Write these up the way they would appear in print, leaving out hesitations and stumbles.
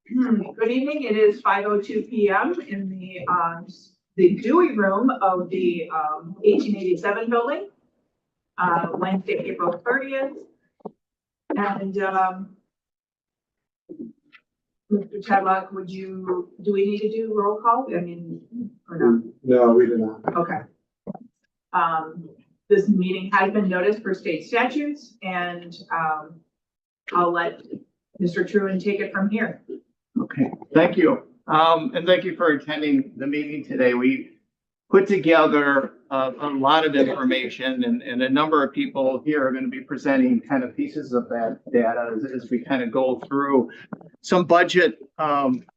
Good evening. It is 5:02 p.m. in the Dewey Room of the 1887 building, Wednesday, April 30th. And Mr. Tadlock, do we need to do roll call? I mean, or not? No, we do not. Okay. This meeting has been noticed for state statutes, and I'll let Mr. Truen take it from here. Okay, thank you. And thank you for attending the meeting today. We put together a lot of information, and a number of people here are going to be presenting kind of pieces of that data as we kind of go through some budget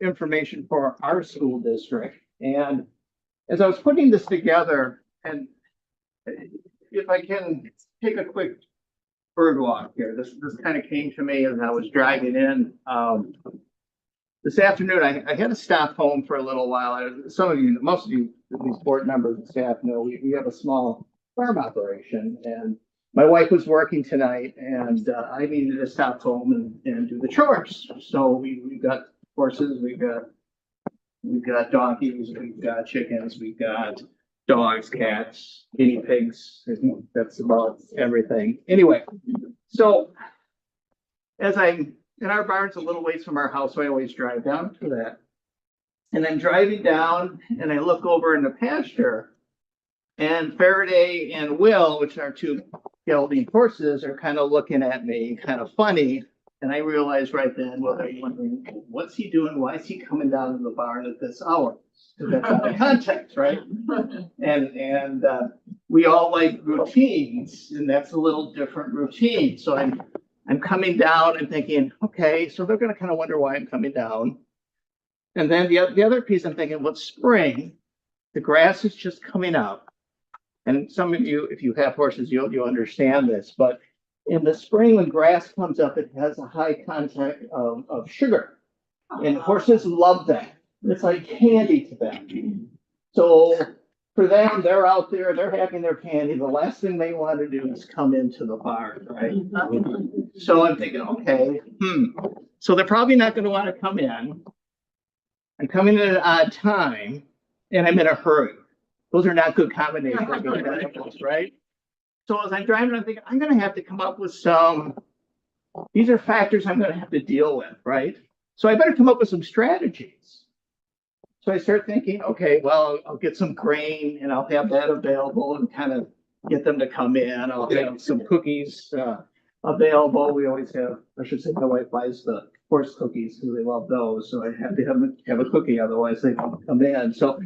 information for our school district. And as I was putting this together, and if I can take a quick bird walk here, this kind of came to me as I was driving in. This afternoon, I had to stop home for a little while. Some of you, most of you, these board members and staff know we have a small farm operation, and my wife was working tonight, and I needed to stop home and do the chores. So we've got horses, we've got donkeys, we've got chickens, we've got dogs, cats, guinea pigs. That's about everything. Anyway, so and our barn's a little ways from our house, so I always drive down to that. And I'm driving down and I look over in the pasture, and Faraday and Will, which are two gelding horses, are kind of looking at me kind of funny. And I realized right then, well, they're wondering, what's he doing? Why is he coming down to the barn at this hour? Because that's out of context, right? And we all like routines, and that's a little different routine. So I'm coming down and thinking, okay, so they're going to kind of wonder why I'm coming down. And then the other piece, I'm thinking, well, it's spring, the grass is just coming up. And some of you, if you have horses, you'll understand this. But in the spring, when grass comes up, it has a high content of sugar. And horses love that. It's like candy to them. So for them, they're out there, they're having their candy. The last thing they want to do is come into the barn, right? So I'm thinking, okay, so they're probably not going to want to come in. I'm coming at an odd time, and I'm in a hurry. Those are not good combinations, right? So as I'm driving, I'm thinking, I'm going to have to come up with these are factors I'm going to have to deal with, right? So I better come up with some strategies. So I start thinking, okay, well, I'll get some grain and I'll have that available and kind of get them to come in. I'll have some cookies available. We always have, I should say, my wife buys the horse cookies because they love those. So I have to have a cookie, otherwise they don't come in. So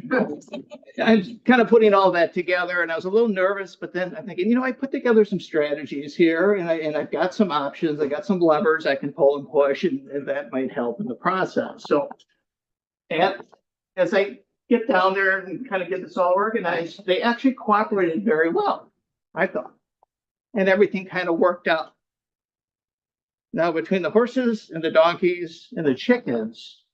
I'm kind of putting all that together, and I was a little nervous, but then I'm thinking, I put together some strategies here, and I've got some options. I got some levers I can pull and push, and that might help in the process. So as I get down there and kind of get this all organized, they actually cooperated very well, I thought. And everything kind of worked out. Now, between the horses and the donkeys and the chickens,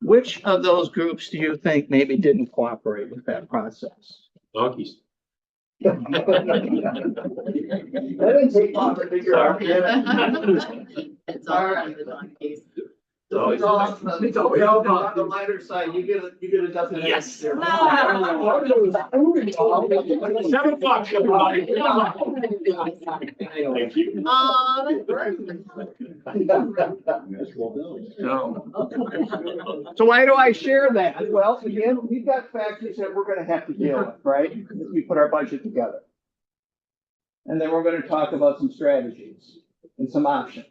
which of those groups do you think maybe didn't cooperate with that process? Donkeys. That didn't take long to figure out. It's all right, the donkeys. So it's all on the lighter side. You get a dozen. Yes. 7 o'clock, everybody. Thank you. So why do I share that? Well, again, we've got factors that we're going to have to deal with, right? As we put our budget together. And then we're going to talk about some strategies and some options.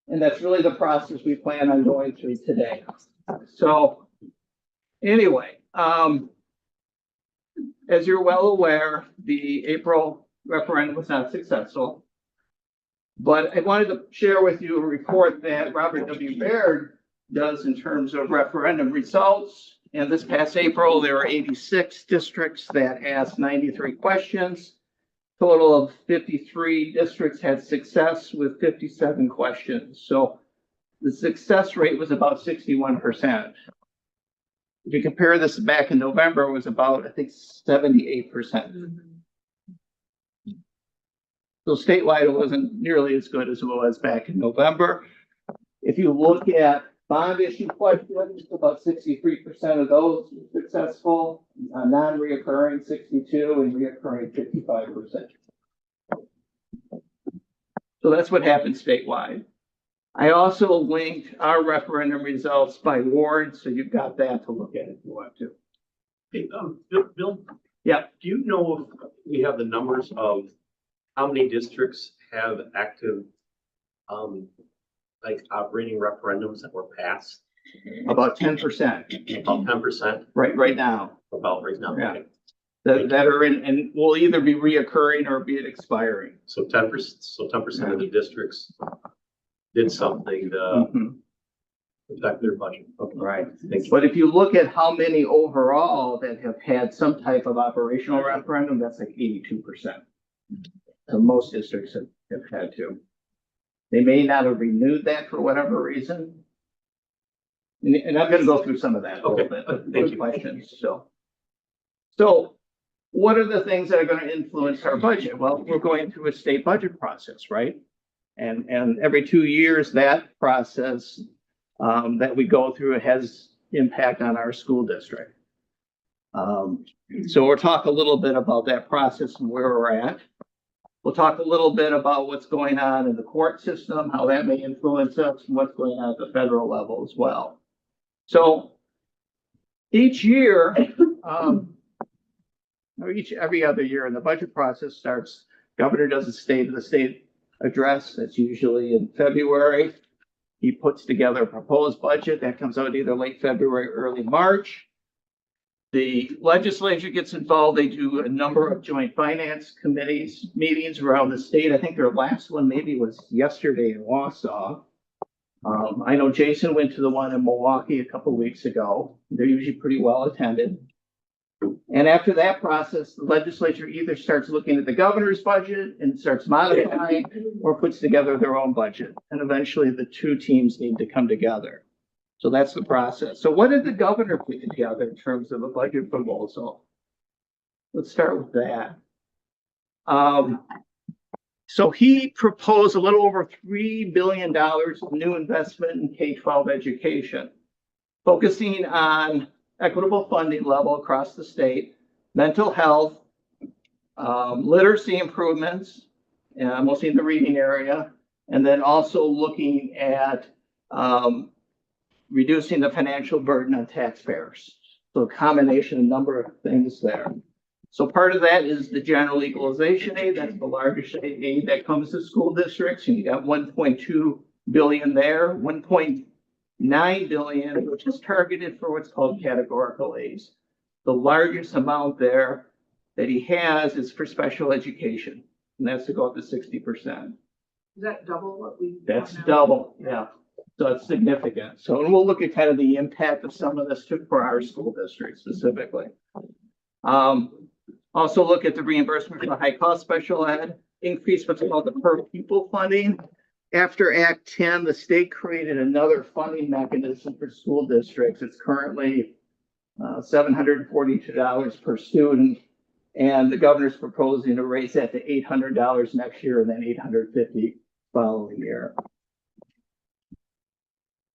And that's really the process we plan on going through today. So anyway, as you're well aware, the April referendum was not successful. But I wanted to share with you a report that Robert W. Baird does in terms of referendum results. And this past April, there were 86 districts that asked 93 questions. Total of 53 districts had success with 57 questions. So the success rate was about 61%. If you compare this back in November, it was about, I think, 78%. So statewide, it wasn't nearly as good as it was back in November. If you look at bond issue questions, about 63% of those were successful, non-reoccurring 62, and reoccurring 55%. So that's what happened statewide. I also linked our referendum results by ward, so you've got that to look at if you want to. Hey, Bill? Yeah. Do you know if we have the numbers of how many districts have active, like operating referendums that were passed? About 10%, About 10%, right now, about right now. Yeah. Okay. that are in, and will either be reoccurring or be it expiring. So 10% of the districts did something to Mhm. protect their budget. Okay. Right. Thank you. But if you look at how many overall that have had some type of operational referendum, that's like 82%. So most districts have had to. They may not have renewed that for whatever reason. And I'm gonna go through some of that a little Okay. bit. Thank Good you. questions, so what are the things that are gonna influence our budget? Well, we're going through a state budget process, right? And every 2 years, that process that we go through has impact on our school district. So we'll talk a little bit about that process and where we're at. We'll talk a little bit about what's going on in the court system, how that may influence us, and what's going on at the federal level as well. So each year, or every other year, and the budget process starts, governor does a state of the state address. That's usually in February. He puts together a proposed budget that comes out either late February, early March. The legislature gets involved. They do a number of joint finance committees meetings around the state. I think their last one maybe was yesterday in Wausau. I know Jason went to the one in Milwaukee a couple of weeks ago. They're usually pretty well attended. And after that process, the legislature either starts looking at the governor's budget and starts modifying or puts together their own budget. And eventually the two teams need to come together. So that's the process. So what did the governor put together in terms of a budget proposal? Let's start with that. So he proposed a little over $3 billion of new investment in K-12 education, focusing on equitable funding level across the state, mental health, literacy improvements, mostly in the reading area, and then also looking at reducing the financial burden on taxpayers. So a combination, a number of things there. So part of that is the general equalization aid. That's the largest aid that comes to school districts. And you got 1.2 billion there, 1.9 billion, which is targeted for what's called categorical aids. The largest amount there that he has is for special education, and that's to go up to 60%. Is that double what we? That's have now? double, yeah. So it's significant. So and we'll look at kind of the impact of some of this for our school district specifically. Also look at the reimbursement for high cost special ed, increase what's called the per pupil funding. After Act 10, the state created another funding mechanism for school districts. It's currently $742 per student. And the governor's proposing to raise that to $800 next year and then $850 following year.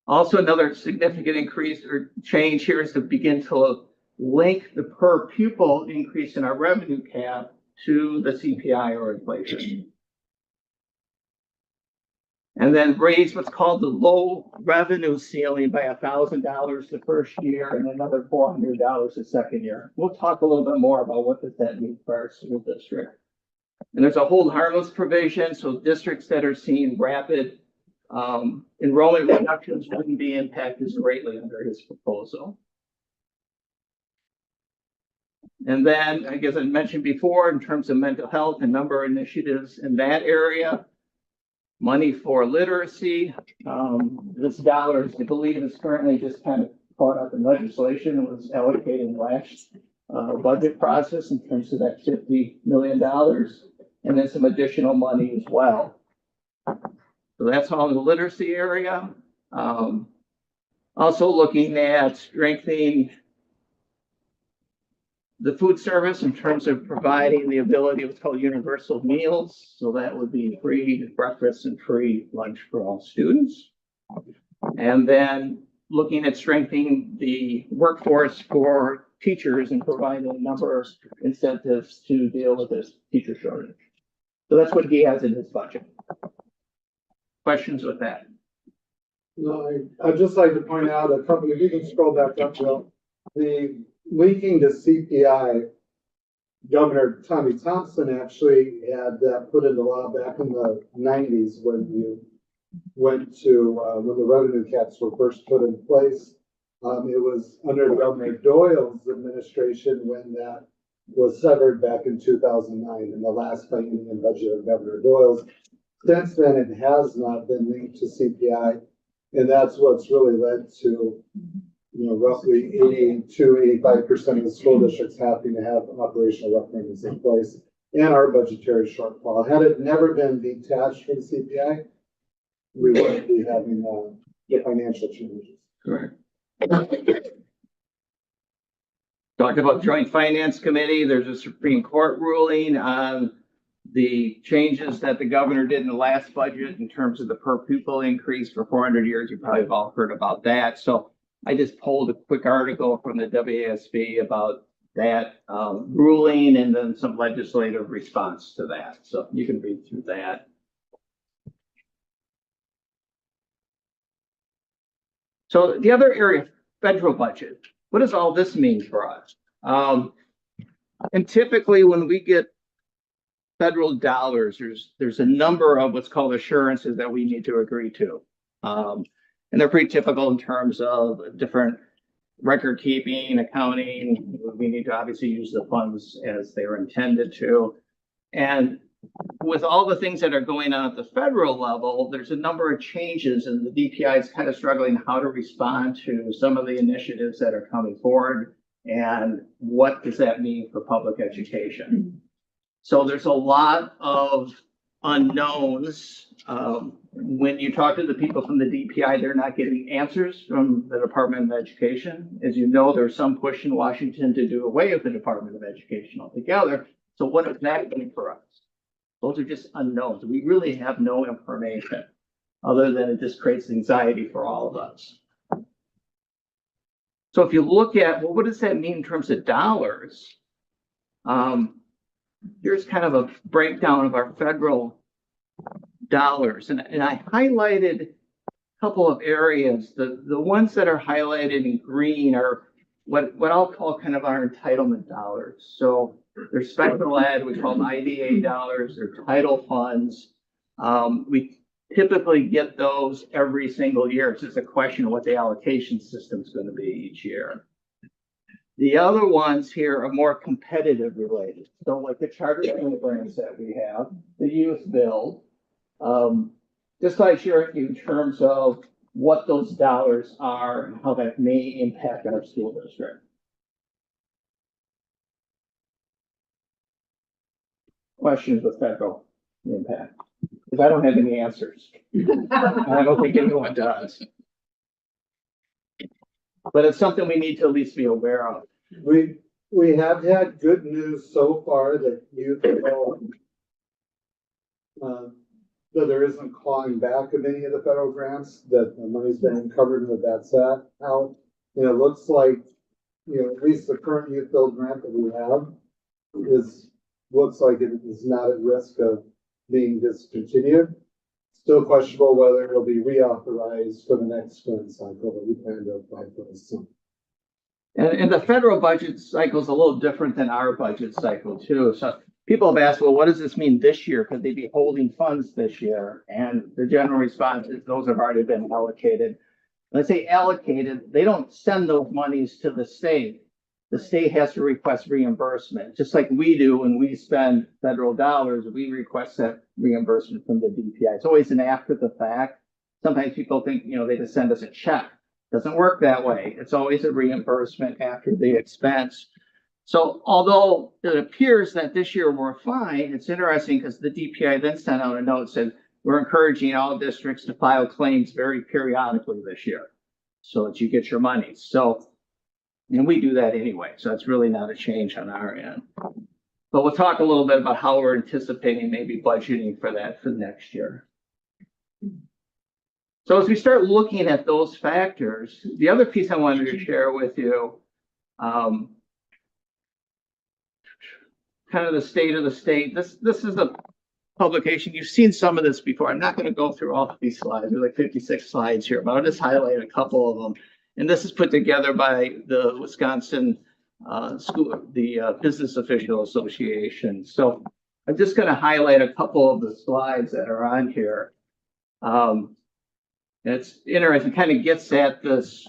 Also, another significant increase or change here is to begin to link the per pupil increase in our revenue cap to the CPI or inflation. And then raise what's called the low revenue ceiling by $1,000 the first year and another $400 the second year. We'll talk a little bit more about what does that mean for our school district. And there's a hold harmless provision, so districts that are seeing rapid enrollment reductions wouldn't be impacted as greatly under his proposal. And then, I guess I mentioned before, in terms of mental health, a number of initiatives in that area. Money for literacy. This dollars, I believe, is currently just kind of caught up in legislation. It was allocated in last budget process in terms of that $50 million, and then some additional money as well. So that's all in the literacy area. Also looking at strengthening the food service in terms of providing the ability of what's called universal meals. So that would be free breakfast and free lunch for all students. And then looking at strengthening the workforce for teachers and providing a number of incentives to deal with this teacher shortage. So that's what he has in his budget. Questions with that? No, I'd just like to point out a couple, if you can scroll back up, Will, the linking to CPI, Governor Tommy Thompson actually had that put into law back in the 90s when you went to, when the revenue caps were first put in place. It was under Governor Doyle's administration when that was severed back in 2009 in the last biennium budget of Governor Doyle's. Since then, it has not been linked to CPI. And that's what's really led to, roughly 85% of the school districts having to have operational referendums in place and our budgetary shortfall. Had it never been detached from CPI, we wouldn't be having the financial challenges. Correct. Talked about Joint Finance Committee. There's a Supreme Court ruling on the changes that the governor did in the last budget in terms of the per pupil increase for 400 years. You probably have all heard about that. So I just pulled a quick article from the WASB about that ruling and then some legislative response to that. So you can read through that. So the other area, federal budget. What does all this mean for us? And typically when we get federal dollars, there's a number of what's called assurances that we need to agree to. And they're pretty typical in terms of different record keeping, accounting. We need to obviously use the funds as they were intended to. And with all the things that are going on at the federal level, there's a number of changes, and the DPI is kind of struggling how to respond to some of the initiatives that are coming forward and what does that mean for public education. So there's a lot of unknowns. When you talk to the people from the DPI, they're not getting answers from the Department of Education. As you know, there's some push in Washington to do away with the Department of Education altogether. So what does that mean for us? Those are just unknowns. We really have no information other than it just creates anxiety for all of us. So if you look at, well, what does that mean in terms of dollars? Here's kind of a breakdown of our federal dollars. And I highlighted a couple of areas. The ones that are highlighted in green are what I'll call kind of our entitlement dollars. So there's special ed, we call them IDA dollars, they're title funds. We typically get those every single year. It's just a question of what the allocation system is going to be each year. The other ones here are more competitive related. So like the charter programs that we have, the youth bill, just like sharing in terms of what those dollars are and how that may impact our school district. Questions with federal impact? Because I don't have any answers. I don't think anyone does. But it's something we need to at least be aware of. We have had good news so far that youth so there isn't clawing back of any of the federal grants, that the money's been covered and that's that out. And it looks like, at least the current youth build grant that we have looks like it is not at risk of being discontinued. Still questionable whether it'll be reauthorized for the next spring cycle, but we plan to apply for this soon. And the federal budget cycle is a little different than our budget cycle too. So people have asked, well, what does this mean this year? Could they be holding funds this year? And the general response is those have already been allocated. When I say allocated, they don't send those monies to the state. The state has to request reimbursement, just like we do when we spend federal dollars, we request that reimbursement from the DPI. It's always an after the fact. Sometimes people think, they just send us a check. Doesn't work that way. It's always a reimbursement after the expense. So although it appears that this year we're fine, it's interesting because the DPI then sent out a note that said, we're encouraging all districts to file claims very periodically this year so that you get your money. So, and we do that anyway. So it's really not a change on our end. But we'll talk a little bit about how we're anticipating maybe budgeting for that for next year. So as we start looking at those factors, the other piece I wanted to share with you, kind of the state of the state. This is a publication. You've seen some of this before. I'm not going to go through all of these slides. There's like 56 slides here, but I'll just highlight a couple of them. And this is put together by the Wisconsin Business Official Association. So I'm just going to highlight a couple of the slides that are on here. It's interesting, kind of gets at this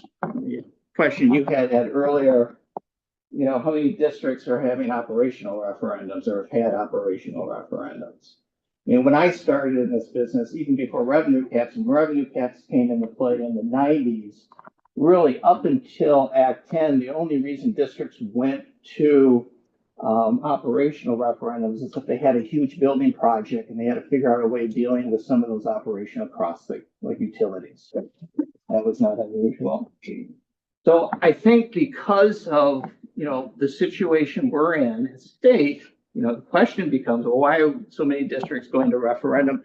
question you had earlier. You know, how many districts are having operational referendums or have had operational referendums? I mean, when I started in this business, even before revenue caps, and revenue caps came into play in the 90s, really up until Act 10, the only reason districts went to operational referendums is if they had a huge building project and they had to figure out a way of dealing with some of those operational costs, like utilities. That was not unusual. So I think because of, you know, the situation we're in as a state, you know, the question becomes, well, why are so many districts going to referendum?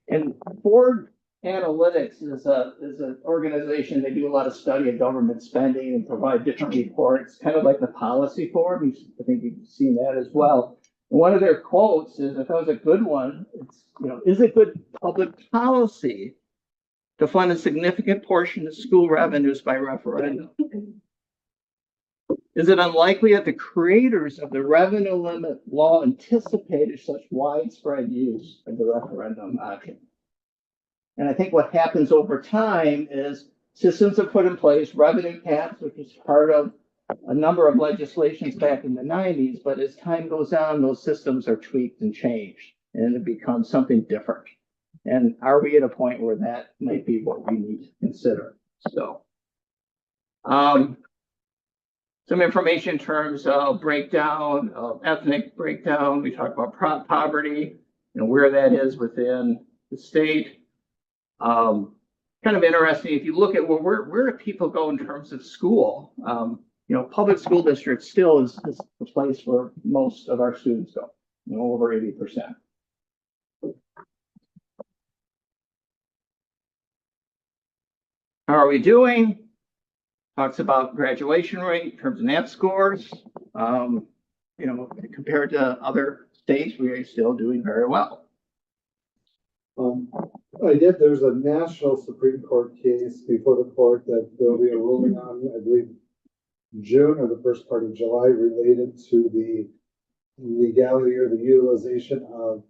And Ford Analytics is an organization. They do a lot of study of government spending and provide different reports, kind of like the Policy Forum. I think you've seen that as well. And one of their quotes is, if that was a good one, it's, you know, is it good public policy to fund a significant portion of school revenues by referendum? Is it unlikely that the creators of the revenue limit law anticipated such widespread use of the referendum option? And I think what happens over time is systems are put in place, revenue caps, which is part of a number of legislations back in the 90s, but as time goes on, those systems are tweaked and changed, and it becomes something different. And are we at a point where that might be what we need to consider? So, some information in terms of breakdown, of ethnic breakdown. We talk about poverty, you know, where that is within the state. Kind of interesting, if you look at, well, where do people go in terms of school? You know, public school districts still is the place where most of our students go, you know, over 80%. How are we doing? Talks about graduation rate in terms of NAEP scores. You know, compared to other states, we are still doing very well. There's a national Supreme Court case before the court that there'll be a ruling on, I believe, June or the first part of July, related to the legality or the utilization of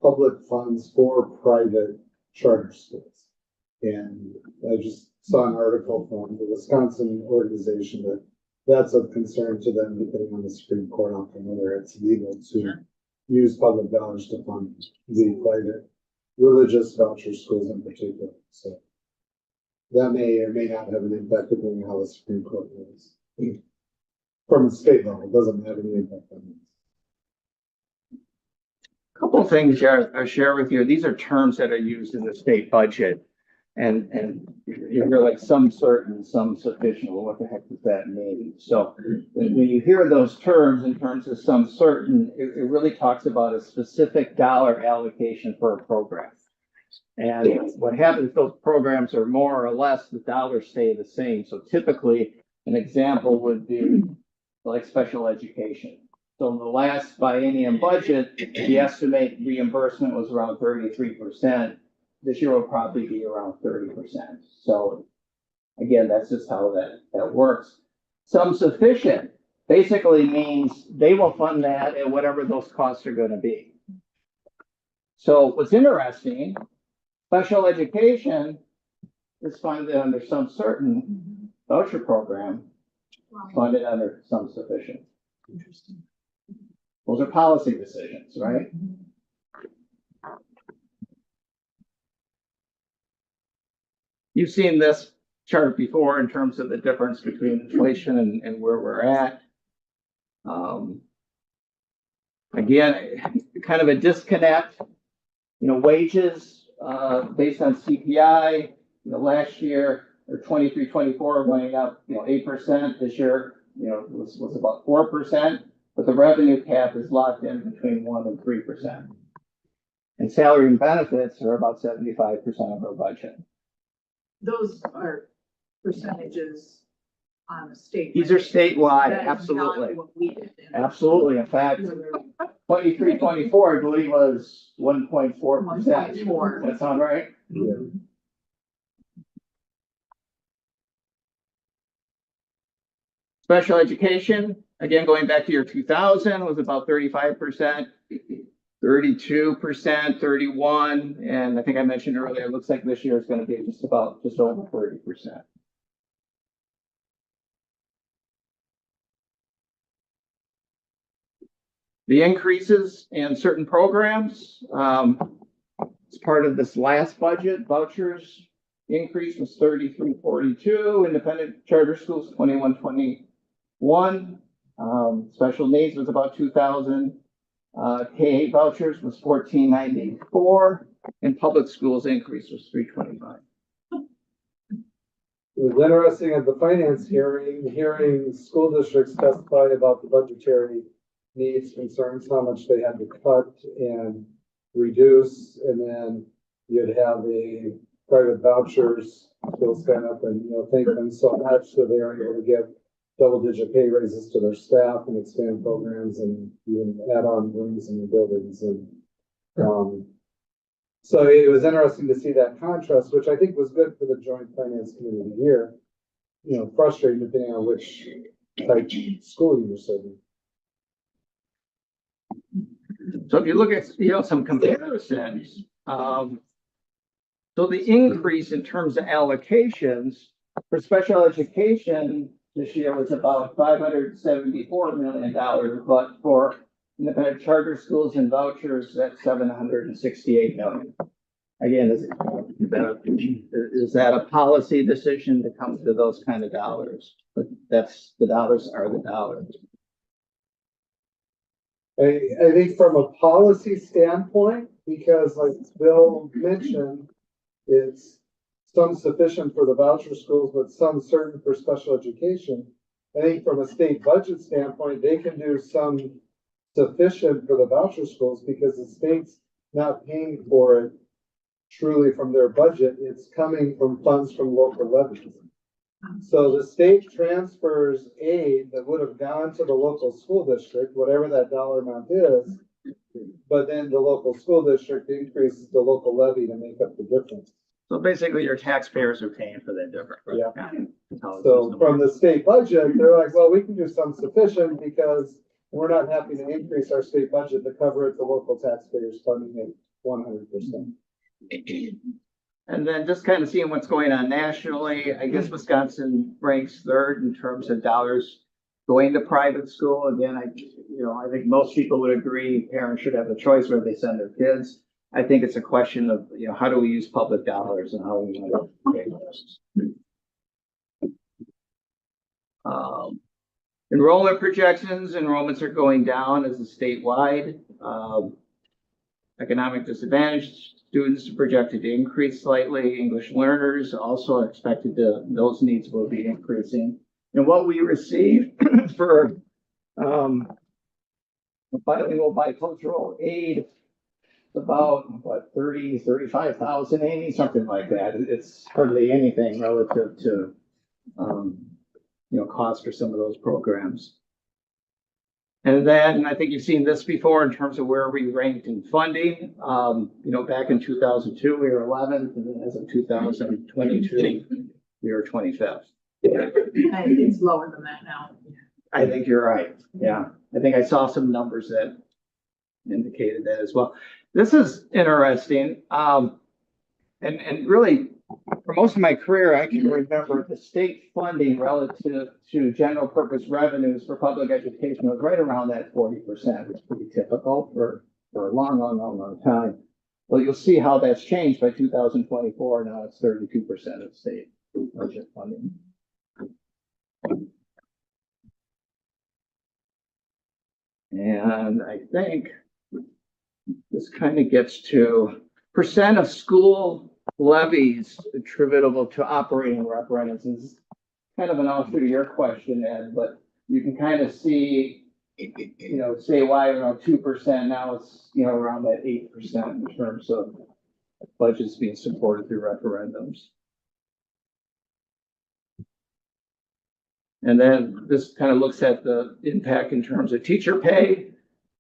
public funds for private charter schools. And I just saw an article from the Wisconsin organization that that's of concern to them, depending on the Supreme Court outcome, whether it's legal to use public dollars to fund the private religious voucher schools in particular. So that may or may not have an impact depending on how the Supreme Court rules. From the state level, it doesn't have any impact on this. A couple of things I'll share with you. These are terms that are used in the state budget. And you hear like some certain, some sufficient. Well, what the heck does that mean? So when you hear those terms in terms of some certain, it really talks about a specific dollar allocation for a program. And what happens, those programs are more or less, the dollars stay the same. So typically an example would be like special education. So in the last biennium budget, the estimate reimbursement was around 33%. This year will probably be around 30%. So again, that's just how that works. Some sufficient basically means they will fund that at whatever those costs are going to be. So what's interesting, special education is funded under some certain voucher program, funded under some sufficient. Interesting. Those are policy decisions, right? You've seen this chart before in terms of the difference between inflation and where we're at. Again, kind of a disconnect. You know, wages based on CPI, you know, last year or 23-24 going up, you know, 8%. This year, you know, was about 4%, but the revenue cap is locked in between 1% and 3%. And salary and benefits are about 75% of our budget. those are percentages on the state. These are statewide, That is not absolutely. what we did. Absolutely. In fact, 23, 24, I believe was 1.4%. 1.4. That sound right? Special education, again, going back to year 2000, was about 35%, 32%, 31, and I think I mentioned earlier, it looks like this year is going to be just over 30%. The increases in certain programs, as part of this last budget, vouchers increase was 3342, independent charter schools 2121, special needs was about 2,000, K-8 vouchers was 1494, and public schools increase was 325. It was interesting at the finance hearing school districts testify about the budgetary needs, concerns, how much they had to cut and reduce, and then you'd have the private vouchers, they'll stand up and, thank them so much that they are able to give double-digit pay raises to their staff and expand programs and even add on rooms in the buildings. And so it was interesting to see that contrast, which I think was good for the joint finance committee to hear. Frustrating depending on which type school you were serving. So if you look at, some comparisons, so the increase in terms of allocations for special education this year was about $574 million, but for independent charter schools and vouchers, that's $768 million. Again, is that a policy decision to come to those kind of dollars? But the dollars are the dollars. I think from a policy standpoint, because like Bill mentioned, it's some sufficient for the voucher schools, but some certain for special education. I think from a state budget standpoint, they can do some sufficient for the voucher schools because the state's not paying for it truly from their budget. It's coming from funds from local levies. So the state transfers aid that would have gone to the local school district, whatever that dollar amount is, but then the local school district increases the local levy to make up the difference. So basically, your taxpayers are paying for that difference. Yeah. That's how it So is. from the state budget, they're like, well, we can do some sufficient because we're not happy to increase our state budget to cover it, the local taxpayers funding it 100%. And then just kind of seeing what's going on nationally, I guess Wisconsin ranks third in terms of dollars going to private school. Again, I think most people would agree parents should have a choice where they send their kids. I think it's a question of, how do we use public dollars and how we want to pay those. Enrollment projections, enrollments are going down as a statewide. Economic disadvantaged students are projected to increase slightly. English learners also are expected those needs will be increasing. And what we receive for bilingual bicultural aid, about 35,000, Amy, something like that. It's hardly anything relative to, cost for some of those programs. And then I think you've seen this before in terms of where we ranked in funding. Back in 2002, we were 11th, and then as of 2022, we were 25th. I think it's lower than that now. I think you're right. Yeah. I think I saw some numbers that indicated that as well. This is interesting. And really, for most of my career, I can remember the state funding relative to general purpose revenues for public education was right around that 40%. It's pretty typical for a long time. Well, you'll see how that's changed by 2024. Now it's 32% of state budget funding. And I think this kind of gets to percent of school levies attributable to operating referendums. This is kind of an offshoot of your question, Ed, but you can kind of see, say why around 2%. Now it's, around that 8% in terms of budgets being supported through referendums. And then this kind of looks at the impact in terms of teacher pay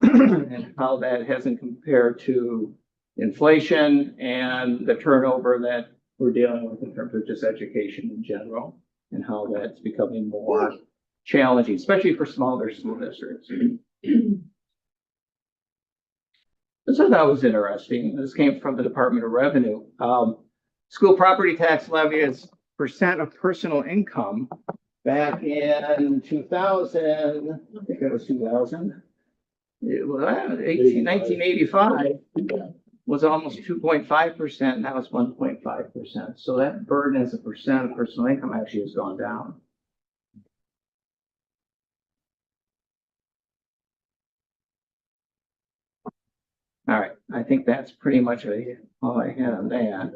and how that hasn't compared to inflation and the turnover that we're dealing with in terms of just education in general and how that's becoming more challenging, especially for smaller school districts. This I thought was interesting. This came from the Department of Revenue. School property tax levy is percent of personal income back in 2000, I think it was 2000. It was 1985 was almost 2.5%. Now it's 1.5%. So that burden as a percent of personal income actually has gone down. All right, I think that's pretty much all I had on that.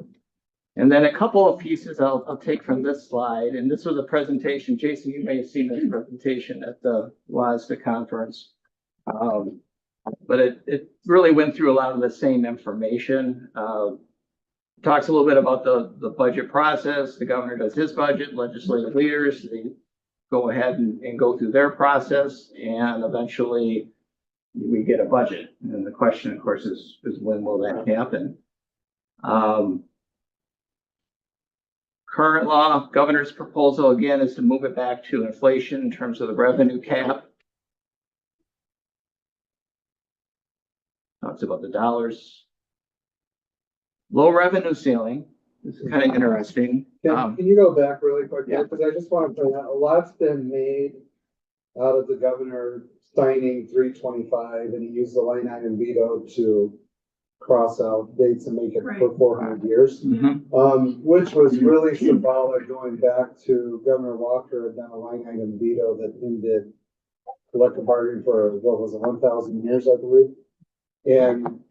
And then a couple of pieces I'll take from this slide, and this was a presentation. Jason, you may have seen this presentation at the WASDA conference. But it really went through a lot of the same information. Talks a little bit about the budget process. The governor does his budget, legislative leaders, they go ahead and go through their process, and eventually we get a budget. And the question, of course, is when will that happen? Current law, governor's proposal again is to move it back to inflation in terms of the revenue cap. Talks about the dollars. Low revenue ceiling. This is kind of interesting. Can you go back really quick? Yeah. Because I just want to point out, a lot's been made out of the governor signing 325, and he used the line item veto to cross out dates and make it for 400 years. Which was really symbolic, going back to Governor Walker had done a line item veto that ended collective bargaining for, what was it, 1,000 years, I believe. And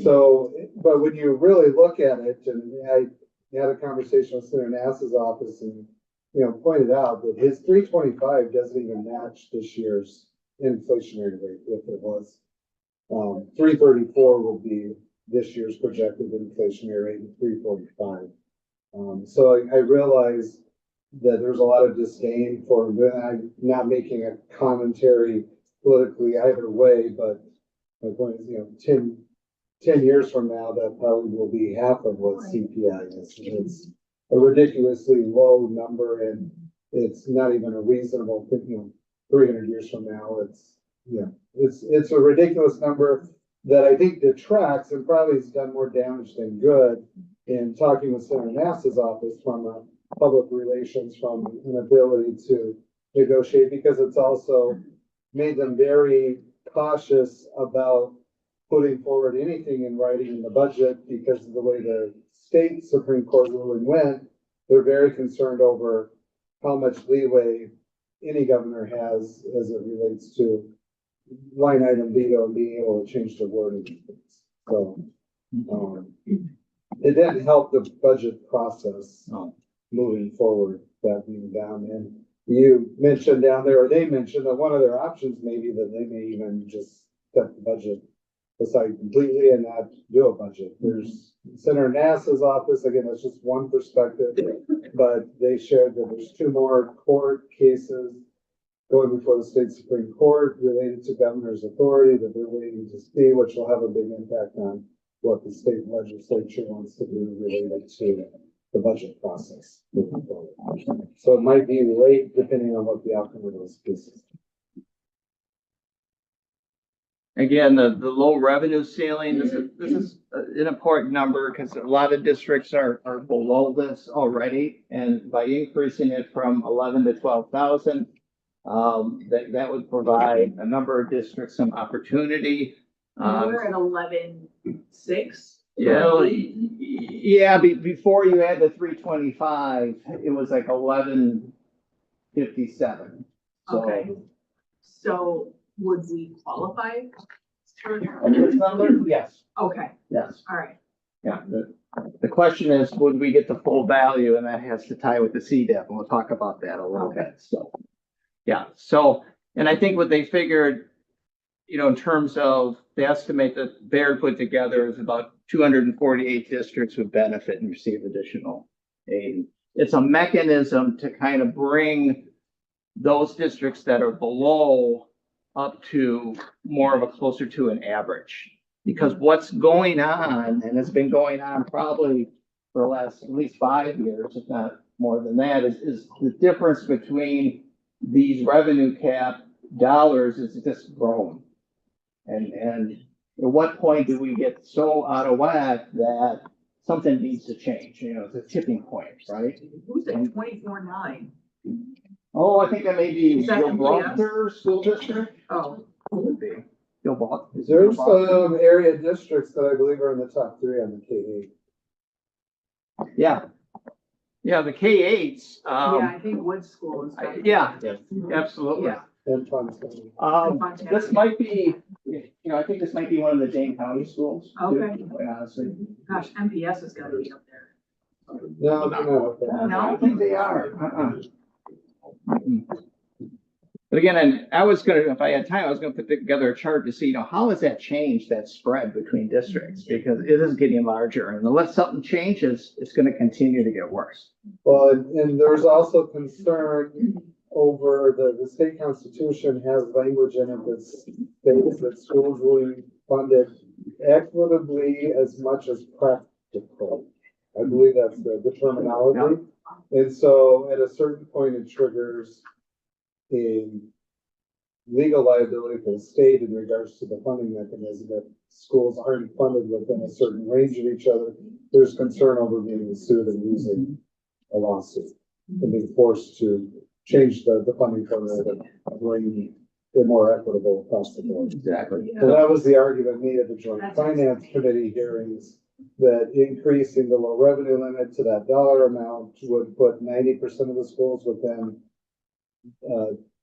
so, but when you really look at it, and I had a conversation with Senator Nass's office and, pointed out that his 325 doesn't even match this year's inflationary rate, if it was. 334 will be this year's projected inflationary rate, and 345. So I realize that there's a lot of disdain for, I'm not making a commentary politically either way, but my point is, 10 years from now, that probably will be half of what CPI is. It's a ridiculously low number, and it's not even a reasonable thing. 300 years from now, it's a ridiculous number that I think detracts and probably has done more damage than good in talking with Senator Nass's office from a public relations, from an ability to negotiate, because it's also made them very cautious about putting forward anything in writing in the budget because of the way the state Supreme Court ruling went. They're very concerned over how much leeway any governor has as it relates to line item veto and being able to change the wording. So it didn't help the budget process moving forward, that being down. And you mentioned down there, or they mentioned that one of their options may be that they may even just set the budget aside completely and not do a budget. There's Senator Nass's office, again, that's just one perspective, but they shared that there's 2 more court cases going before the state Supreme Court related to governor's authority that they're waiting to see, which will have a big impact on what the state legislature wants to do related to the budget process moving forward. So it might be late depending on what the outcome of those cases. Again, the low revenue ceiling, this is an important number because a lot of districts are below this already. And by increasing it from 11 to 12,000, that would provide a number of districts some opportunity. We're at 11.6. Yeah, before you had the 325, it was like 1157. Okay. So would we qualify for This number? Yes. Okay, Yes. all right. Yeah. The question is, would we get the full value? And that has to tie with the CDEP, and we'll talk about that a little bit. So, yeah. So, and I think what they figured, in terms of the estimate that Baird put together is about 248 districts would benefit and receive additional aid. It's a mechanism to kind of bring those districts that are below up to more of a closer to an average. Because what's going on, and it's been going on probably for the last at least 5 years, if not more than that, is the difference between these revenue cap dollars is just growing. And at what point do we get so out of whack that something needs to change? You know, it's a tipping point, right? Who's at 24.9? Oh, I think that may be Is that Gibraltar School District. Oh, Could be. Gibraltar. Is it There's Gibraltar? some area districts that I believe are in the top 3 on the K-8. Yeah. Yeah, the K-8s, yeah, I think Wood School is. yeah, absolutely. Yeah. And Funstown. This might be, you know, I think this might be one of the Dane County schools. too, Okay. quite honestly. Gosh, MPS has got to be up there. No, no. I don't think they are. Mm-mm. But again, and I was gonna, if I had time, I was gonna put together a chart to see, you know, how has that changed, that spread between districts? Because it is getting larger, and unless something changes, it's gonna continue to get worse. Well, and there's also concern over the state constitution has language in it that states that schools will be funded equitably as much as practical. I believe that's the terminology. And so at a certain point, it triggers a legal liability for the state in regards to the funding mechanism that schools aren't funded within a certain range of each other. There's concern over being sued and losing a lawsuit and being forced to change the funding formula to bring it more equitable across the board. Exactly. So that was the argument made at the joint finance committee hearings, that increasing the low revenue limit to that dollar amount would put 90% of the schools within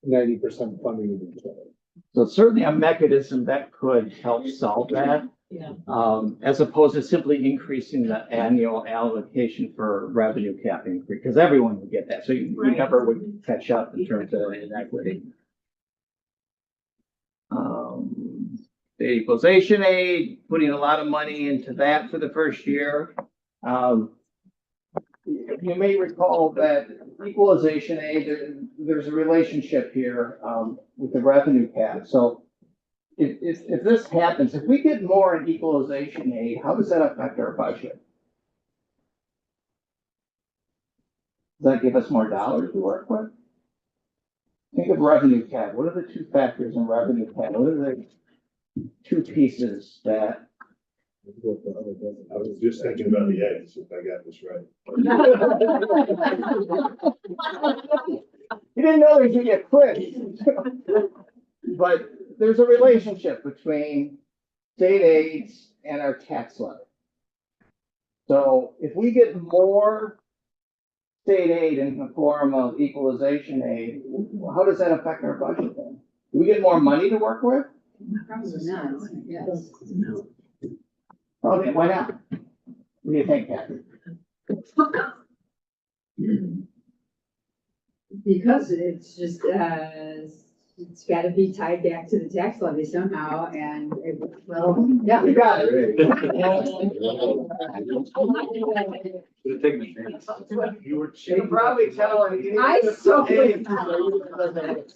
90% funding of each other. So it's certainly a mechanism that could help solve that. Yeah. As opposed to simply increasing the annual allocation for revenue cap increase, because everyone would get that. So you Right. never would catch up in terms of inequity. The equalization aid, putting a lot of money into that for the first year. You may recall that equalization aid, there's a relationship here, with the revenue cap. So if this happens, if we get more in equalization aid, how does that affect our budget? Does that give us more dollars to work with? Think of revenue cap. What are the two factors in revenue cap? What are the two pieces that? I was just thinking about the eggs, if I got this right. You didn't know there's gonna get quick. But there's a relationship between state aids and our tax levy. So if we get more state aid in the form of equalization aid, how does that affect our budget then? Do we get more money to work with? Probably not, yes. Okay, why not? What do you think, Kathy? Because it's just, it's gotta be tied back to the tax levy somehow, and well, yeah. You got it. You were You can probably tell. I so- Hey.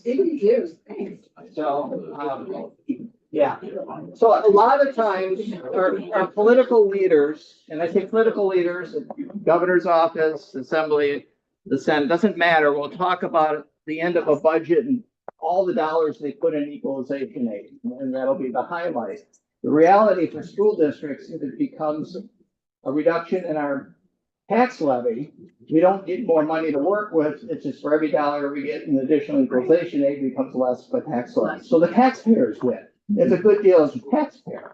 You do, thanks. So, yeah, so a lot of times our political leaders, and I say political leaders, governor's office, assembly, the Senate, doesn't matter. We'll talk about the end of a budget and all the dollars they put in equalization aid, and that'll be the highlight. The reality for school districts, if it becomes a reduction in our tax levy, we don't get more money to work with. It's just for every dollar we get in additional equalization aid becomes less of a tax levy. So the taxpayers win. It's a good deal as a taxpayer.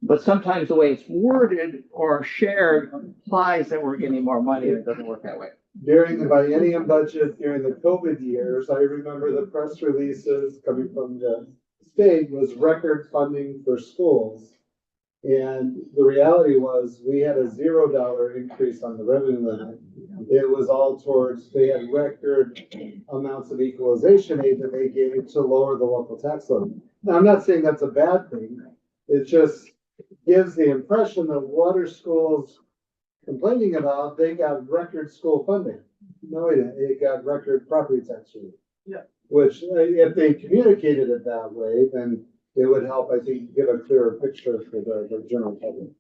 But sometimes the way it's worded or shared implies that we're getting more money, and it doesn't work that way. During the biennium budget, during the COVID years, I remember the press releases coming from the state was record funding for schools. And the reality was we had a $0 increase on the revenue limit. It was all towards, they had record amounts of equalization aid that they gave to lower the local tax levy. Now, I'm not saying that's a bad thing. It just gives the impression that what are schools complaining about? They got record school funding. No, it didn't. It got record property tax relief. Yeah. Which, if they communicated it that way, then it would help, I think, give a clearer picture for the general public.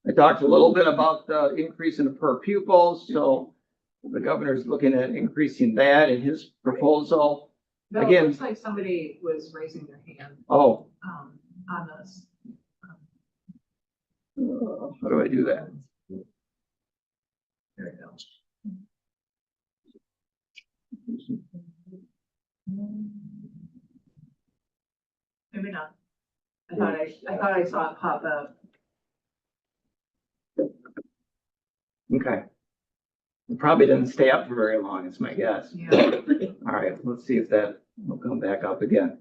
I talked a little bit about the increase in the per pupils, so the governor's looking at increasing that in his proposal. Bill, it Again- looks like somebody was raising their hand, Oh, on this. how do I do that? There it goes. Maybe not. I thought I saw it pop up. Okay. It probably didn't stay up for very long, is my guess. Yeah. All right, let's see if that will come back up again.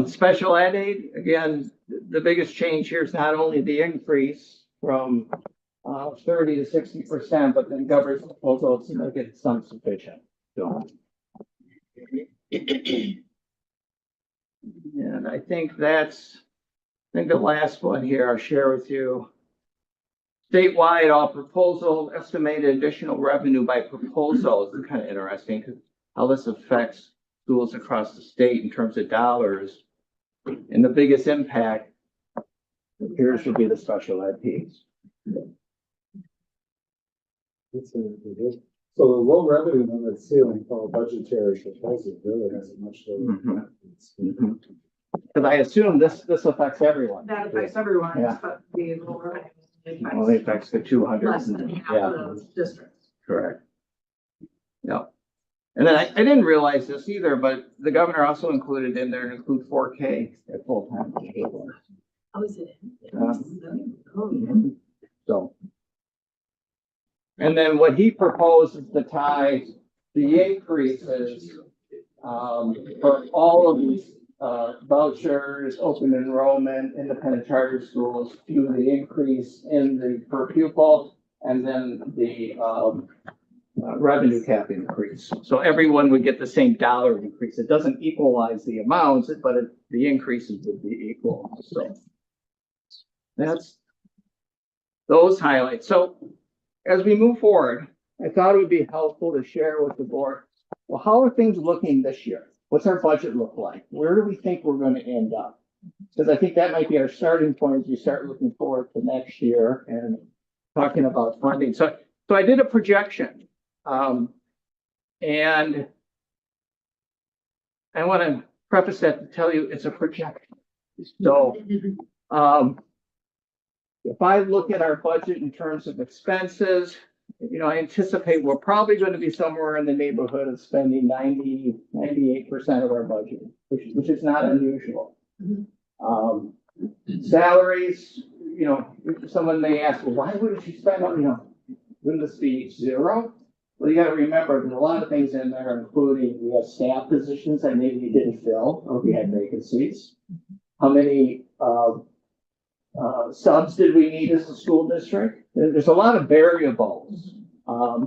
Special ed aid, again, the biggest change here is not only the increase from 30 to 60%, but then governor's proposal to make it some sufficient. So. And I think the last one here I'll share with you. Statewide, all proposal estimated additional revenue by proposal is kind of interesting because how this affects schools across the state in terms of dollars. And the biggest impact appears to be the special ed piece. So the low revenue limit ceiling for budgetary proposal really hasn't much to Mhm. do. Because I assume this affects everyone. That affects everyone, Yeah. but the lower end Only affects affects the 200. less than half Yeah. of those districts. Correct. Yep. And then I didn't realize this either, but the governor also included in there, include 4K at full-time. Oh, is it? Oh, yeah. So. And then what he proposes to tie the increases, for all of these, vouchers, open enrollment, independent charter schools to the increase in the per pupil and then the, revenue cap increase. So everyone would get the same dollar increase. It doesn't equalize the amounts, but the increases would be equal. So that's those highlights. So as we move forward, I thought it would be helpful to share with the board, well, how are things looking this year? What's our budget look like? Where do we think we're going to end up? Because I think that might be our starting point as we start looking forward to next year and talking about funding. So I did a projection. And I want to preface that to tell you it's a projection. So, if I look at our budget in terms of expenses, I anticipate we're probably going to be somewhere in the neighborhood of spending 98% of our budget, which is not unusual. Salaries, someone may ask, well, why wouldn't you spend, wouldn't this be zero? Well, you got to remember, there's a lot of things in there, including we have staff positions that maybe we didn't fill or we had vacancies. How many subs did we need as a school district? There's a lot of variables.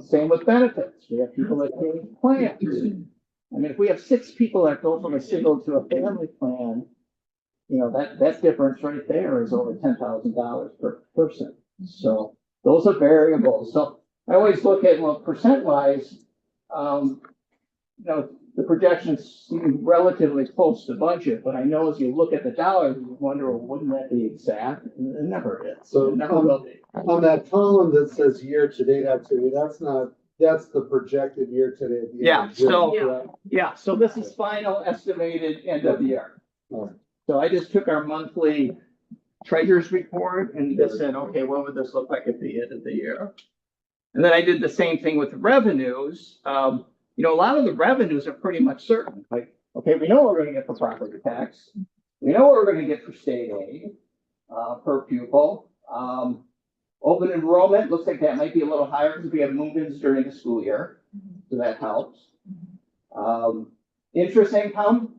Same with benefits. We have people that change plans. I mean, if we have 6 people that go from a single to a family plan, that difference right there is over $10,000 per person. So those are variables. So I always look at, well, percent-wise, the projections seem relatively close to budget, but I know as you look at the dollars, you wonder, well, wouldn't that be exact? And it never is. So It never will be. on that column that says year-to-date activity, that's the projected year-to-date. Yeah, so- correct? Yeah, so this is final estimated end of year. Alright. So I just took our monthly treasurer's report and just said, okay, what would this look like at the end of the year? And then I did the same thing with the revenues. A lot of the revenues are pretty much certain. Like, okay, we know what we're going to get for property tax. We know what we're going to get for state aid per pupil. Open enrollment looks like that might be a little higher because we have move-ins during the school year, so that helps. Interest income,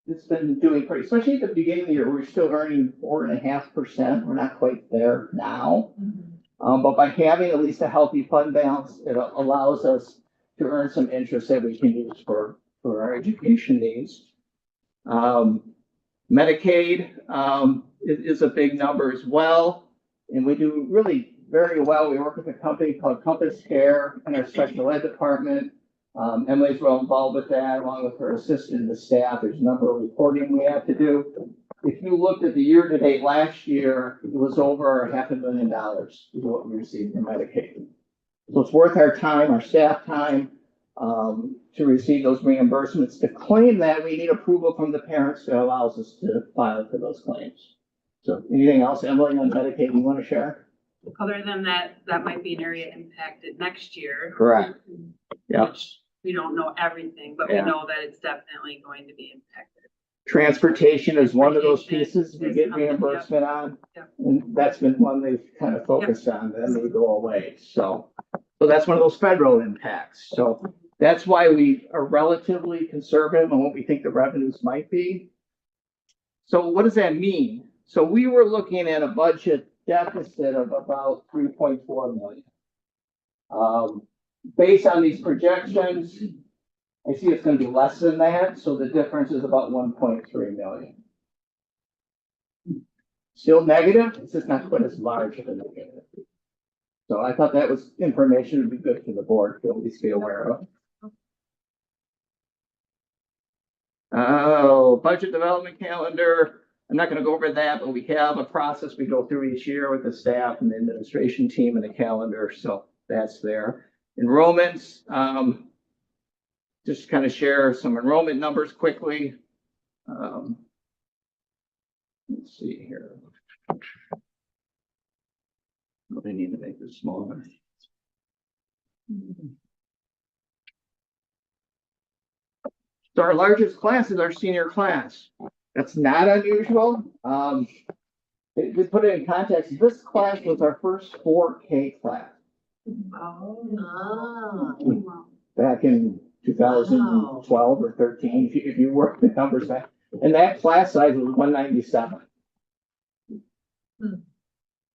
it's been doing pretty, especially at the beginning of the year, we're still earning 4.5%. We're not quite there now. But by having at least a healthy fund balance, it allows us to earn some interest that we can use for our education needs. Medicaid is a big number as well, and we do really very well. We work with a company called Compass Care in our special ed department. Emily's well involved with that, along with her assistant and the staff. There's a number of reporting we have to do. If you looked at the year-to-date last year, it was over $500,000 is what we received from Medicaid. So it's worth our time, our staff time, to receive those reimbursements. To claim that, we need approval from the parents that allows us to file for those claims. So anything else, Emily, on Medicaid you want to share? Other than that, that might be an area impacted next year. Correct. Yep. Which we don't know everything, but we Yeah. know that it's definitely going to be impacted. Transportation is one of those Transportation pieces we is get coming, yep. reimbursement on. Yep. And that's been one they've kind of focused on, then they go away. So that's one of those federal impacts. So that's why we are relatively conservative on what we think the revenues might be. So what does that mean? So we were looking at a budget deficit of about 3.4 million. Based on these projections, I see it's gonna be less than that, so the difference is about 1.3 million. Still negative, it's just not quite as large of a negative. So I thought that was information would be good for the board to at least be aware of. Oh, budget development calendar. I'm not gonna go over that, but we have a process we go through each year with the staff and the administration team and the calendar, so that's there. Enrollments, just kind of share some enrollment numbers quickly. Let's see here. Oh, they need to make this smaller. So our largest class is our senior class. That's not unusual. To put it in context, this class was our first 4K class Oh. back in 2012 or 13, if you work the numbers back. And that class size was 197.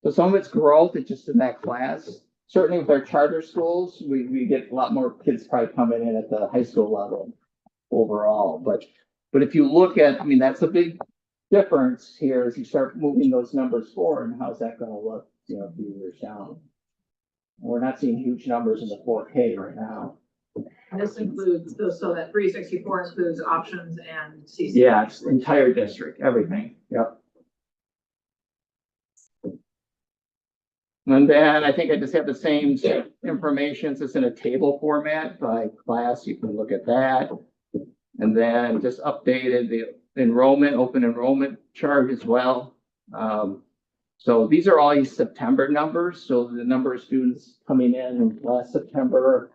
So some of it's growth, it's just in that class. Certainly with our charter schools, we get a lot more kids probably coming in at the high school level overall. But if you look at, I mean, that's a big difference here as you start moving those numbers forward. And how's that going to look, a few years down? We're not seeing huge numbers in the 4K right now. And this includes, so that 364 includes options and CC. Yeah, it's the entire district, everything. Yep. And then I think I just have the same information. It's in a table format by class. You can look at that. And then just updated the enrollment, open enrollment chart as well. So these are all these September numbers. So the number of students coming in last September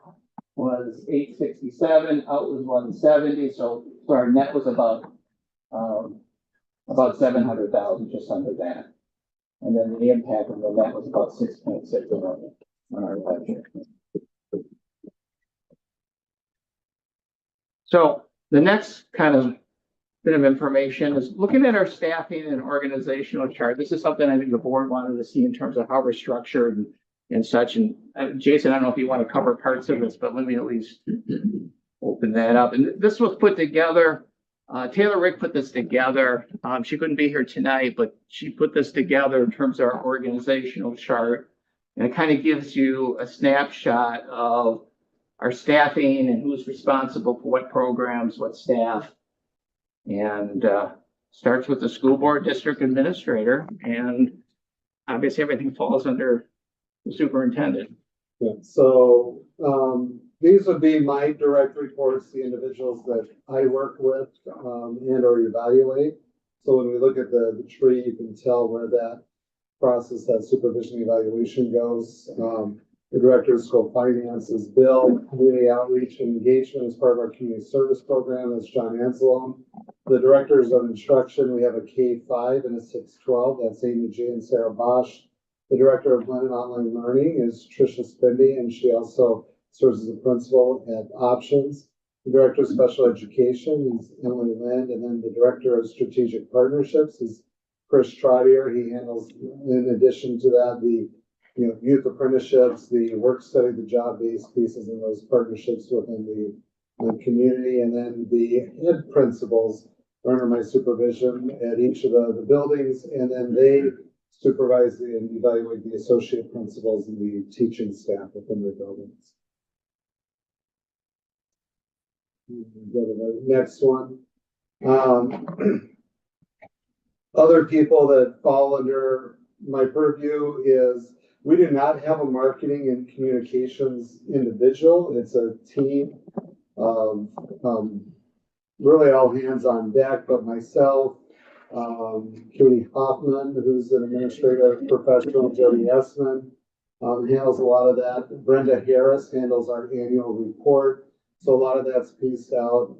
was 867, out was 170. So our net was about 700,000, just under that. And then the impact of the net was about 6.6 million on our budget. So the next kind of bit of information is looking at our staffing and organizational chart. This is something I think the board wanted to see in terms of how we're structured and such. And Jason, I don't know if you want to cover parts of this, but let me at least open that up. And this was put together. Taylor Rick put this together. She couldn't be here tonight, but she put this together in terms of our organizational chart. And it kind of gives you a snapshot of our staffing and who's responsible for what programs, what staff. And starts with the school board district administrator. And obviously everything falls under the superintendent. Yeah, so, these would be my direct reports, the individuals that I work with, and or evaluate. So when we look at the tree, you can tell where that process, that supervision evaluation goes. The director of school finance is Bill. Community outreach and engagement is part of our community service program is John Anselm. The directors of instruction, we have a K-5 and a 6-12. That's Amy J. and Sarah Bosch. The director of Blended Online Learning is Tricia Spinby, and she also serves as a principal at Options. The director of special education is Emily Lind, and then the director of strategic partnerships is Chris Trottier. He handles, in addition to that, the youth apprenticeships, the work study, the job-based pieces, and those partnerships within the community. And then the head principals are under my supervision at each of the buildings, and then they supervise and evaluate the associate principals and the teaching staff within their buildings. Go to the next one. Other people that fall under my purview is we do not have a marketing and communications individual. It's a team of really all hands on deck, but myself, Katie Hoffman, who's an administrative professional, Jody Essman, handles a lot of that. Brenda Harris handles our annual report. So a lot of that's pieced out,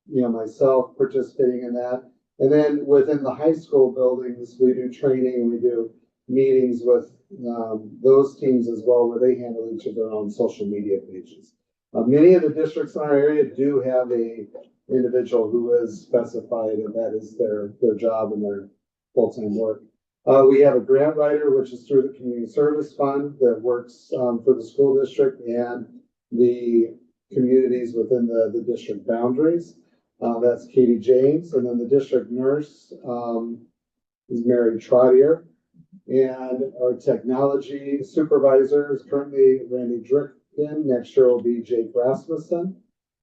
myself participating in that. And then within the high school buildings, we do training, we do meetings with those teams as well, where they handle each of their own social media pages. Many of the districts in our area do have a individual who is specified, and that is their job and their full-time work. We have a grant writer, which is through the Community Service Fund that works for the school district and the communities within the district boundaries. That's Katie James, and then the district nurse is Mary Trottier, and our technology supervisor is currently Randy Drickton. Next year will be Jake Rasmussen,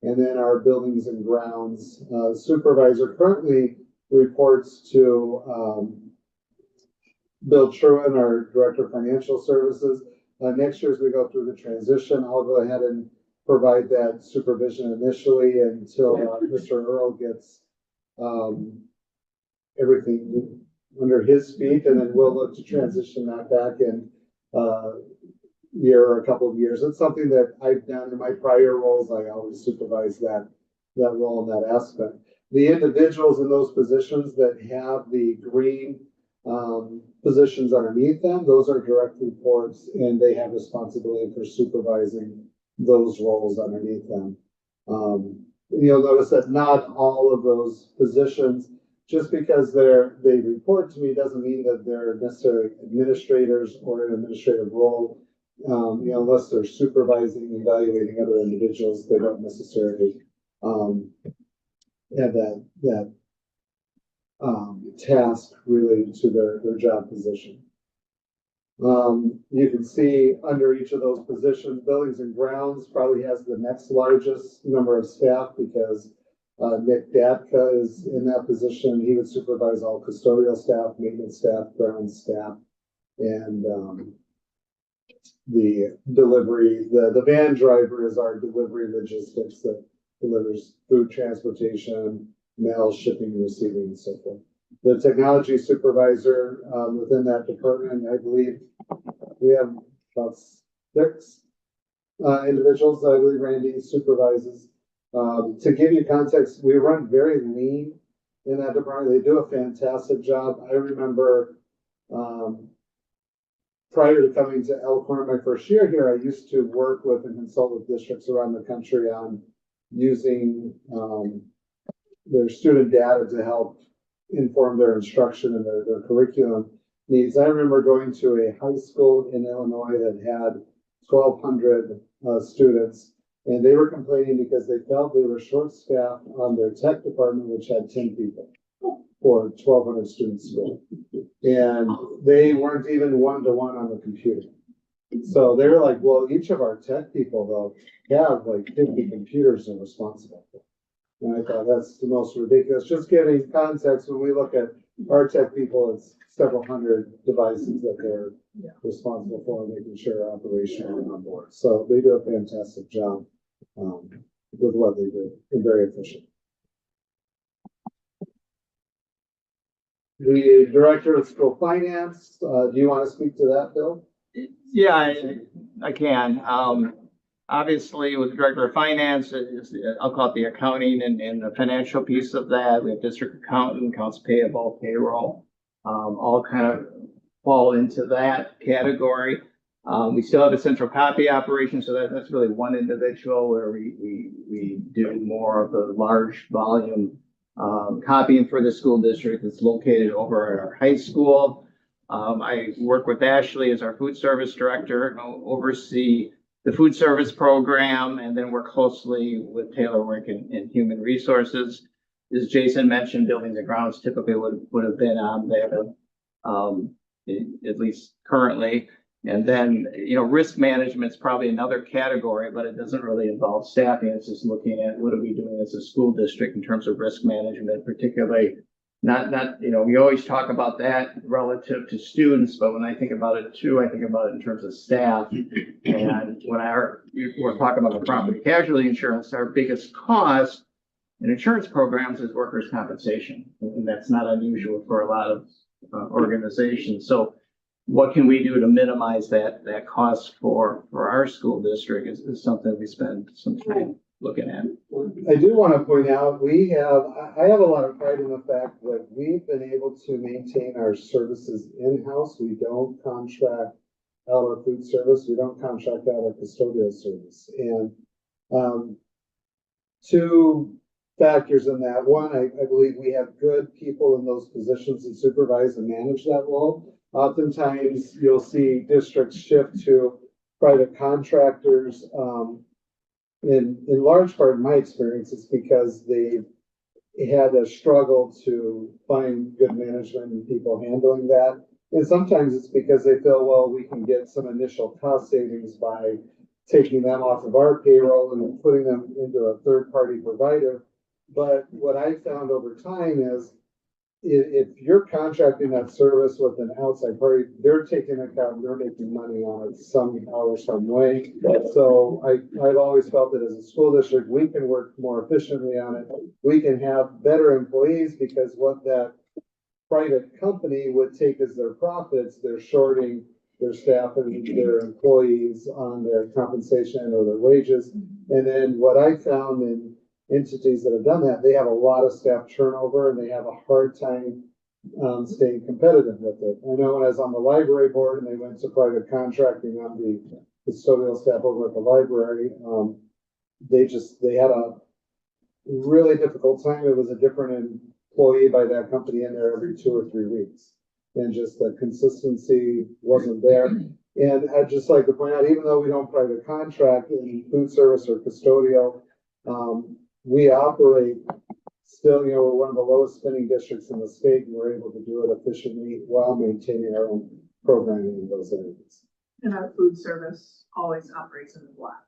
and then our buildings and grounds supervisor currently reports to Bill Truin, our director of financial services. Next year, as we go through the transition, I'll go ahead and provide that supervision initially until Mr. Earl gets everything under his feet, and then we'll look to transition that back in a year or a couple of years. It's something that I've done in my prior roles. I always supervise that role and that aspect. The individuals in those positions that have the green positions underneath them, those are direct reports, and they have responsibility for supervising those roles underneath them. You'll notice that not all of those positions, just because they report to me, doesn't mean that they're necessarily administrators or an administrative role. Unless they're supervising and evaluating other individuals, they don't necessarily have that task related to their job position. You can see under each of those positions, buildings and grounds probably has the next largest number of staff because Nick Datka is in that position. He would supervise all custodial staff, maintenance staff, grounds staff, and the delivery. The van driver is our delivery logistics that delivers food, transportation, mail, shipping, receiving, and so forth. The technology supervisor within that department, I believe we have about 6 individuals that I believe Randy supervises. To give you context, we run very lean in that department. They do a fantastic job. I remember prior to coming to Elkhorn my first year here, I used to work with and consult with districts around the country on using their student data to help inform their instruction and their curriculum needs. I remember going to a high school in Illinois that had 1,200 students, and they were complaining because they felt they were short-staffed on their tech department, which had 10 people for 1,200 student school. And they weren't even one-to-one on the computer. So they were like, well, each of our tech people, though, have like 50 computers they're responsible for. And I thought that's the most ridiculous. Just giving context, when we look at our tech people, it's several hundred devices that they're responsible for, making sure are operational and on board. So they do a fantastic job with what they do. They're very efficient. The director of school finance, do you want to speak to that, Bill? Yeah, I can. Obviously, with the director of finance, I'll call it the accounting and the financial piece of that. We have district accountant, accounts payable, payroll, all kind of fall into that category. We still have a central copy operation, so that's really one individual where we do more of the large volume copying for the school district that's located over at our high school. I work with Ashley as our food service director and oversee the food service program, and then work closely with Taylor Wick and Human Resources. As Jason mentioned, buildings and grounds typically would have been on there, at least currently. And then, risk management's probably another category, but it doesn't really involve staffing. It's just looking at what are we doing as a school district in terms of risk management, particularly we always talk about that relative to students, but when I think about it too, I think about it in terms of staff. And when we're talking about the property casualty insurance, our biggest cost in insurance programs is workers' compensation. And that's not unusual for a lot of organizations. So what can we do to minimize that cost for our school district is something we spend some time looking at. I do want to point out, I have a lot of pride in the fact that we've been able to maintain our services in-house. We don't contract out our food service. We don't contract out our custodial service. And two factors in that. One, I believe we have good people in those positions that supervise and manage that role. Oftentimes, you'll see districts shift to private contractors. In large part, in my experience, it's because they had a struggle to find good management and people handling that. And sometimes it's because they feel, well, we can get some initial cost savings by taking them off of our payroll and putting them into a third-party provider. But what I found over time is if you're contracting that service with an outside party, they're taking account, they're making money on it somehow or some way. So I've always felt that as a school district, we can work more efficiently on it. We can have better employees because what that private company would take as their profits, they're shorting their staff and their employees on their compensation or their wages. And then what I found in entities that have done that, they have a lot of staff turnover and they have a hard time staying competitive with it. I know when I was on the library board and they went to private contracting on the custodial staff over at the library, they had a really difficult time. It was a different employee by that company in there every 2 or 3 weeks. And just the consistency wasn't there. And I'd just like to point out, even though we don't private contract in food service or custodial, we operate still, we're one of the lowest spending districts in the state, and we're able to do it efficiently while maintaining our own programming in those areas. And our food service always operates in the black.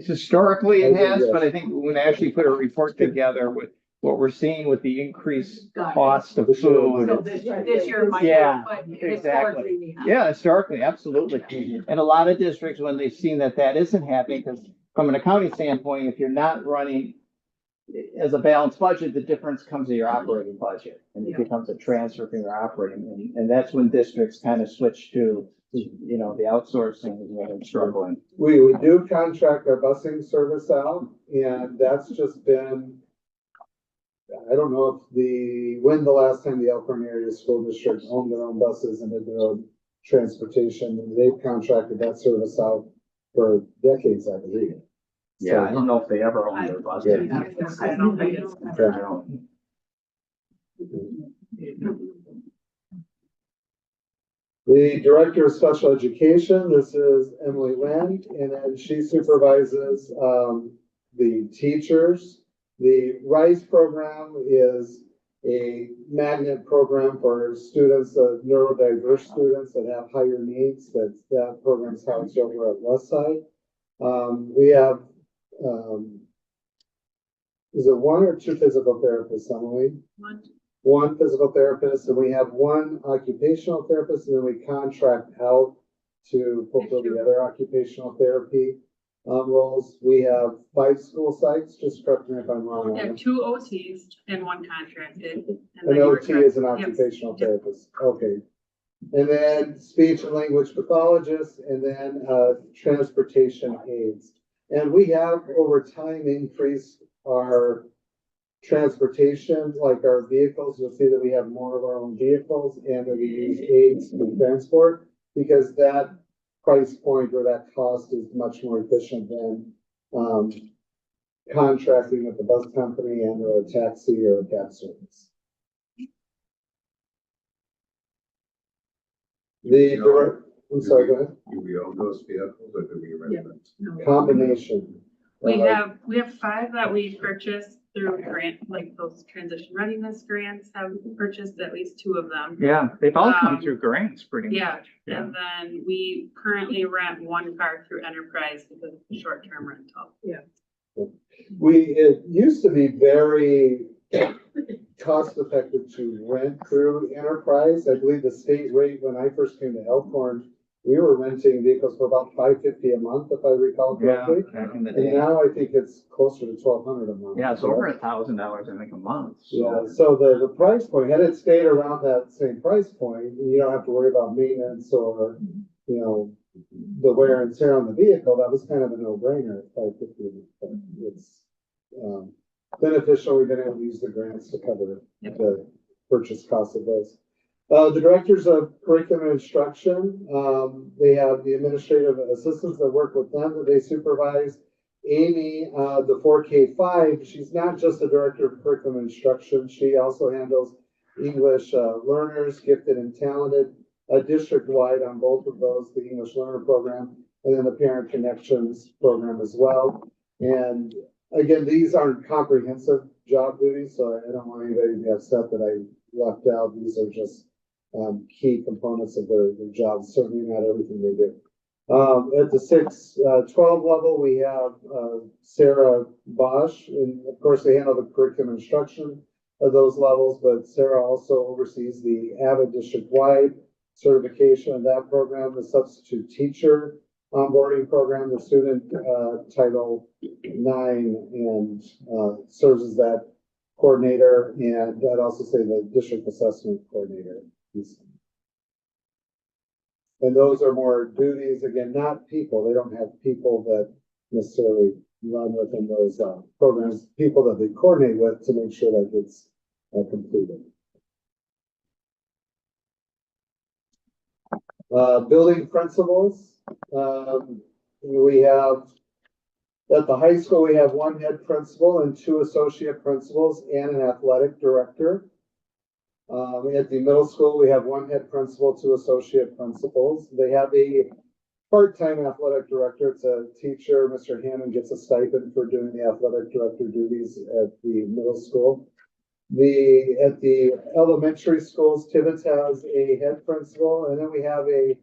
Historically it has, Yes. but I think when I actually put a report together with what we're seeing with the increased cost of food. So this year might, Yeah, but exactly. historically we have. Yeah, historically, absolutely. And a lot of districts, when they've seen that isn't happening, because from an accounting standpoint, if you're not running as a balanced budget, the difference comes to your operating budget. And it Yeah. becomes a transfer from your operating. And that's when districts kind of switch to, the outsourcing is when they're struggling. We do contract our busing service out, and that's just been, I don't know when the last time the Elkhorn Area School District owned their own buses and did their own transportation, and they've contracted that service out for decades, I believe. Yeah, I don't know if they ever owned their buses. I don't think it's. I don't. The Director of Special Education, this is Emily Lynn, and then she supervises the teachers. The RISE program is a magnet program for students, neurodiverse students that have higher needs. That program's housed over at Westside. We have, is it 1 or 2 physical therapists, Emily? One physical therapist, and we have 1 occupational therapist, and then we contract out to fulfill the other occupational therapy roles. We have 5 school sites, just correct me if I'm wrong. We have 2 OTs and 1 contracted. And An then you were OT is an correct. Yep. occupational therapist, okay. And then speech and language pathologists, and then transportation aides. And we have over time increased our transportation, like our vehicles. You'll see that we have more of our own vehicles and that we use aides to transport, because that price point or that cost is much more efficient than contracting with the bus company and or a taxi or a cab service. I'm sorry, go ahead. Do we own those vehicles or do we rent them? Combination. We have 5 that we purchased through grant, like those transition readiness grants have purchased at least 2 of them. Yeah, they've all come Um, through grants pretty much. Yeah, and then we currently rent 1 car through Enterprise because it's a short-term rental. It used to be very cost effective to rent through Enterprise. I believe the state rate when I first came to Elkhorn, we were renting vehicles for about $550 a month, if I recall Yeah, correctly. back in the And day. now I think it's closer to $1,200 a month. Yeah, it's over $1,000, I think, a month. Yeah, so the price point, had it stayed around that same price point, you don't have to worry about maintenance or, you know, the wear and tear on the vehicle, that was kind of a no-brainer, $550. But it's, beneficial, we've been able to use the grants to cover the purchase cost of those. The directors of curriculum and instruction, they have the administrative assistants that work with them that they supervise. Amy, the 4K5, she's not just the director of curriculum and instruction, she also handles English learners, gifted and talented, district-wide on both of those, the English learner program, and then the parent connections program as well. And again, these aren't comprehensive job duties, so I don't want anybody to be upset that I left out. These are just key components of their jobs, certainly not everything they do. At the 6-12 level, we have Sarah Bosch, and of course they handle the curriculum instruction of those levels, but Sarah also oversees the AVID district-wide certification of that program, the substitute teacher onboarding program, the student Title IX, and serves as that coordinator, and I'd also say the district assessment coordinator. And those are more duties, again, not people. They don't have people that necessarily run within those programs, people that they coordinate with to make sure that it's completed. Building principals. We have, at the high school, we have 1 head principal and 2 associate principals and an athletic director. At the middle school, we have 1 head principal, 2 associate principals. They have a part-time athletic director. It's a teacher. Mr. Hannon gets a stipend for doing the athletic director duties at the middle school. At the elementary schools, Tibbetts has a head principal, and then we have a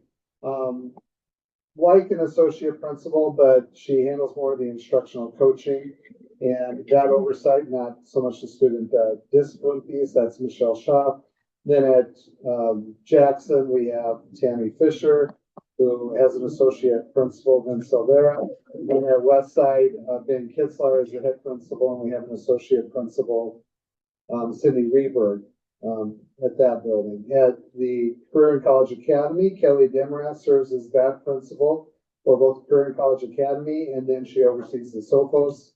like an associate principal, but she handles more of the instructional coaching and that oversight, not so much the student discipline piece. That's Michelle Shaw. Then at Jackson, we have Tammy Fisher, who has an associate principal, Ben Silvera. And at Westside, Ben Kitzler is the head principal, and we have an associate principal, Sydney Reberg, at that building. At the Career and College Academy, Kelly Demarath serves as that principal for both Career and College Academy, and then she oversees the Sophos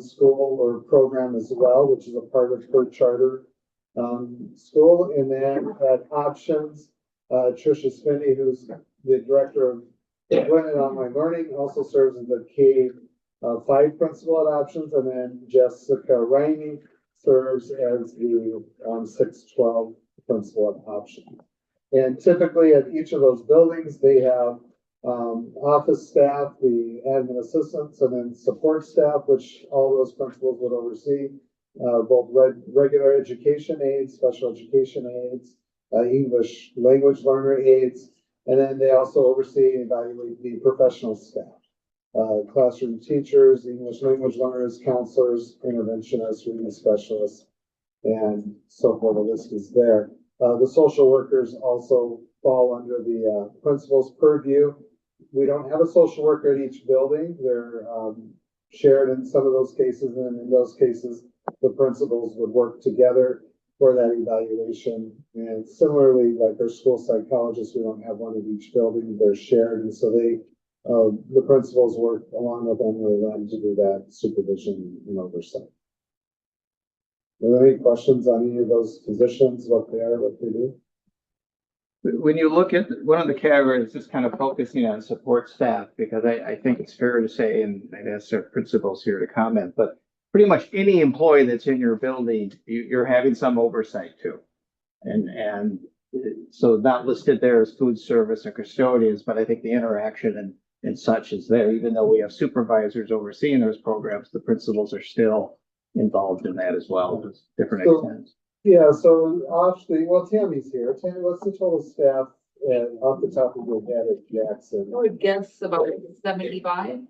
school or program as well, which is a part of her charter school. And then at Options, Tricia Spinney, who's the director of Gwinnett Online Learning, also serves as the K-5 principal at Options, and then Jessica Riney serves as the 6-12 principal at Options. And typically at each of those buildings, they have office staff, the admin assistants, and then support staff, which all those principals would oversee, both regular education aides, special education aides, English language learner aides, and then they also oversee and evaluate the professional staff. Classroom teachers, English language learners, counselors, interventionists, reading specialists, and so forth. The list is there. The social workers also fall under the principal's purview. We don't have a social worker at each building. They're shared in some of those cases, and in those cases, the principals would work together for that evaluation. And similarly, like our school psychologists, we don't have one at each building. They're shared, and so the principals work along with Emily Lynn to do that supervision and oversight. Are there any questions on any of those positions, what they are, what they do? When you look at one of the categories, just kind of focusing on support staff, because I think it's fair to say, and I'd ask our principals here to comment, but pretty much any employee that's in your building, you're having some oversight to. And so not listed there as food service or custodians, but I think the interaction and such is there. Even though we have supervisors overseeing those programs, the principals are still involved in that as well, to different So- extents. Yeah, so actually, well, Tammy's here. Tammy, what's the total staff off the top of your head at Jackson? I would guess about 75.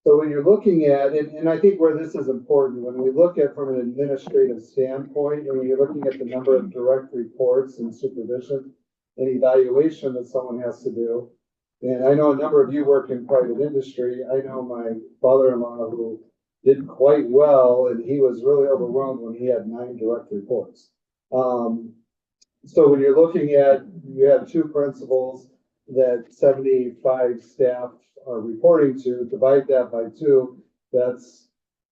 So when you're looking at, and I think where this is important, when we look at from an administrative standpoint, and when you're looking at the number of direct reports and supervision and evaluation that someone has to do. And I know a number of you work in private industry. I know my father-in-law who did quite well, and he was really overwhelmed when he had 9 direct reports. So when you're looking at, you have 2 principals that 75 staff are reporting to, divide that by 2, that's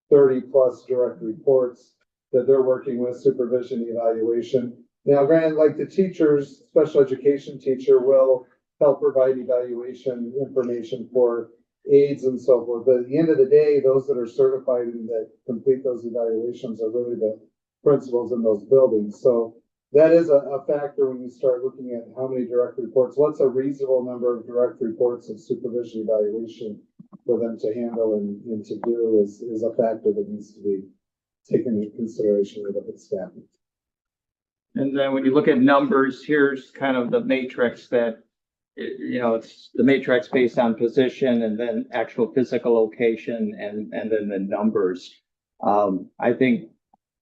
30 plus direct reports that they're working with, supervision, evaluation. Now, granted, like the teachers, special education teacher will help provide evaluation information for aides and so forth. But at the end of the day, those that are certified and that complete those evaluations are really the principals in those buildings. So that is a factor when you start looking at how many direct reports. What's a reasonable number of direct reports of supervision evaluation for them to handle and to do is a factor that needs to be taken into consideration with the staffing. And then when you look at numbers, here's kind of the matrix that, it's the matrix based on position and then actual physical location and then the numbers. I think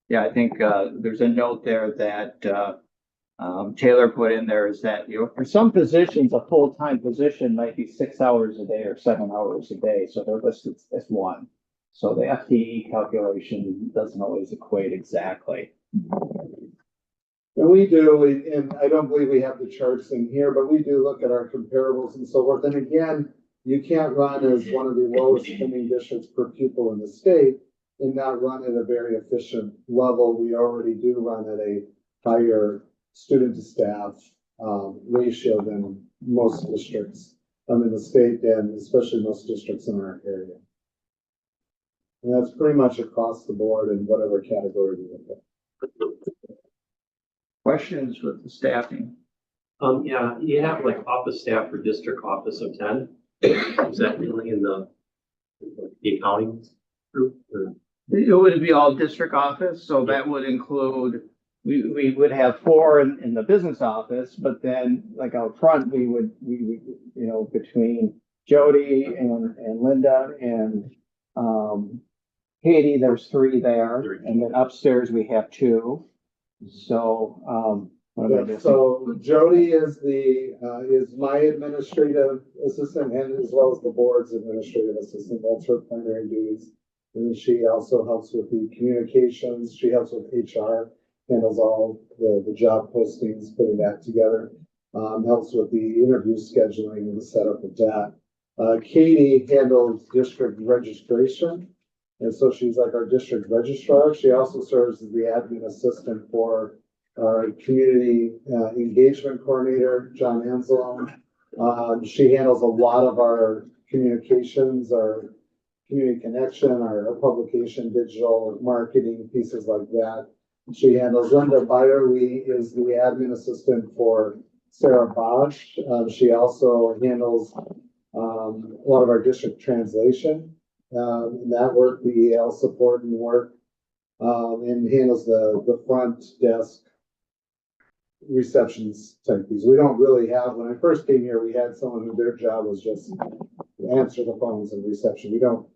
there's a note there that Taylor put in there is that, for some positions, a full-time position might be 6 hours a day or 7 hours a day. So they're listed as 1. So the FTE calculation doesn't always equate exactly. And we do, and I don't believe we have the charts in here, but we do look at our comparables and so forth. And again, you can't run as one of the lowest spending districts per pupil in the state and not run at a very efficient level. We already do run at a higher student to staff ratio than most districts in the state and especially most districts in our area. And that's pretty much across the board in whatever category we look at. Questions with the staffing? Yeah, you have like office staff for district office of 10. Is that really in the accounting group? Or? It would be all district office, so that would include, we would have 4 in the business office, but then like out front, we would, between Jody and Linda and Katie, there's 3 there, and then upstairs we have 2. So, what am I Yeah, missing? so Jody is is my administrative assistant and as well as the board's administrative assistant. That's her primary duties. And she also helps with the communications. She helps with HR, handles all the job postings, putting that together. Helps with the interview scheduling and the setup of that. Katie handles district registration. And so she's like our district registrar. She also serves as the admin assistant for our community engagement coordinator, John Anzalone. She handles a lot of our communications, our community connection, our publication, digital marketing, pieces like that. She handles. Linda Byerly is the admin assistant for Sarah Bosch. She also handles a lot of our district translation. That work, the EL support and work, and handles the front desk receptions type piece. We don't really have, when I first came here, we had someone who their job was just answer the phones and reception. We don't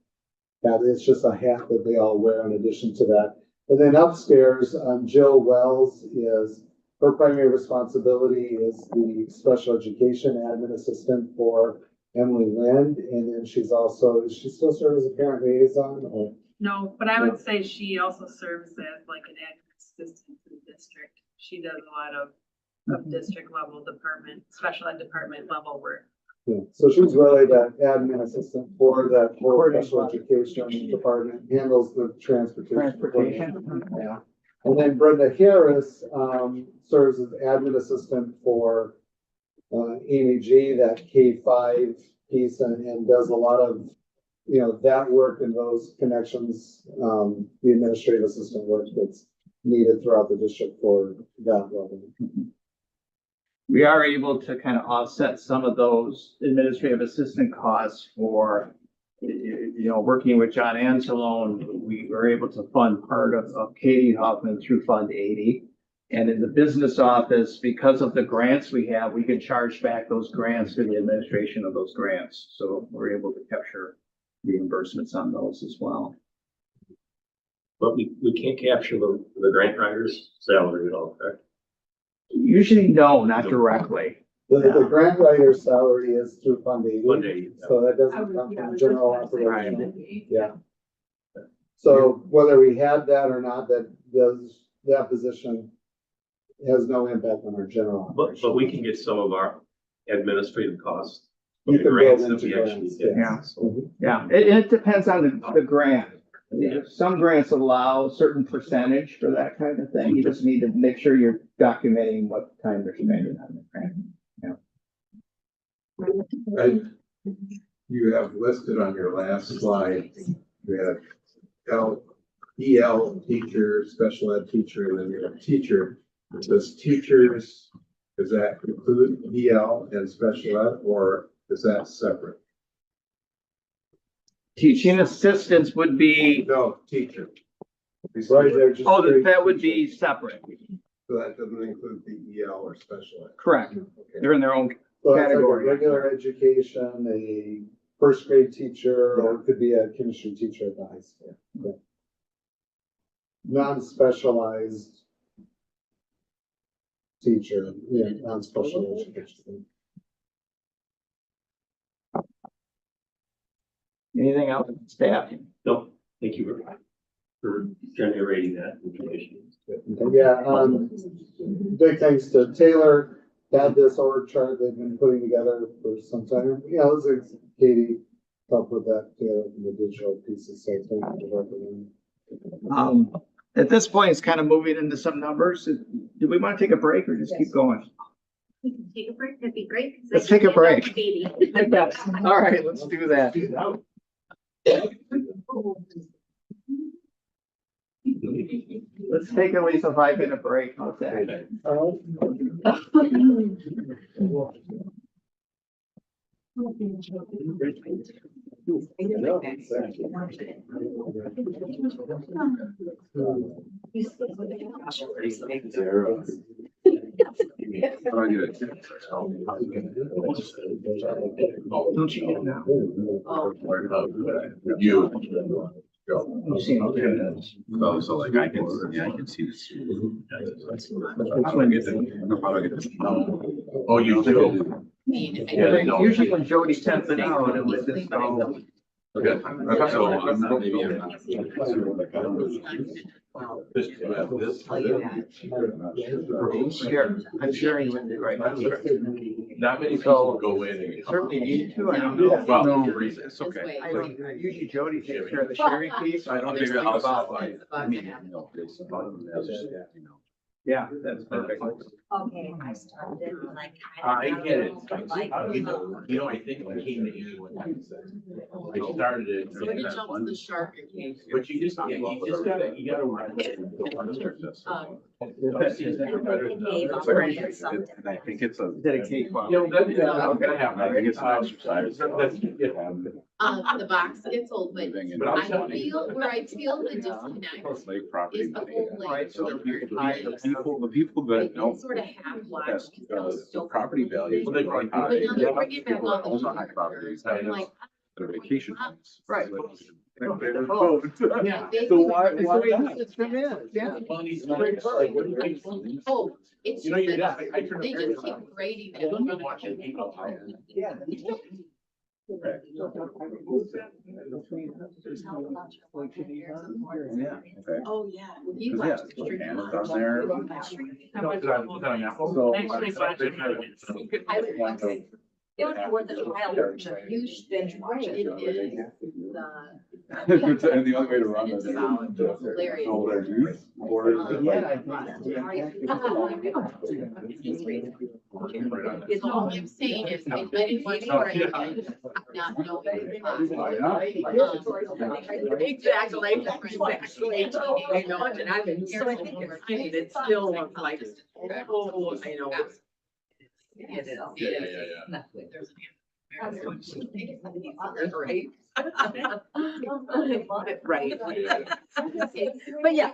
have, it's just a hat that they all wear in addition to that. And then upstairs, Jill Wells is, her primary responsibility is the special education admin assistant for Emily Lind, and then she still serves as a parent liaison or? No, but I would say she also serves as like an admin assistant to the district. She does a lot of district level department, special ed department level work. Yeah, so she's really the admin assistant for that whole special education department, handles the transportation. Yeah. And then Brenda Harris, serves as admin assistant for Amy G, that K-5 piece, and does a lot of, that work and those connections, the administrative assistant work that's needed throughout the district for that level. We are able to kind of offset some of those administrative assistant costs for, working with John Anzalone, we were able to fund part of Katie Hoffman through Fund 80. And in the business office, because of the grants we have, we can charge back those grants to the administration of those grants. So we're able to capture reimbursements on those as well. But we can't capture the grant writer's salary at all, correct? Usually, no, not directly. The grant writer's salary is through Fund 80. Fund 80, yeah. So that I doesn't was- come yeah, I from was general just gonna say, operation. Yeah. So whether we had that or not, that position has no impact on our general But operation. we can get some of our administrative costs. from You the can grants build that we into actually grants, get. yeah. So, Yeah, it depends on the grant. Some grants allow a certain percentage for that kind of thing. You just need to make sure you're documenting what time they're spending on the grant. You have listed on your last slide, you have EL teacher, special ed teacher, and then you have teacher. Does teachers, does that include EL and special ed, or is that separate? Teaching assistants would be, No, teacher. Right there, just oh, straight that would teacher. be separate. So that doesn't include the EL or special ed. Correct. They're in their own, So that's like a category. regular education, a first grade teacher, or it could be a chemistry teacher at the high school. Yeah. Non-specialized teacher, yeah, non-special education. anything else with staff? no, thank you for generating that information. Yeah, big thanks to Taylor, had this org chart they've been putting together for some time. Yeah, it was Katie helped with that, the digital pieces, so thank you for working. At this point, it's kind of moving into some numbers. Do we want to take a break or just keep going? We can take a break, that'd be great. 'cause I Let's take a can't get break. enough Katie. All right, let's do that. Let's take at least a 5-minute break. How's that? Don't you get now? You. You see how it is. Oh, so like I can see this. Oh, you do? Yeah, no. Usually when Jody sends it out, it was just, Okay. So I'm not, maybe I'm not. Here, I'm sharing with you right now. Not many people go in and. Certainly need to, I don't know. Well, No. it's okay. I don't, usually Jody takes care of the sharing piece, so I don't think about, yeah, that's perfect. Okay, I started like. I get it. I think when I came to anyone, I started it. So you jumped the shark and came. But you just gotta run. And I think it's a. Is that a cakewalk? You know, that happen. I think it's an exercise. The box gets old, but But I'm I telling you. feel, where I feel the disconnect Lake property. is the whole lake. Right, so The people that It's don't. sort of half black. That's, the property values. But now they're bringing back all the. Own the high properties. I'm like, Their vacation homes. Right. Yeah. So why not? It's from in, yeah. Oh, it's You know, just yeah, that I turn they the just keep grading I don't know it. watching people. Yeah. Oh, yeah. You Yeah, watched the street. and down there. How much So, will so, that- Actually, so- budget. I would watch it. It was worth the trial, you should binge watch It it. is And the only way to run It's it. solid. Hilarious. It's all I'm saying is, I didn't want to write it, not knowing the class. Exactly, exactly. I know, and I've been So I careful think over it's- it, it's still like, oh, I know. It is. Yeah. There's an answer. Right? Right. But yeah.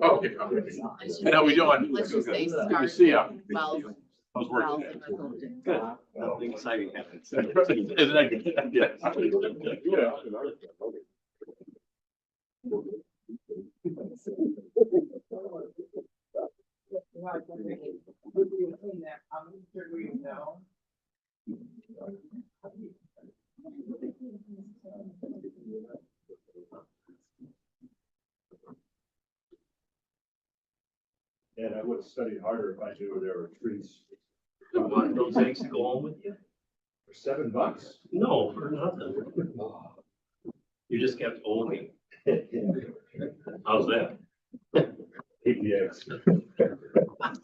Okay. And how we doing? Let's just say Good to start. see ya. Well. How's well, work? Good. Nothing exciting happens. Isn't that good? Yeah. And I would have studied harder if I knew there were trees. You want those eggs to go home with you? For $7? No, for nothing. You just kept old me. How's that? Eat the eggs. I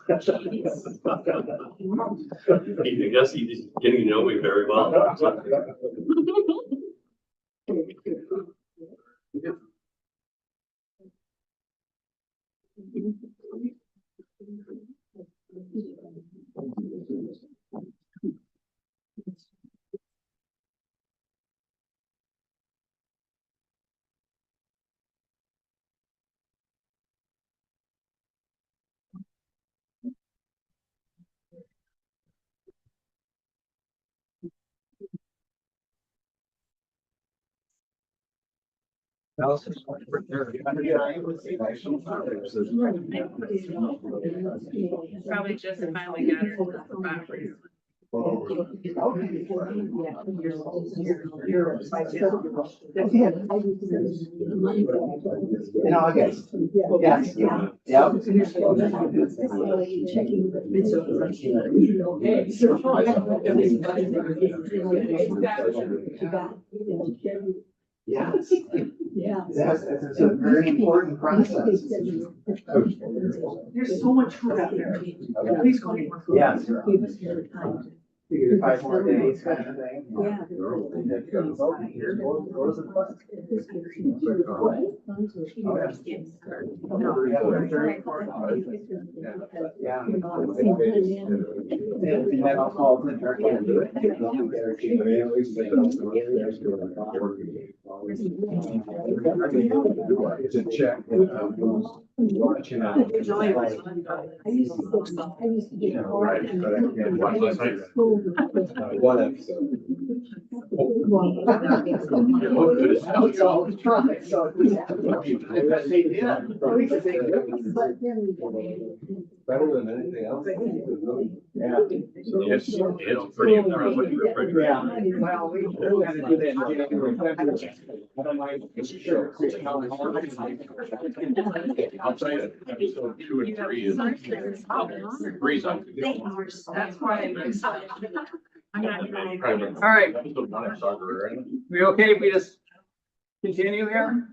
guess he's getting to know me very well. Probably just finally got her to the spot recently. In August. Yes. Yep. Yes. Yeah. It's a very important process. There's so much food out there. Please go get more food. Yes. Give us your time. Figure 5 more days kind of thing. Yeah. Yeah. And then I'll call the It's a check. Watching out. I used to get. Right, but I can't watch last night. One episode. Better than anything else. Yeah. It's pretty impressive. Yeah, well, we gotta do that in January, February. I don't mind. Sure. I'll tell you, episode 2 and 3 is. Three's on. That's why I'm excited. I'm not. All right, Episode 1 is Sagar, right? we okay if we just continue here?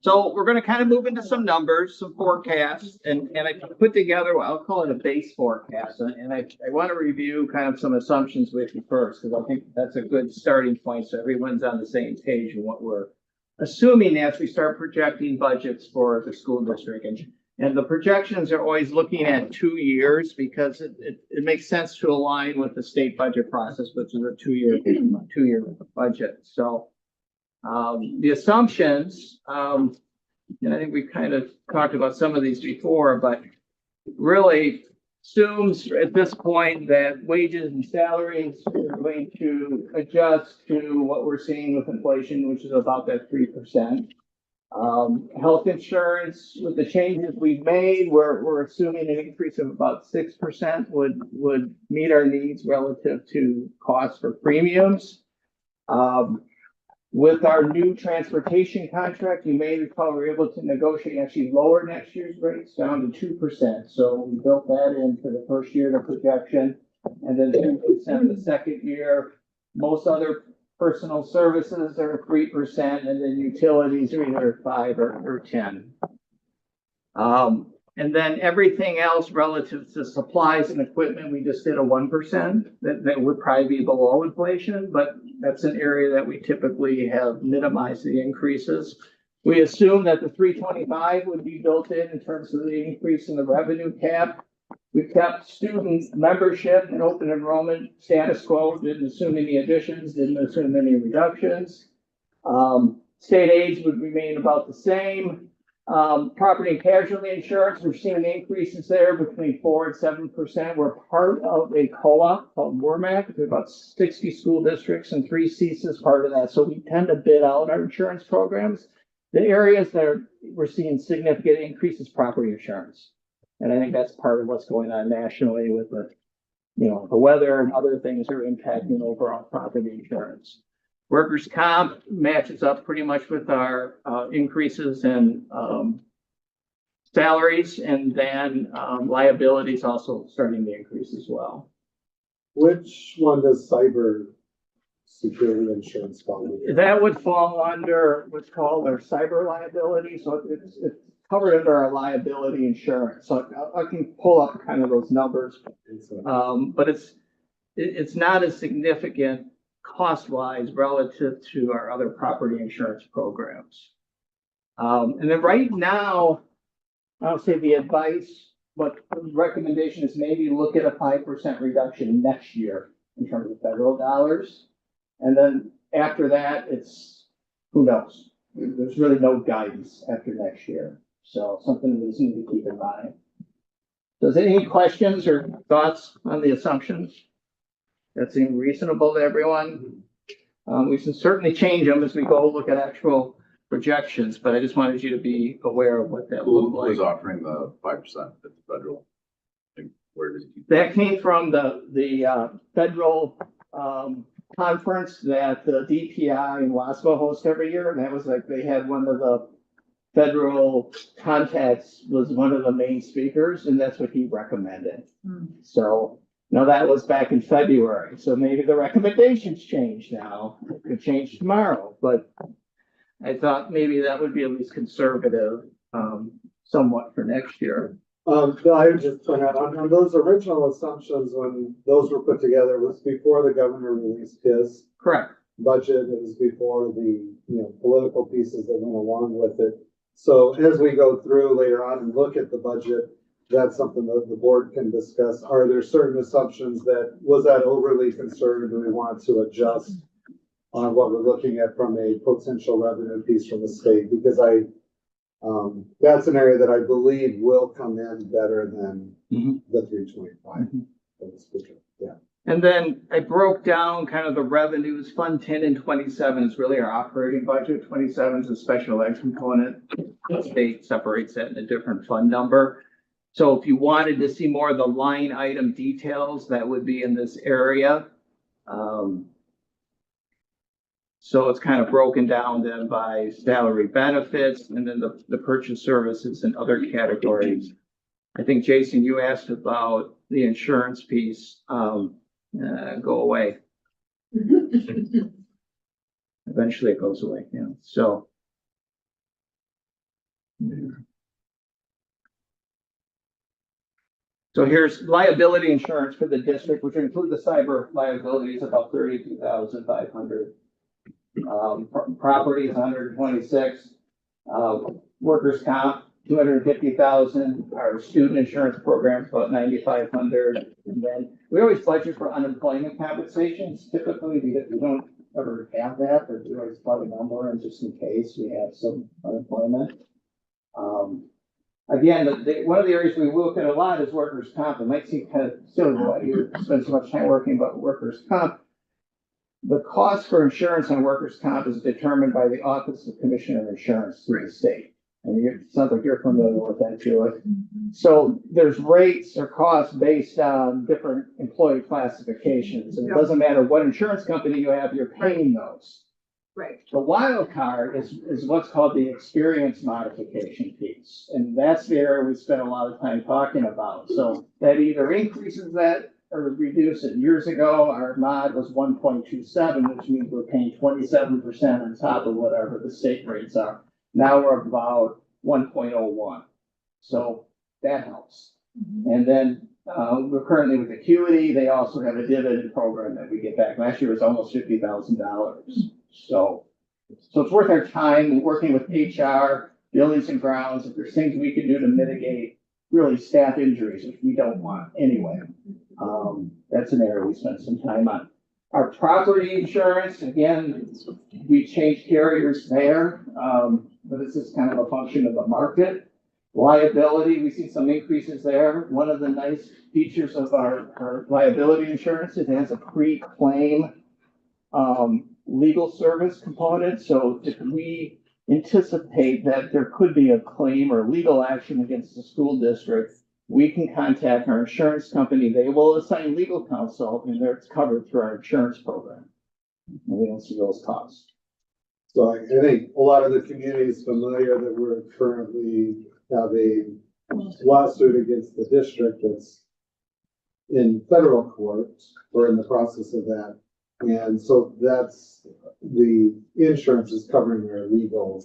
So we're gonna kind of move into some numbers, some forecasts, and I put together, I'll call it a base forecast. And I want to review kind of some assumptions with you first, because I think that's a good starting point, so everyone's on the same page in what we're assuming as we start projecting budgets for the school district. And the projections are always looking at 2 years because it makes sense to align with the state budget process, which is a two-year budget. So the assumptions, and I think we kind of talked about some of these before, but really assumes at this point that wages and salaries are going to adjust to what we're seeing with inflation, which is about that 3%. Health insurance, with the changes we've made, we're assuming an increase of about 6% would meet our needs relative to costs for premiums. With our new transportation contract, you may recall we were able to negotiate actually lower next year's rates down to 2%. So we built that in for the first year of the projection, and then 2% the second year. Most other personal services are 3%, and then utilities are either 5 or 10. And then everything else relative to supplies and equipment, we just did a 1%. That would probably be below inflation, but that's an area that we typically have minimized the increases. We assume that the 325 would be built in terms of the increase in the revenue cap. We kept student membership and open enrollment status quo, didn't assume any additions, didn't assume any reductions. State aids would remain about the same. Property and casualty insurance, we're seeing increases there between 4% and 7%. We're part of a co-op called WORMAC. There's about 60 school districts and 3 CES as part of that. So we tend to bid out our insurance programs. The areas that we're seeing significant increases property insurance. And I think that's part of what's going on nationally with the, the weather and other things are impacting overall property insurance. Workers' comp matches up pretty much with our increases in salaries, and then liabilities also starting to increase as well. Which one does cyber security insurance fall under? That would fall under what's called our cyber liability, so it's covered under our liability insurance. So I can pull up kind of those numbers, but it's not as significant cost-wise relative to our other property insurance programs. And then right now, I'll say the advice, but the recommendation is maybe look at a 5% reduction next year in terms of federal dollars. And then after that, it's, who knows? There's really no guidance after next year. So something we just need to keep in mind. Does any questions or thoughts on the assumptions? That seem reasonable to everyone? We can certainly change them as we go look at actual projections, but I just wanted you to be aware of what that looked like. Who's offering the 5% at the federal? Like, where did you? That came from the federal conference that the DPI and WASPA host every year. And that was like, they had one of the federal contacts was one of the main speakers, and that's what he recommended. So, that was back in February. So maybe the recommendations changed now. It could change tomorrow, but I thought maybe that would be at least conservative, somewhat for next year. I would just point out on those original assumptions, when those were put together, was before the governor released his Correct. budget. It was before the, political pieces that went along with it. So as we go through later on and look at the budget, that's something that the board can discuss. Are there certain assumptions was that overly conservative? Do we want to adjust on what we're looking at from a potential revenue piece from the state? Because that's an area that I believe will come in better than the 325. Yeah. And then I broke down kind of the revenues. Fund 10 and 27 is really our operating budget. 27 is a special ed component. The state separates that in a different fund number. So if you wanted to see more of the line item details, that would be in this area. So it's kind of broken down then by salary benefits and then the purchase services and other categories. I think, Jason, you asked about the insurance piece. Go away. Eventually it goes away. Yeah. So. So here's liability insurance for the district, which include the cyber liabilities, about 32,500. Property is 126. Workers' comp, 250,000. Our student insurance program is about 9,500. And then we always budget for unemployment compensations. Typically, we don't ever have that, but we always plug a number in just in case we have some unemployment. Again, one of the areas we look at a lot is workers' comp. It might seem kind of silly why you spend so much time working about workers' comp. The cost for insurance on workers' comp is determined by the Office of Commissioner of Insurance through the state. And it sounds like you're familiar with that too. So there's rates or costs based on different employee classifications. And it doesn't matter what insurance company you have, you're paying those. Right. The wild card is what's called the experience modification piece. And that's the area we spent a lot of time talking about. So that either increases that or reduces it. Years ago, our mod was 1.27, which means we're paying 27% on top of whatever the state rates are. Now we're about 1.01. So that helps. And then, we're currently with Acuity, they also have a dividend program that we get back. Last year was almost $50,000. So it's worth our time working with HR, buildings and grounds, if there's things we can do to mitigate really staff injuries, which we don't want anyway. That's an area we spent some time on. Our property insurance, again, we changed carriers there, but this is kind of a function of the market. Liability, we see some increases there. One of the nice features of our liability insurance, it has a pre-claim legal service component. So if we anticipate that there could be a claim or legal action against the school district, we can contact our insurance company. They will assign legal counsel, and it's covered through our insurance program. And we don't see those costs. So I think a lot of the community is familiar that we're currently have a lawsuit against the district that's in federal court. We're in the process of that. And so that's, the insurance is covering our legal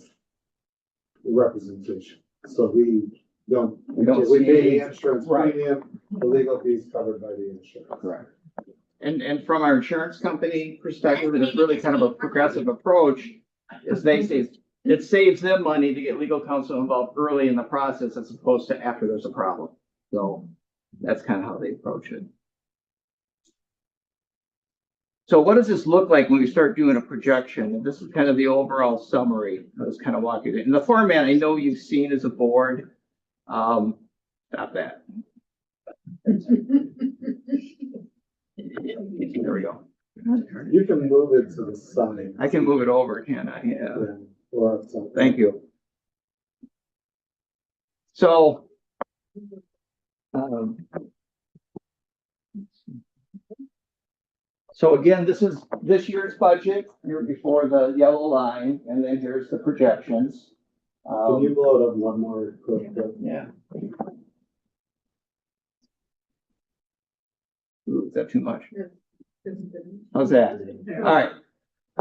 representation. So we pay the insurance premium, the legal fees covered by the insurance. Correct. And from our insurance company perspective, it's really kind of a progressive approach, is they say it saves them money to get legal counsel involved early in the process as opposed to after there's a problem. So that's kind of how they approach it. So what does this look like when we start doing a projection? And this is kind of the overall summary. I was kind of walking it. In the format I know you've seen as a board. Stop that. There we go. You can move it to the side. I can move it over, can't I? Yeah. Or something. Thank you. So, so again, this is this year's budget here before the yellow line, and then here's the projections. Can you blow it up one more quick? Yeah. Ooh, is that too much? How's that? All right.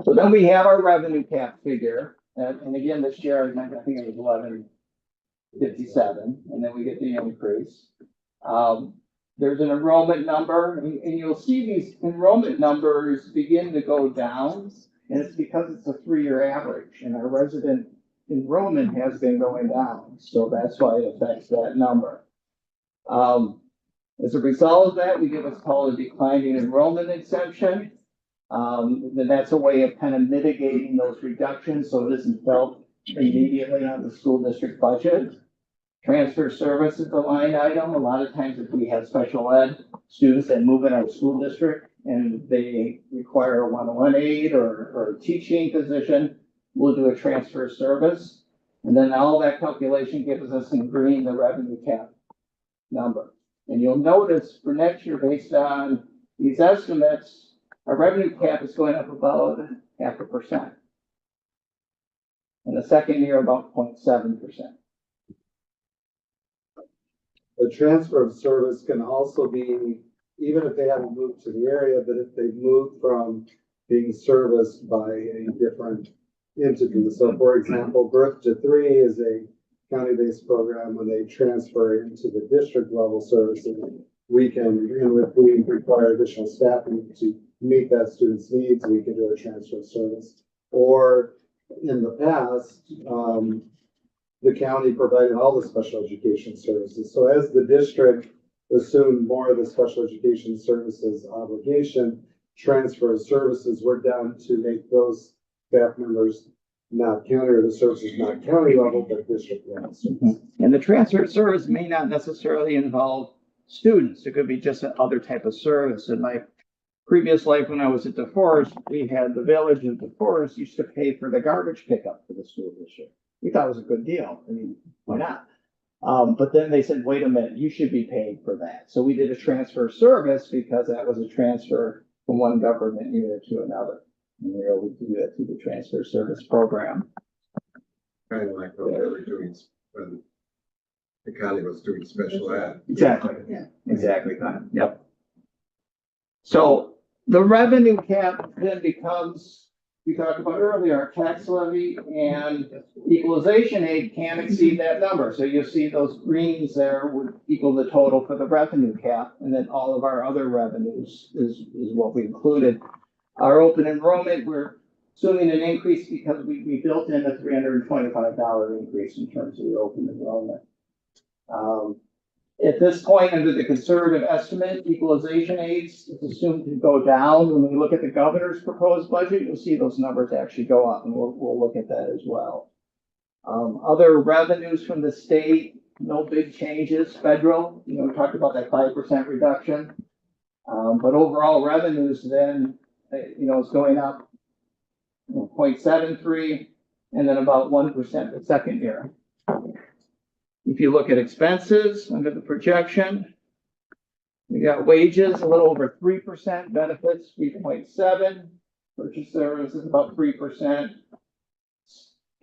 So then we have our revenue cap figure. And again, this year, I think it was 1157, and then we get the increase. There's an enrollment number, and you'll see these enrollment numbers begin to go down, and it's because it's a 3-year average, and our resident enrollment has been going down, so that's why it affects that number. As a result of that, we get what's called a declining enrollment exemption. Then that's a way of kind of mitigating those reductions so it isn't felt immediately on the school district budget. Transfer service is a line item. A lot of times if we have special ed students that move in our school district and they require a one-on-one aid or a teaching position, we'll do a transfer service. And then all that calculation gives us in green the revenue cap number. And you'll notice for next year, based on these estimates, our revenue cap is going up about 0.5%. In the second year, about 0.7%. The transfer of service can also be, even if they haven't moved to the area, but if they moved from being serviced by a different entity. So for example, Birth to 3 is a county-based program. When they transfer into the district level services, we can, and if we require additional staffing to meet that student's needs, we can do a transfer of service. Or in the past, the county provided all the special education services. So as the district assumed more of the special education services obligation, transfer of services, we're down to make those staff members not county, or the services not county level, but district level services. And the transfer of service may not necessarily involve students. It could be just another type of service. In my previous life, when I was at DeForest, we had the village of DeForest used to pay for the garbage pickup for the school district. We thought it was a good deal. I mean, why not? But then they said, wait a minute, you should be paid for that. So we did a transfer service because that was a transfer from one government unit to another. And we were able to do that through the transfer service program. Kind of like what they were doing when the county was doing special ed. Exactly. Yeah. Exactly. Yep. So the revenue cap then becomes we talked about earlier, our tax levy and equalization aid can't exceed that number. So you see those greens there would equal the total for the revenue cap, and then all of our other revenues is what we included. Our open enrollment, we're assuming an increase because we built in a $325 increase in terms of the open enrollment. At this point, under the conservative estimate, equalization aids is assumed to go down. When we look at the governor's proposed budget, you'll see those numbers actually go up, and we'll look at that as well. Other revenues from the state, no big changes. Federal, we talked about that 5% reduction. But overall revenues then, is going up 0.73 and then about 1% the second year. If you look at expenses under the projection, we got wages a little over 3%, benefits 3.7%, purchase services about 3%,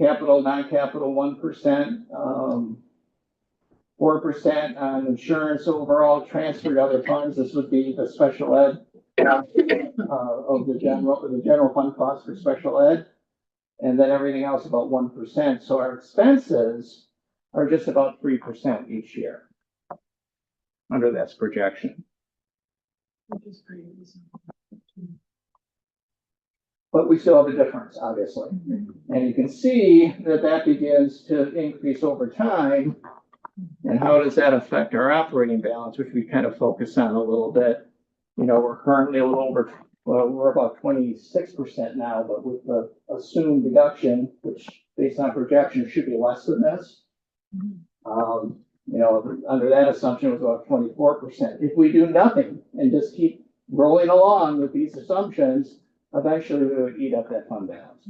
capital, non-capital 1%, 4% on insurance overall, transfer to other funds. This would be the special ed of the general fund cost for special ed, and then everything else about 1%. So our expenses are just about 3% each year under this projection. But we still have a difference, obviously. And you can see that begins to increase over time. And how does that affect our operating balance, which we kind of focus on a little bit. We're currently a little over, we're about 26% now, but with the assumed deduction, which based on projection should be less than this. Under that assumption, it was about 24%. If we do nothing and just keep rolling along with these assumptions, eventually we would eat up that fund balance.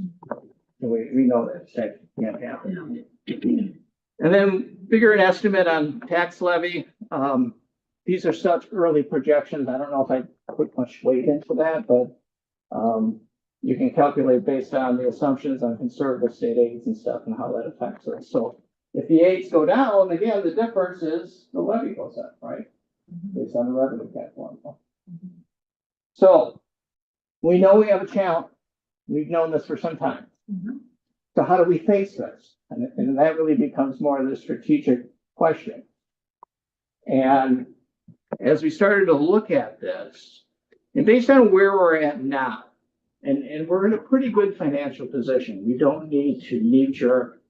And we know that can't happen. And then figure an estimate on tax levy. These are such early projections. I don't know if I put much weight into that, but you can calculate based on the assumptions on conservative state aids and stuff and how that affects us. So if the aids go down, again, the difference is the levy goes up, right? Based on the revenue cap formula. So we know we have a challenge. We've known this for some time. So how do we face this? And that really becomes more of the strategic question. And as we started to look at this, and based on where we're at now, and we're in a pretty good financial position. We don't need to knee-jerk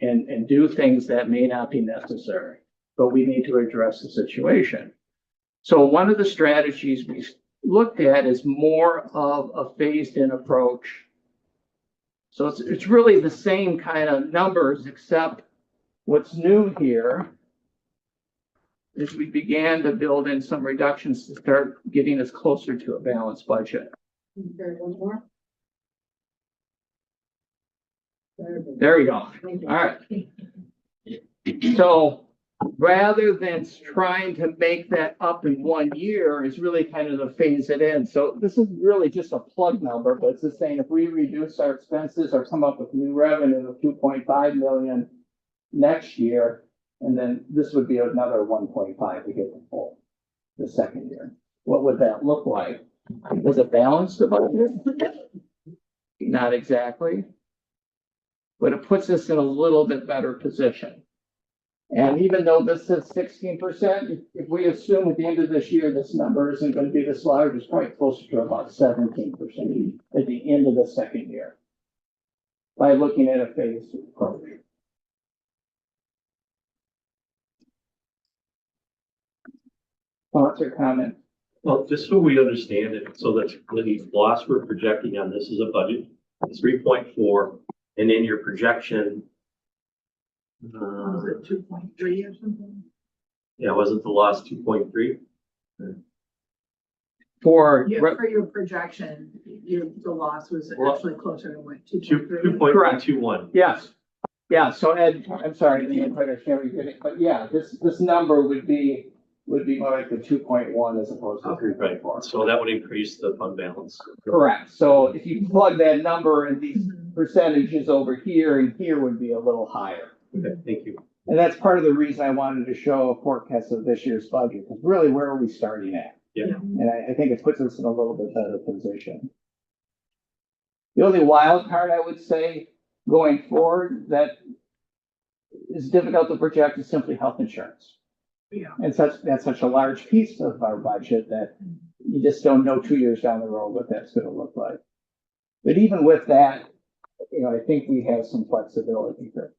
and do things that may not be necessary, but we need to address the situation. So one of the strategies we looked at is more of a phased-in approach. So it's really the same kind of numbers, except what's new here is we began to build in some reductions to start getting us closer to a balanced budget. One more. There we go. All right. So rather than trying to make that up in 1 year, is really kind of to phase it in. So this is really just a plug number, but it's just saying if we reduce our expenses or come up with new revenue of 2.5 million next year, and then this would be another 1.5 to get the full the second year. What would that look like? Does it balance the budget? Not exactly. But it puts us in a little bit better position. And even though this is 16%, if we assume at the end of this year, this number isn't going to be this large, it's probably closer to about 17% at the end of the second year by looking at a phased approach. Thoughts or comments? Well, just so we understand it, so that the loss we're projecting on this is a budget, it's 3.4, and in your projection, Was it 2.3 or something? yeah, wasn't the loss 2.3? For For your projection, the loss was Well, actually closer to what, 2.3, 2.3? 2.21. yes, yeah. So Ed, I'm sorry, I didn't quite understand what you did, but yeah, this number would be more like the 2.1 as opposed to 3.4. So that would increase the fund balance. Correct. So if you plug that number in these percentages over here, and here would be a little higher. Okay, thank you. And that's part of the reason I wanted to show a forecast of this year's budget, because really, where are we starting at? Yeah. And I think it puts us in a little bit better position. The only wild card I would say going forward that is difficult to project is simply health insurance. Yeah. And that's such a large piece of our budget that you just don't know 2 years down the road what that's gonna look like. But even with that, I think we have some flexibility here.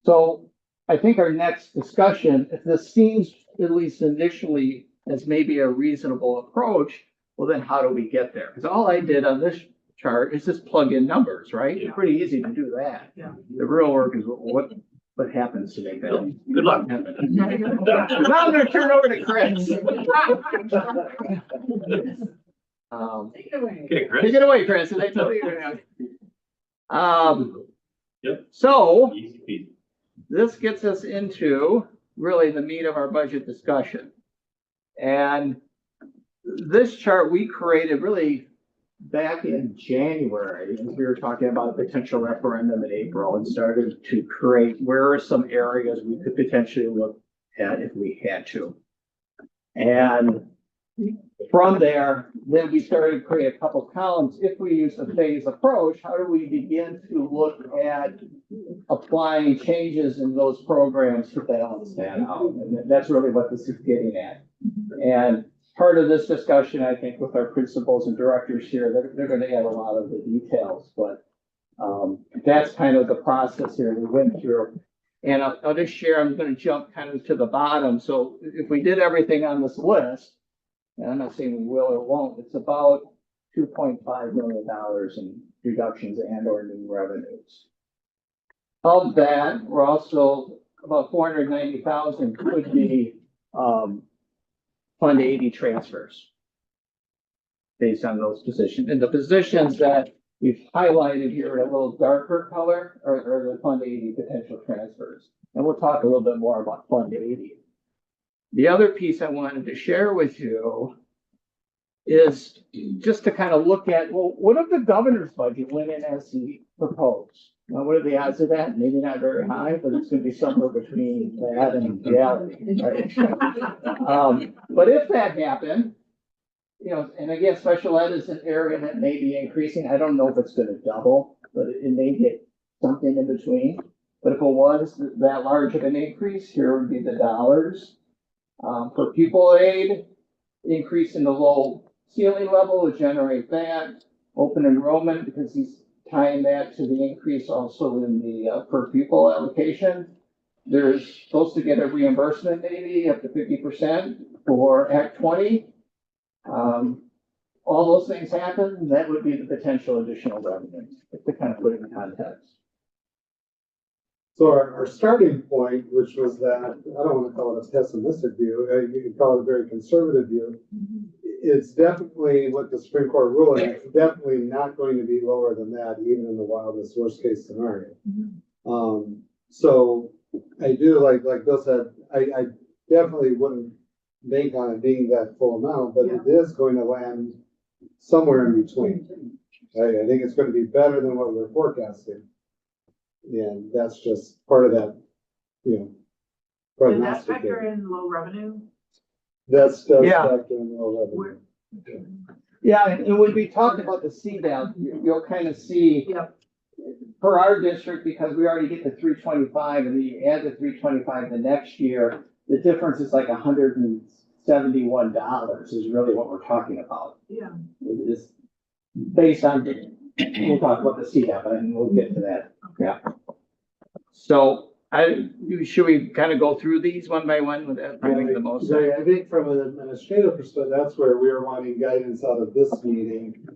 So I think our next discussion, if this seems at least initially as maybe a reasonable approach, well, then how do we get there? Because all I did on this chart is just plug in numbers, right? Yeah. It's pretty easy to do that. Yeah. The real work is what happens to make that. Good luck. Now I'm gonna turn over to Chris. Take it away. Okay, Chris. Take it away, Chris, and I tell you. Yep. So Easy peasy. this gets us into really the meat of our budget discussion. And this chart we created really back in January, as we were talking about a potential referendum in April, and started to create where are some areas we could potentially look at if we had to. And from there, then we started to create a couple columns. If we use a phased approach, how do we begin to look at applying changes in those programs to balance that out? And that's really what this is getting at. And part of this discussion, I think, with our principals and directors here, they're going to add a lot of the details, but that's kind of the process here we went through. And I'll just share, I'm going to jump kind of to the bottom. So if we did everything on this list, and I'm not saying we will or won't, it's about $2.5 million in reductions and or new revenues. Of that, we're also about 490,000 could be Fund 80 transfers based on those positions. And the positions that we've highlighted here in a little darker color are the Fund 80 potential transfers. And we'll talk a little bit more about Fund 80. The other piece I wanted to share with you is just to kind of look at, well, what if the governor's budget went in as he proposed? Well, what are the odds of that? Maybe not very high, but it's going to be somewhere between that and reality, right? But if that happened, and again, special ed is an area that may be increasing. I don't know if it's going to double, but it may get something in between. But if it was that large of an increase, here would be the dollars. For pupil aid, increase in the low ceiling level would generate that. Open enrollment, because he's tying that to the increase also in the per pupil allocation. There's supposed to get a reimbursement maybe up to 50% for Act 20. All those things happen, that would be the potential additional revenue, to kind of put it in context. So our starting point, which was that, I don't want to call it a pessimistic view, you could call it a very conservative view. It's definitely what the Supreme Court ruled, it's definitely not going to be lower than that, even in the wildest worst case scenario. So I do, like Bill said, I definitely wouldn't bank on it being that full amount, but it is going to land somewhere in between. I think it's going to be better than what we're forecasting. And that's just part of that, Did that prognostic. factor in low revenue? That's does Yeah. factor in low revenue. Yeah, and when we talk about the CDAP, you'll kind of see Yep. for our district, because we already get the 325 and then you add the 325 the next year, the difference is like $171 is really what we're talking about. Yeah. It's based on, we'll talk about the CDAP, and we'll get to that. Yeah. So should we kind of go through these one by one with that having the most? I think from an administrative perspective, that's where we're wanting guidance out of this meeting.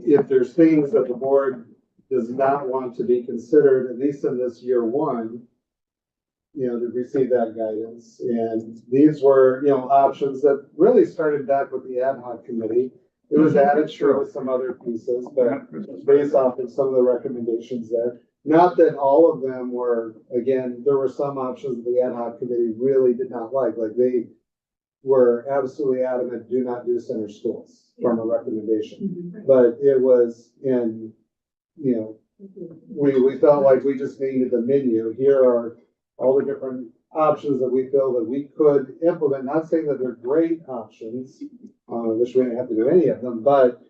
If there's things that the board does not want to be considered, at least in this year one, to receive that guidance. And these were, options that really started back with the ad hoc committee. It was added through with some other pieces, but based off of some of the recommendations there. Not that all of them were, again, there were some options that the ad hoc committee really did not like they were absolutely adamant, do not do center schools from a recommendation. But it was we felt like we just needed the menu. Here are all the different options that we feel that we could implement, not saying that they're great options, which we didn't have to do any of them, but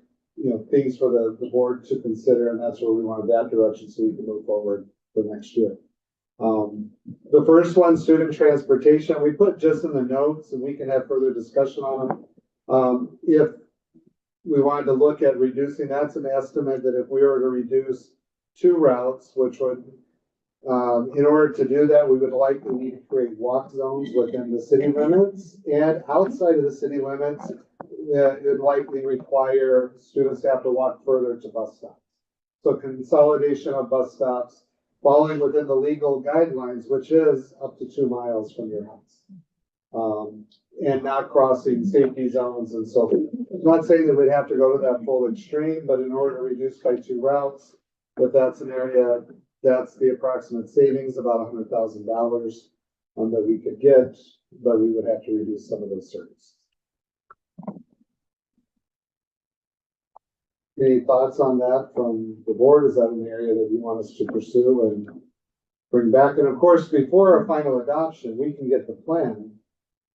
things for the board to consider, and that's where we wanted that direction so we can move forward for next year. The first one, student transportation, we put just in the notes and we can have further discussion on them. If we wanted to look at reducing, that's an estimate that if we were to reduce 2 routes, which would, in order to do that, we would likely need to create walk zones within the city limits, and outside of the city limits, it would likely require students to have to walk further to bus stops. So consolidation of bus stops, falling within the legal guidelines, which is up to 2 miles from your house. And not crossing safety zones and so forth. I'm not saying that we'd have to go to that full extreme, but in order to reduce by 2 routes, if that's an area, that's the approximate savings, about $100,000 that we could get, but we would have to reduce some of those services. Any thoughts on that from the board? Is that an area that you want us to pursue and bring back? And of course, before our final adoption, we can get the plan,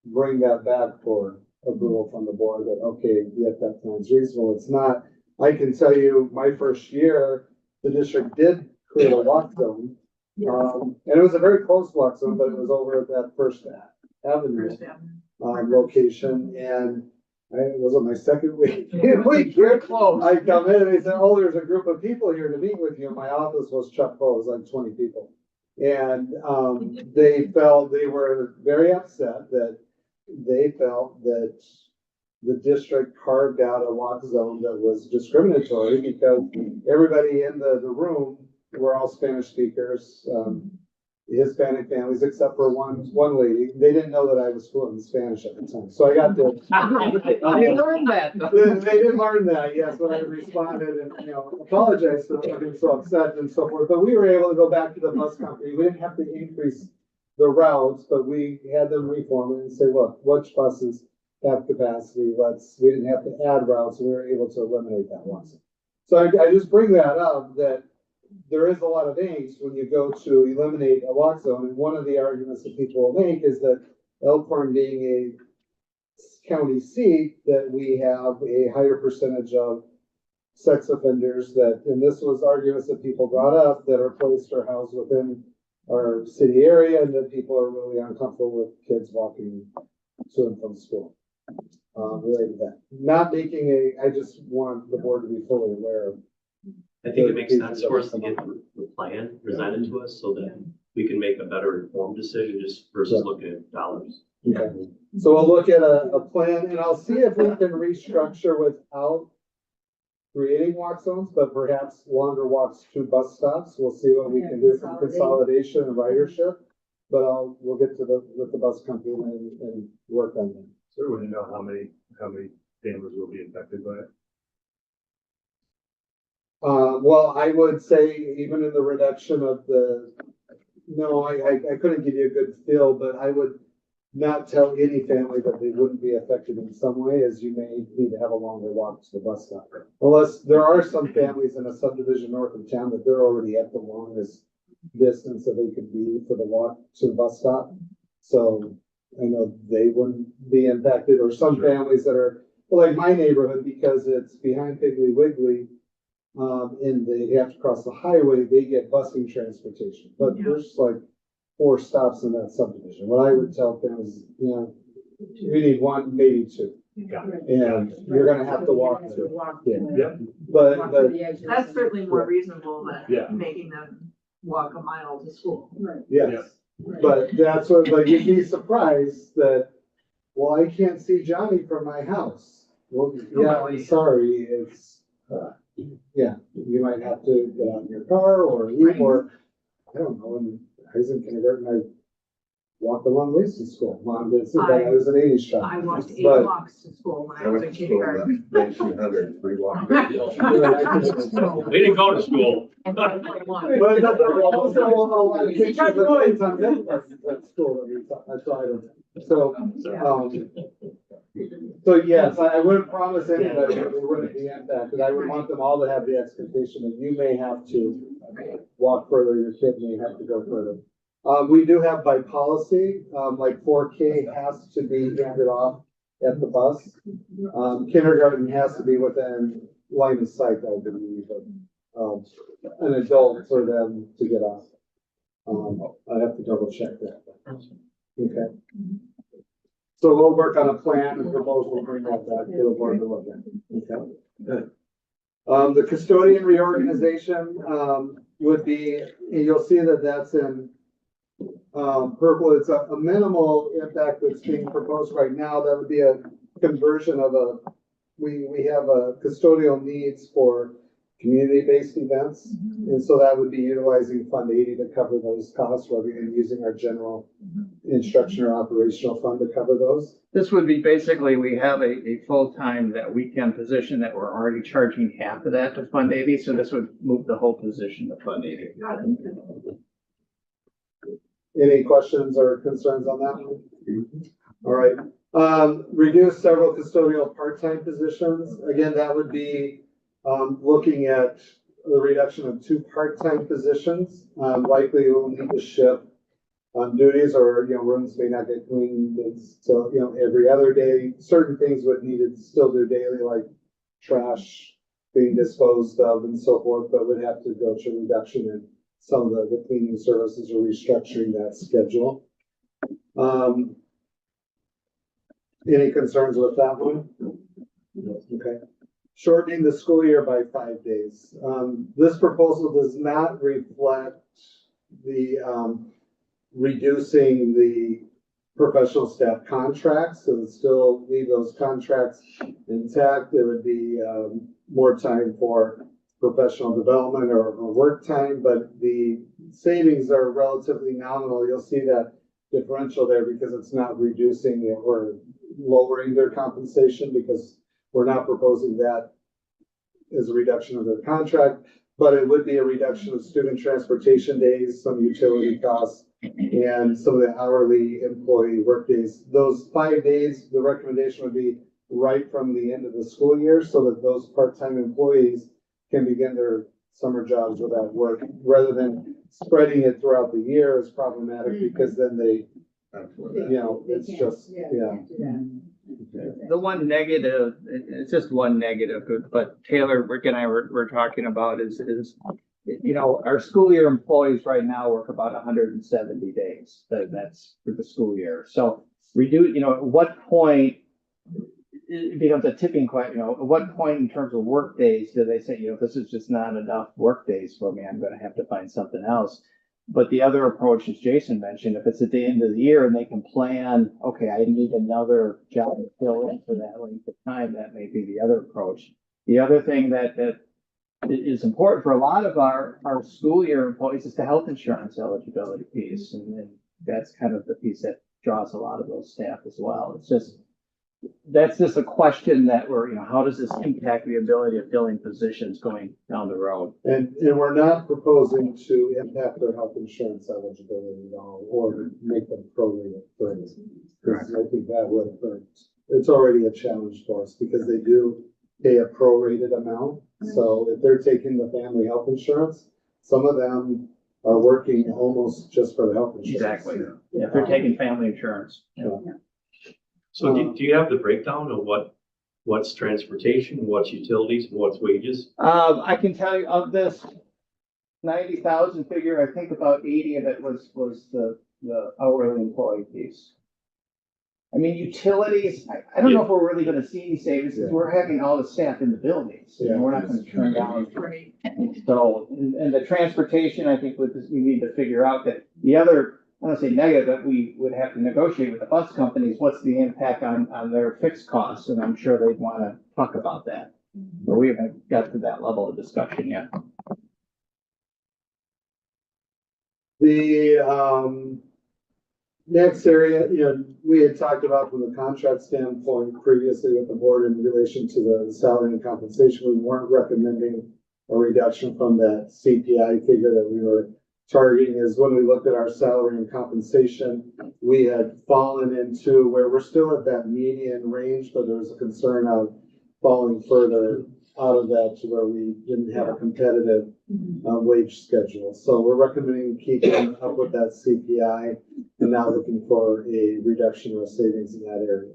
bring that back for approval from the board that, okay, yep, that plan's reasonable. It's not, I can tell you, my first year, the district did create a walk zone. And it was a very close walk zone, but it was over at that First Avenue location. And it was on my second week. We're close. I come in and they said, oh, there's a group of people here to meet with you. My office was chock full. It was like 20 people. And they were very upset that they felt that the district carved out a walk zone that was discriminatory because everybody in the room were all Spanish speakers, Hispanic families, except for one lady. They didn't know that I was fluent in Spanish at the time. So I got to. You learned that. They did learn that, yes, when I responded and, apologized for being so upset and so forth. But we were able to go back to the bus company. We didn't have to increase the routes, but we had them reform it and say, look, which buses have capacity? We didn't have to add routes. We were able to eliminate that once. So I just bring that up that there is a lot of angst when you go to eliminate a walk zone. And one of the arguments that people will make is that Elkhorn being a county seat, that we have a higher percentage of sex offenders and this was arguments that people brought up that are placed or housed within our city area, and that people are really uncomfortable with kids walking to and from school. Related to that. Not making I just want the board to be fully aware of. I think it makes sense for us to get the plan presented to us so that we can make a better informed decision just versus looking at dollars. Okay. So we'll look at a plan and I'll see if we can restructure without creating walk zones, but perhaps longer walks to bus stops. We'll see what we can do for consolidation and ridership. But we'll get with the bus company and work on that. So we know how many families will be affected by it? Well, I would say even in the reduction of I couldn't give you a good feel, but I would not tell any family that they wouldn't be affected in some way, as you may need to have a longer walk to the bus stop. Unless there are some families in a subdivision north of town that they're already at the longest distance that they could be for the walk to the bus stop. So I know they wouldn't be impacted, or some families that are like my neighborhood, because it's behind Piggly Wiggly. And they have to cross the highway, they get busing transportation, but there's like 4 stops in that subdivision. What I would tell families, we need 1, maybe 2. And you're gonna have to walk through. Yeah. But That's certainly more reasonable than making them walk a mile to school. Right. yes, but that's what, but you'd be surprised that, well, I can't see Johnny from my house. Well, yeah, I'm sorry, it's, you might have to get out in your car or leave, or, I don't know, when I was in kindergarten, I walked a long ways to school. Mom did, so I was an 80s child. I walked 8 But- blocks to school when I was in kindergarten. 1900, we walked. We didn't go to school. But also a lot of pictures of kids on bed buses at school I tried them. So yes, I wouldn't promise anybody that they wouldn't be impacted. I would want them all to have the expectation that you may have to walk further, your kid may have to go further. We do have by policy, like 4K has to be handed off at the bus. Kindergarten has to be within line of sight, I believe, of an adult for them to get off. I have to double check that. Okay. So we'll work on a plan and proposal, we'll bring that back to the board to look at. Okay. Good. The custodian reorganization, would be, you'll see that that's in purple. It's a minimal impact that's being proposed right now. That would be a conversion of we have a custodial needs for community-based events. And so that would be utilizing Fund 80 to cover those costs rather than using our general instruction or operational fund to cover those. This would be basically, we have a full-time that weekend position that we're already charging half of that to Fund 80, so this would move the whole position to Fund 80. Any questions or concerns on that one? All right. Reduce several custodial part-time positions. Again, that would be looking at the reduction of 2 part-time positions. Likely we'll need to shift duties, or, rooms may not get cleaned. So, every other day, certain things would need to still do daily, like trash being disposed of and so forth, but would have to go to reduction in some of the cleaning services or restructuring that schedule. Any concerns with that one? Okay. Shortening the school year by 5 days. This proposal does not reflect the reducing the professional staff contracts. So it still leave those contracts intact. There would be more time for professional development or work time, but the savings are relatively nominal. You'll see that differential there because it's not reducing or lowering their compensation, because we're not proposing that as a reduction of their contract, but it would be a reduction of student transportation days, some utility costs, and some of the hourly employee work days. Those 5 days, the recommendation would be right from the end of the school year so that those part-time employees can begin their summer jobs without work, rather than spreading it throughout the year is problematic because then they, it's just, yeah. The one negative, it's just one negative, but Taylor, Rick and I were talking about is, our school year employees right now work about 170 days. That's for the school year. So at what point it becomes a tipping point, at what point in terms of work days do they say, this is just not enough work days for me, I'm going to have to find something else. But the other approach, as Jason mentioned, if it's at the end of the year and they can plan, okay, I need another job to fill in for that length of time, that may be the other approach. The other thing that is important for a lot of our school year employees is the health insurance eligibility piece. And that's kind of the piece that draws a lot of those staff as well. That's just a question that how does this impact the ability of filling positions going down the road? And we're not proposing to impact their health insurance eligibility at all, or make them prorated for it. Correct. I think that would hurt. It's already a challenge for us because they do pay a prorated amount. So if they're taking the family health insurance, some of them are working almost just for the health insurance. Exactly. Yeah, if they're taking family insurance. So do you have the breakdown of what's transportation, what's utilities, and what's wages? I can tell you of this 90,000 figure, I think about 80 of it was the hourly employee piece. I mean, utilities, I don't know if we're really going to see any savings because we're having all the staff in the buildings. Yeah. And we're not going to turn down. So, and the transportation, I think we need to figure out that the other, I don't say negative, but we would have to negotiate with the bus companies. What's the impact on their fixed costs? And I'm sure they'd want to talk about that. But we haven't got to that level of discussion yet. The next area, we had talked about from the contract standpoint previously with the board in relation to the salary and compensation. We weren't recommending a reduction from that CPI figure that we were targeting. Is when we looked at our salary and compensation, we had fallen into where we're still at that median range, but there was a concern of falling further out of that to where we didn't have a competitive wage schedule. So we're recommending keeping up with that CPI and now looking for a reduction or a savings in that area.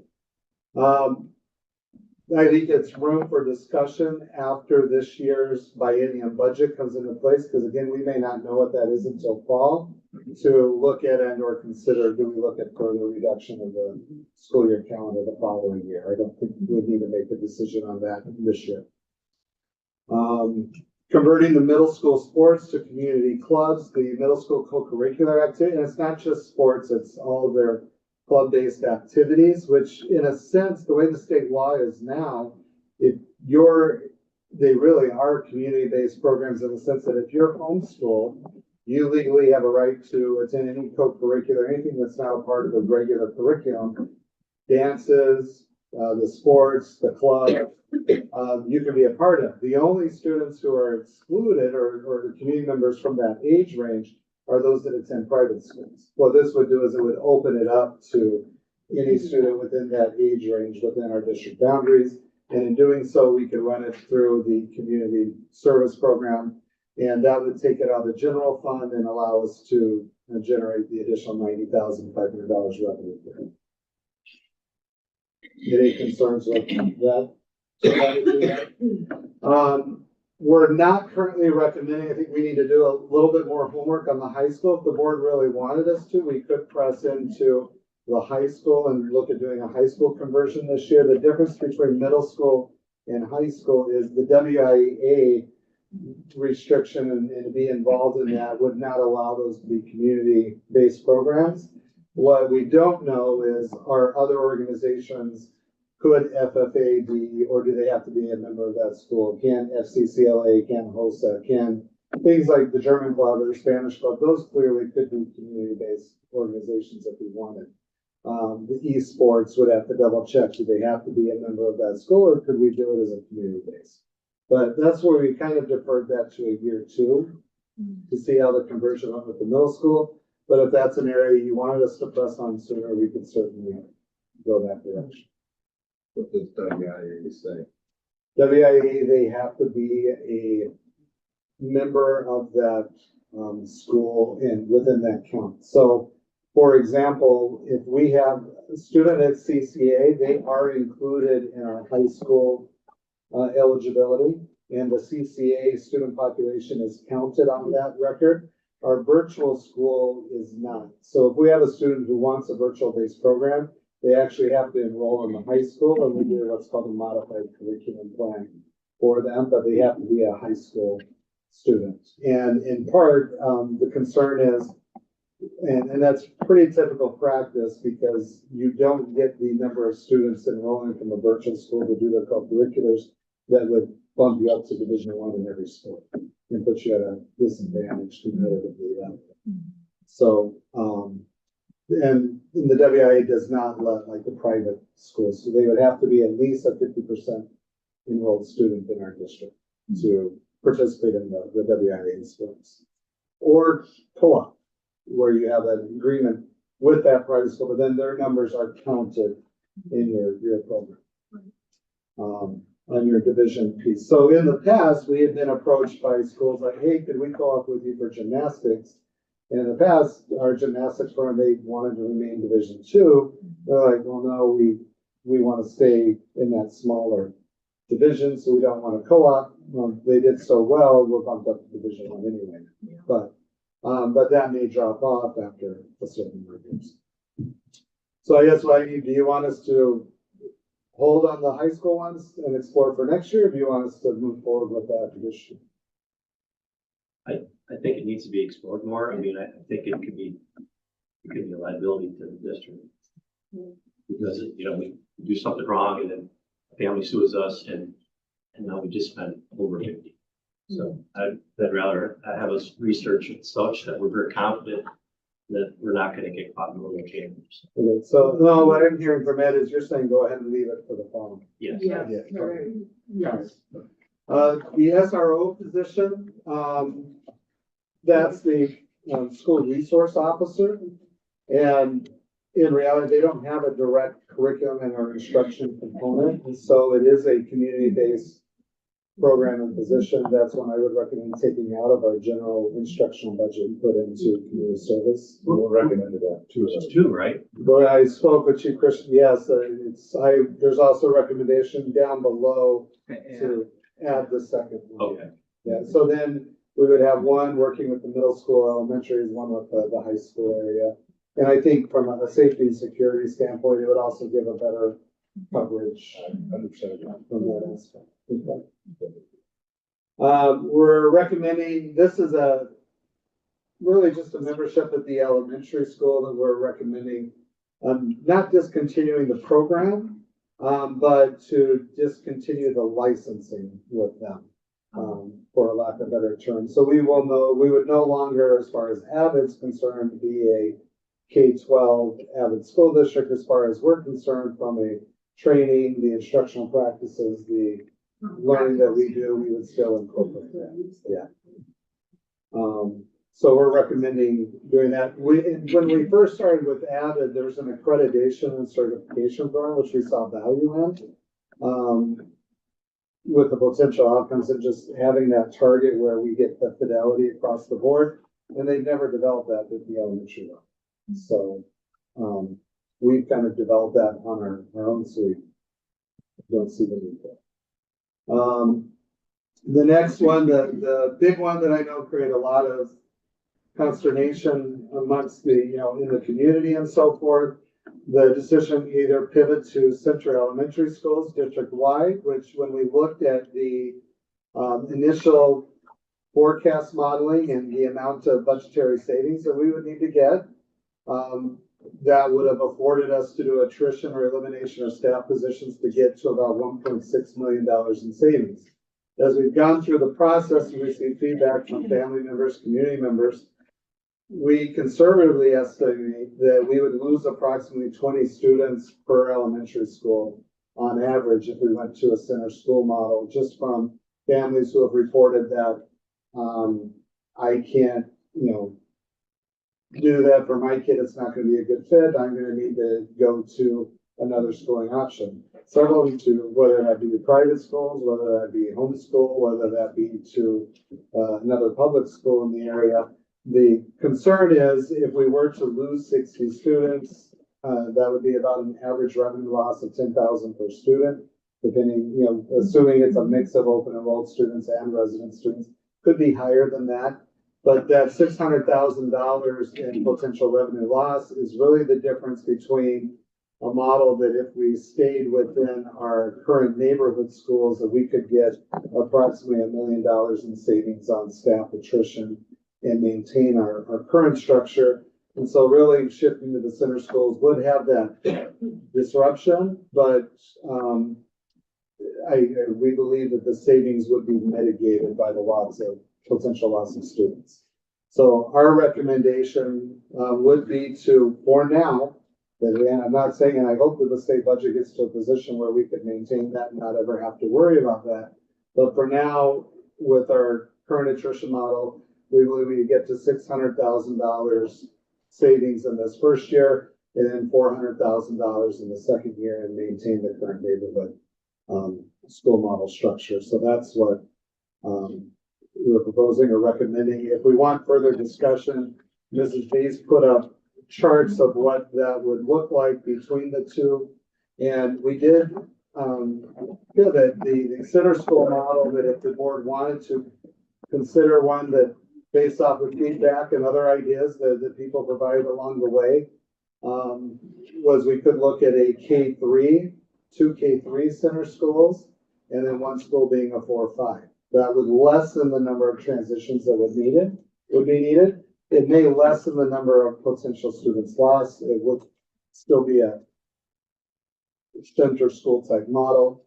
I think it's room for discussion after this year's biennium budget comes into place, because again, we may not know what that is until fall. To look at and or consider, do we look at further reduction of the school year calendar the following year? I don't think we need to make a decision on that this year. Converting the middle school sports to community clubs, the middle school co-curricular activity, and it's not just sports, it's all of their club-based activities, which in a sense, the way the state law is now, they really are community-based programs in the sense that if you're homeschooled, you legally have a right to attend any co-curricular, anything that's not a part of the regular curriculum, dances, the sports, the club, you can be a part of. The only students who are excluded or the community members from that age range are those that attend private schools. What this would do is it would open it up to any student within that age range within our district boundaries. And in doing so, we could run it through the community service program. And that would take it out of the general fund and allow us to generate the additional $90,500 revenue. Any concerns with that? We're not currently recommending, I think we need to do a little bit more homework on the high school. If the board really wanted us to, we could press into the high school and look at doing a high school conversion this year. The difference between middle school and high school is the WIA restriction and to be involved in that would not allow those to be community-based programs. What we don't know is, are other organizations, could FFA be, or do they have to be a member of that school? Can FCCLA, can HOSA, can things like the German Club or the Spanish Club, those clearly could be community-based organizations if we wanted. The esports would have to double check, do they have to be a member of that school, or could we do it as a community base? But that's where we kind of deferred that to a year 2 to see how the conversion went with the middle school. But if that's an area you wanted us to press on sooner, we could certainly go that direction. What does WIA say? WIA, they have to be a member of that school and within that count. So, for example, if we have a student at CCA, they are included in our high school eligibility, and the CCA student population is counted on that record. Our virtual school is not. So if we have a student who wants a virtual-based program, they actually have to enroll in the high school, and we do what's called a modified curriculum plan for them, but they have to be a high school student. And in part, the concern is, and that's pretty typical practice, because you don't get the number of students enrolling from a virtual school to do their co-curriculars that would bump you up to Division I in every sport and put you at a disadvantage competitively. So, and the WIA does not let like the private schools, so they would have to be at least a 50% enrolled student in our district to participate in the WIA sports. Or co-op, where you have an agreement with that private school, but then their numbers are counted in your program. On your division piece. So in the past, we had been approached by schools like, hey, could we co-op with you for gymnastics? And in the past, our gymnastics program, they wanted to remain Division II. They're like, well, no, we want to stay in that smaller division, so we don't want to co-op. Well, they did so well, we're bumped up to Division I anyway. Yeah. But that may drop off after a certain number of years. So I guess what I need, do you want us to hold on the high school ones and explore for next year, or do you want us to move forward with that this year? I think it needs to be explored more. I mean, I think it could be a liability to the district. Because, you know, we do something wrong and then a family sues us and now we just spent over 50. So I'd rather have us research it such that we're very confident that we're not going to get caught in the little chambers. Okay, so no, what I'm hearing from Ed is you're saying go ahead and leave it for the fall. Yes. Yeah. Yes. The SRO position, that's the school resource officer. And in reality, they don't have a direct curriculum and or instruction component. And so it is a community-based program and position, that's one I would recommend taking out of our general instructional budget and put into community service. We'll recommend that too. Which is two, right? But I spoke with Chief Christian, yes, there's also a recommendation down below to add the second one. Okay. Yeah, so then we would have one working with the middle school, elementary, one with the high school area. And I think from a safety and security standpoint, it would also give a better coverage 100%. from that aspect. We're recommending, this is really just a membership at the elementary school that we're recommending, not discontinuing the program, but to discontinue the licensing with them, for a lack of a better term. So we would no longer, as far as Avid's concerned, be a K-12 Avid school district. As far as we're concerned, from a training, the instructional practices, the learning that we do, we would still incorporate that. Yeah. So we're recommending doing that. When we first started with Avid, there's an accreditation and certification program, which we saw value in. With the potential outcomes of just having that target where we get the fidelity across the board, and they've never developed that at the elementary level. So, we've kind of developed that on our own, so we don't see the need for it. The next one, the big one that I know create a lot of consternation amongst the, in the community and so forth, the decision either pivot to Center Elementary Schools district-wide, which when we looked at the initial forecast modeling and the amount of budgetary savings that we would need to get, that would have afforded us to do attrition or elimination of staff positions to get to about $1.6 million in savings. As we've gone through the process and received feedback from family members, community members, we conservatively estimate that we would lose approximately 20 students per elementary school on average if we went to a center school model, just from families who have reported that I can't, do that for my kid. It's not going to be a good fit. I'm going to need to go to another schooling option. Several to whether that be private schools, whether that be homeschool, whether that be to another public school in the area. The concern is if we were to lose 60 students, that would be about an average revenue loss of $10,000 per student, depending, assuming it's a mix of open enrolled students and resident students, could be higher than that. But that $600,000 in potential revenue loss is really the difference between a model that if we stayed within our current neighborhood schools, that we could get approximately $1 million in savings on staff attrition and maintain our current structure. And so really shifting to the center schools would have that disruption, but we believe that the savings would be mitigated by the potential loss of students. So our recommendation would be to, for now, and I'm not saying, and I hope that the state budget gets to a position where we could maintain that and not ever have to worry about that. But for now, with our current attrition model, we believe we get to $600,000 savings in this first year, and then $400,000 in the second year, and maintain the current neighborhood school model structure. So that's what we're proposing or recommending. If we want further discussion, Mrs. Bates put up charts of what that would look like between the two. And we did feel that the center school model, that if the board wanted to consider one that based off of feedback and other ideas that people provided along the way, was we could look at a K3, two K3 center schools, and then one school being a 4-5. That would lessen the number of transitions that would be needed. It may lessen the number of potential students lost. It would still be a center school type model,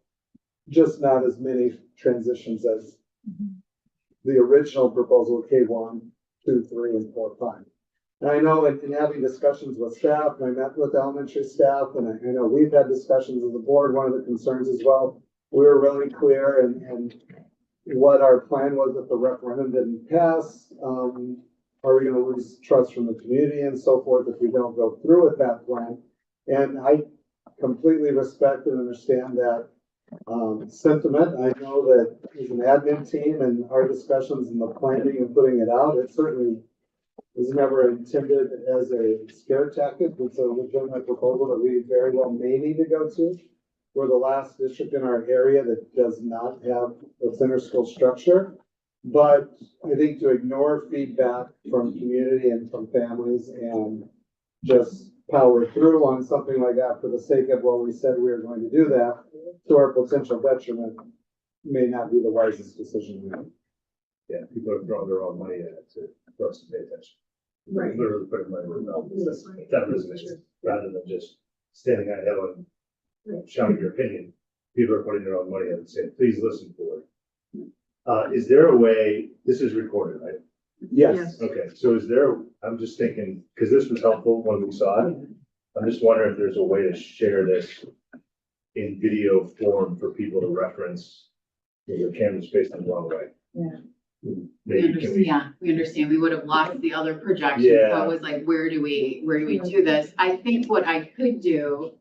just not as many transitions as the original proposal, K1, 2, 3, and 4, 5. And I know in having discussions with staff, and I met with elementary staff, and I know we've had discussions with the board. One of the concerns as well, we were really clear and what our plan was if the referendum didn't pass. Are we going to lose trust from the community and so forth if we don't go through with that plan? And I completely respect and understand that sentiment. I know that as an admin team and our discussions and the planning and putting it out, it certainly was never intended as a scare tactic. It's a legitimate proposal that we very well may need to go to. We're the last district in our area that does not have a center school structure. But I think to ignore feedback from community and from families and just power through on something like that for the sake of, well, we said we were going to do that, to our potential detriment, may not be the wisest decision. Yeah, people are throwing their own money at it for us to pay attention. Right. Literally putting money where their mouth is. That was an issue, rather than just standing on a hill and shouting your opinion. People are putting their own money at it and saying, please listen for it. Is there a way, this is recorded, right? Yes. Okay, so is there, I'm just thinking, because this was helpful when we saw it. I'm just wondering if there's a way to share this in video form for people to reference. Your camera's facing the wrong way. Yeah. We Maybe can understand, we, yeah, we understand. We would have lost the other projection. Yeah. So it was like, where do we do this? I think what I could do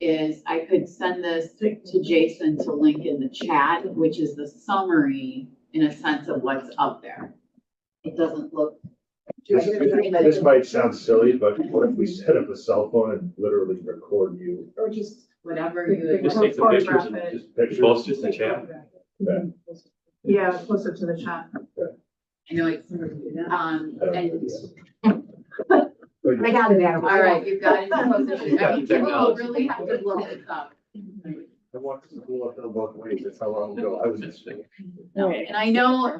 is I could send this to Jason to link in the chat, which is the summary in a sense of what's up there. It doesn't look. this might sound silly, but what if we set up a cell phone and literally record you? Or just. Whatever you. Just take the pictures and Photograph it. just Pictures? post it in the chat. Yeah, closer to the chat. I know it's, and, I got it, Adam. all right, you've got it. I mean, people Technology. really have to look this up. I want to school up both ways. That's how long ago I was just thinking. And I know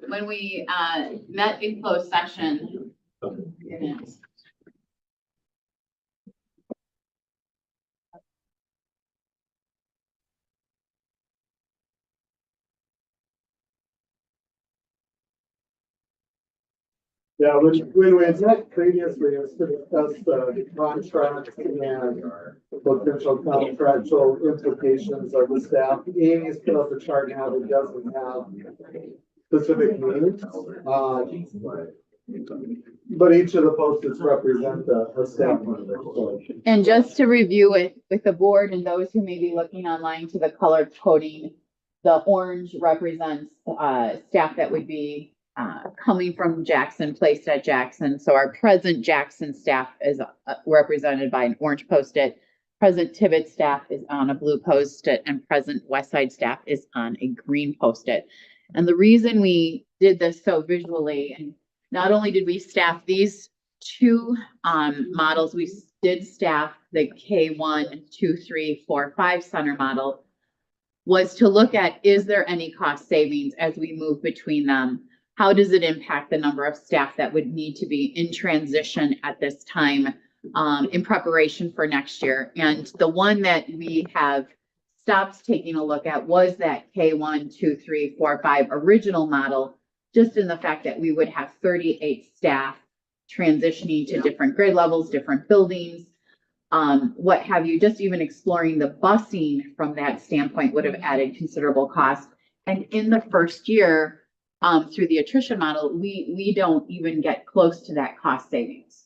when we, met in closed session. It is. Yeah, when we had met previously, it was to discuss the contracts and potential contractual implications of the staff. Amy's put up a chart now that doesn't have specific means. But each of the post-its represent a staff member. So And just to review it with the board and those who may be looking online to the color coding, the orange represents, staff that would be coming from Jackson, placed at Jackson. So our present Jackson staff is represented by an orange Post-it. Present Tibbetts staff is on a blue Post-it, and present Westside staff is on a green Post-it. And the reason we did this so visually, and not only did we staff these two models, we did staff the K1, 2, 3, 4, 5 center model, was to look at, is there any cost savings as we move between them? How does it impact the number of staff that would need to be in transition at this time in preparation for next year? And the one that we have stopped taking a look at was that K1, 2, 3, 4, 5 original model, just in the fact that we would have 38 staff transitioning to different grade levels, different buildings, what have you, just even exploring the busing from that standpoint would have added considerable cost. And in the first year, through the attrition model, we don't even get close to that cost savings.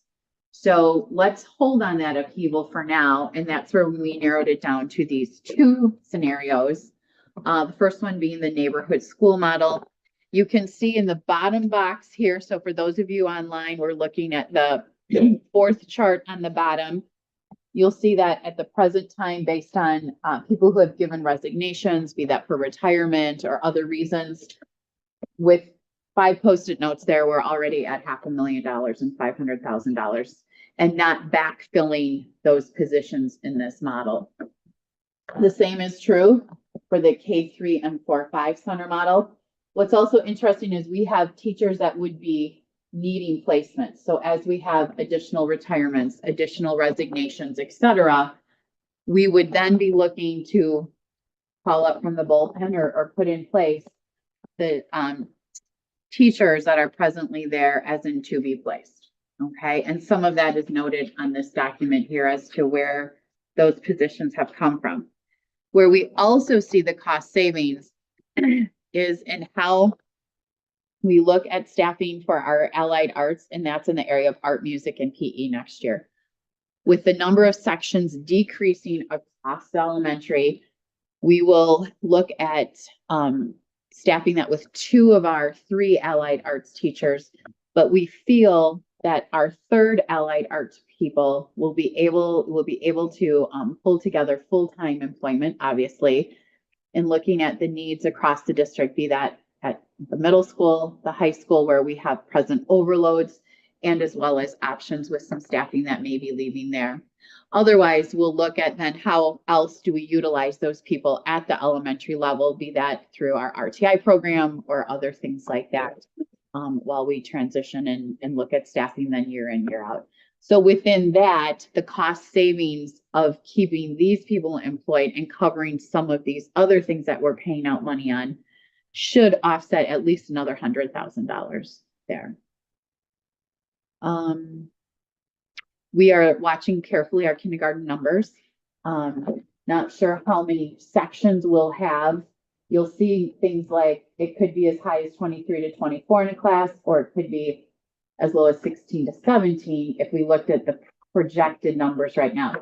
So let's hold on that upheaval for now. And that's where we narrowed it down to these two scenarios. The first one being the neighborhood school model. You can see in the bottom box here. So for those of you online, we're looking at the fourth chart on the bottom. You'll see that at the present time, based on people who have given resignations, be that for retirement or other reasons, with 5 Post-it notes there, we're already at $500,000 and $500,000 and not backfilling those positions in this model. The same is true for the K3 and 4-5 center model. What's also interesting is we have teachers that would be needing placements. So as we have additional retirements, additional resignations, et cetera, we would then be looking to call up from the bullpen or put in place the teachers that are presently there as in to be placed. Okay, and some of that is noted on this document here as to where those positions have come from. Where we also see the cost savings is in how we look at staffing for our allied arts, and that's in the area of art, music, and PE next year. With the number of sections decreasing across the elementary. We will look at staffing that with 2 of our 3 allied arts teachers, but we feel that our 3rd allied arts people will be able to pull together full-time employment, obviously, and looking at the needs across the district, be that at the middle school, the high school, where we have present overloads, and as well as options with some staffing that may be leaving there. Otherwise, we'll look at then how else do we utilize those people at the elementary level, be that through our RTI program or other things like that, while we transition and look at staffing then year in, year out. So within that, the cost savings of keeping these people employed and covering some of these other things that we're paying out money on should offset at least another $100,000 there. We are watching carefully our kindergarten numbers. Not sure how many sections we'll have. You'll see things like it could be as high as 23 to 24 in a class, or it could be as low as 16 to 17 if we looked at the projected numbers right now.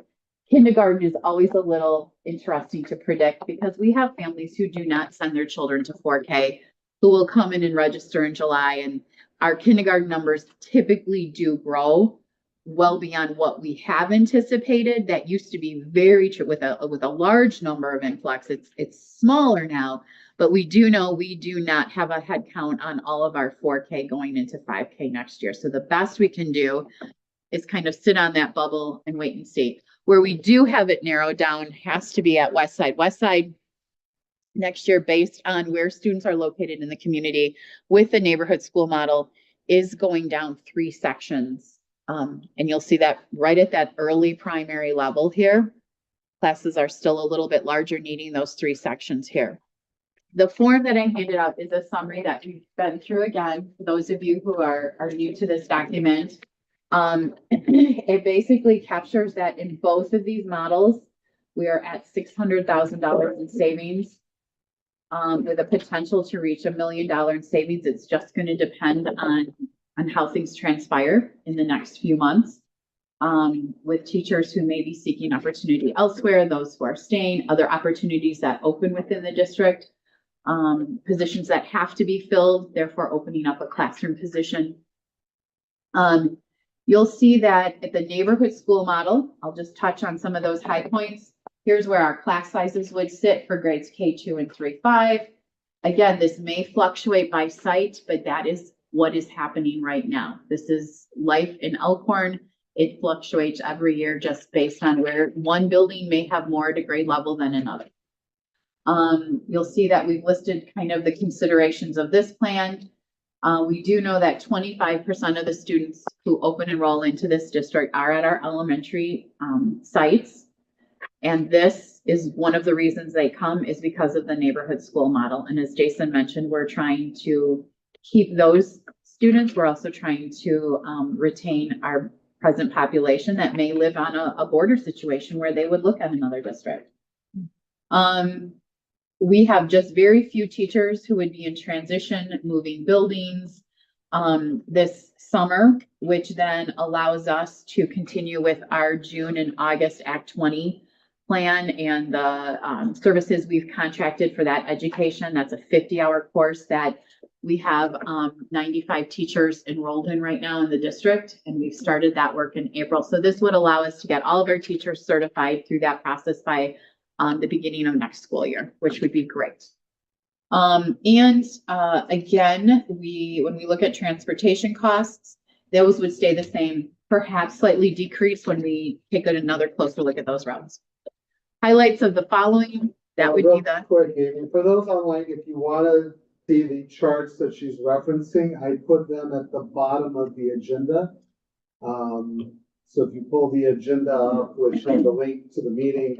Kindergarten is always a little interesting to predict because we have families who do not send their children to 4K, who will come in and register in July, and our kindergarten numbers typically do grow well beyond what we have anticipated. That used to be very true with a large number of influx. It's smaller now, but we do know we do not have a head count on all of our 4K going into 5K next year. So the best we can do is kind of sit on that bubble and wait and see. Where we do have it narrowed down has to be at Westside. Westside next year, based on where students are located in the community with the neighborhood school model, is going down 3 sections. And you'll see that right at that early primary level here. Classes are still a little bit larger, needing those 3 sections here. The form that I handed out is a summary that we've been through again, for those of you who are new to this document. It basically captures that in both of these models, we are at $600,000 in savings, with a potential to reach $1 million in savings. It's just going to depend on how things transpire in the next few months, with teachers who may be seeking opportunity elsewhere, those who are staying, other opportunities that open within the district, positions that have to be filled, therefore opening up a classroom position. You'll see that at the neighborhood school model, I'll just touch on some of those high points. Here's where our class sizes would sit for grades K2 and 3-5. Again, this may fluctuate by site, but that is what is happening right now. This is life in Elkhorn. It fluctuates every year just based on where one building may have more at a grade level than another. You'll see that we've listed kind of the considerations of this plan. We do know that 25% of the students who open enroll into this district are at our elementary sites. And this is one of the reasons they come is because of the neighborhood school model. And as Jason mentioned, we're trying to keep those students. We're also trying to retain our present population that may live on a border situation where they would look at another district. We have just very few teachers who would be in transition, moving buildings this summer, which then allows us to continue with our June and August Act 20 plan and the services we've contracted for that education. That's a 50-hour course that we have 95 teachers enrolled in right now in the district, and we've started that work in April. So this would allow us to get all of our teachers certified through that process by the beginning of next school year, which would be great. Again, when we look at transportation costs, those would stay the same, perhaps slightly decrease when we take another closer look at those routes. Highlights of the following, that would be the. Quick, Amy, for those online, if you want to see the charts that she's referencing, I put them at the bottom of the agenda. So if you pull the agenda up, which has the link to the meeting,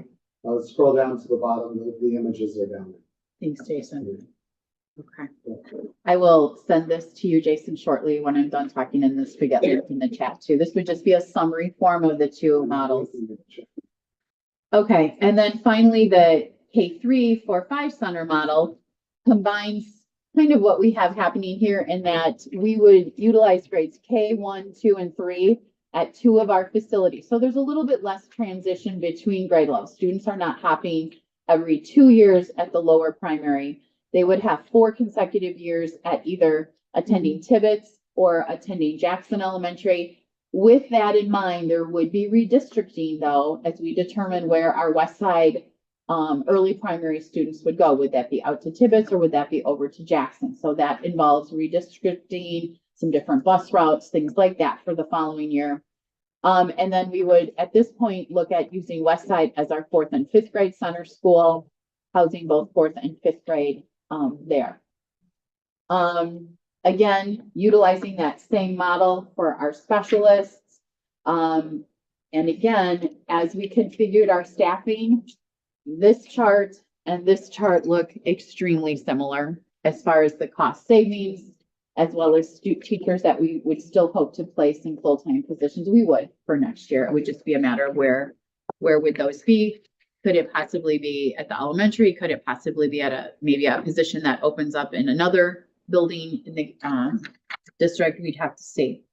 scroll down to the bottom, the images are down there. Thanks, Jason. Okay. I will send this to you, Jason, shortly when I'm done talking, and this we get in the chat too. This would just be a summary form of the 2 models. Okay, and then finally, the K3, 4, 5 center model combines kind of what we have happening here in that we would utilize grades K1, 2, and 3 at 2 of our facilities. So there's a little bit less transition between grade levels. Students are not hopping every 2 years at the lower primary. They would have 4 consecutive years at either attending Tibbetts or attending Jackson Elementary. With that in mind, there would be redistricting though, as we determine where our West Side early primary students would go. Would that be out to Tibbetts or would that be over to Jackson? So that involves redistricting, some different bus routes, things like that for the following year. And then we would, at this point, look at using West Side as our 4th and 5th grade center school, housing both 4th and 5th grade there. Again, utilizing that same model for our specialists. And again, as we configured our staffing, this chart and this chart look extremely similar as far as the cost savings, as well as teachers that we would still hope to place in full-time positions. We would for next year. It would just be a matter of where would those be? Could it possibly be at the elementary? Could it possibly be at maybe a position that opens up in another building in the district? We'd have to see.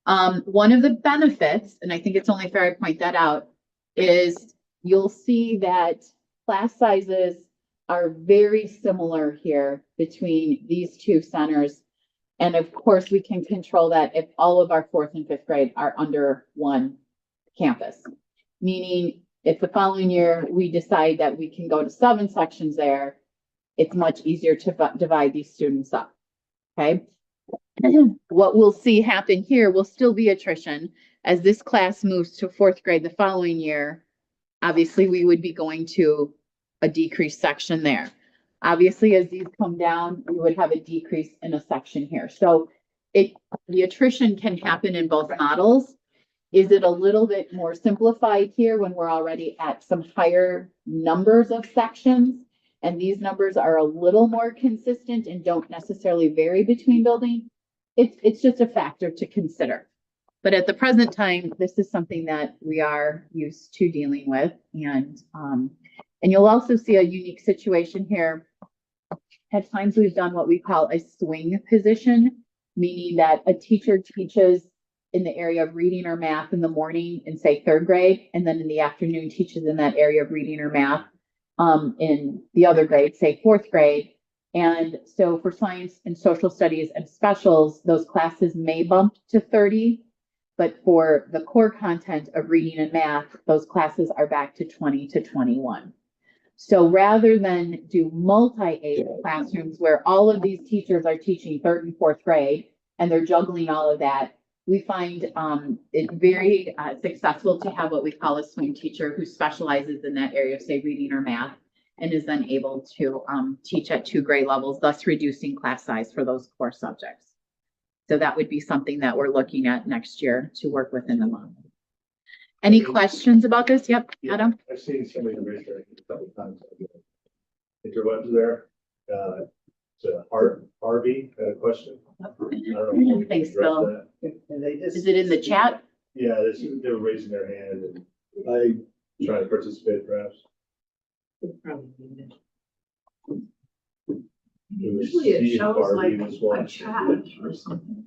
One of the benefits, and I think it's only fair I point that out, is you'll see that class sizes are very similar here between these 2 centers. And of course, we can control that if all of our 4th and 5th grade are under 1 campus. Meaning, if the following year we decide that we can go to 7 sections there, it's much easier to divide these students up. Okay. What we'll see happen here will still be attrition as this class moves to 4th grade the following year. Obviously, we would be going to a decreased section there. Obviously, as these come down, we would have a decrease in a section here. So the attrition can happen in both models. Is it a little bit more simplified here when we're already at some higher numbers of sections? And these numbers are a little more consistent and don't necessarily vary between buildings. It's just a factor to consider. But at the present time, this is something that we are used to dealing with. And you'll also see a unique situation here. At times we've done what we call a swing position, meaning that a teacher teaches in the area of reading or math in the morning in, say, 3rd grade, and then in the afternoon teaches in that area of reading or math in the other grade, say 4th grade. And so for science and social studies and specials, those classes may bump to 30, but for the core content of reading and math, those classes are back to 20 to 21. So rather than do multi-age classrooms where all of these teachers are teaching 3rd and 4th grade and they're juggling all of that, we find it very successful to have what we call a swing teacher who specializes in that area of, say, reading or math, and is then able to teach at 2 grade levels, thus reducing class size for those core subjects. So that would be something that we're looking at next year to work with in the model. Any questions about this? Yep, Adam? I've seen somebody raise their hand a couple of times. Interwebs there. So Harvey had a question. I don't know if we can Thanks, address Bill. that. Is it in the chat? Yeah, they were raising their hand and trying to participate perhaps. Usually it Steve shows Harvey like was one. a chat or something.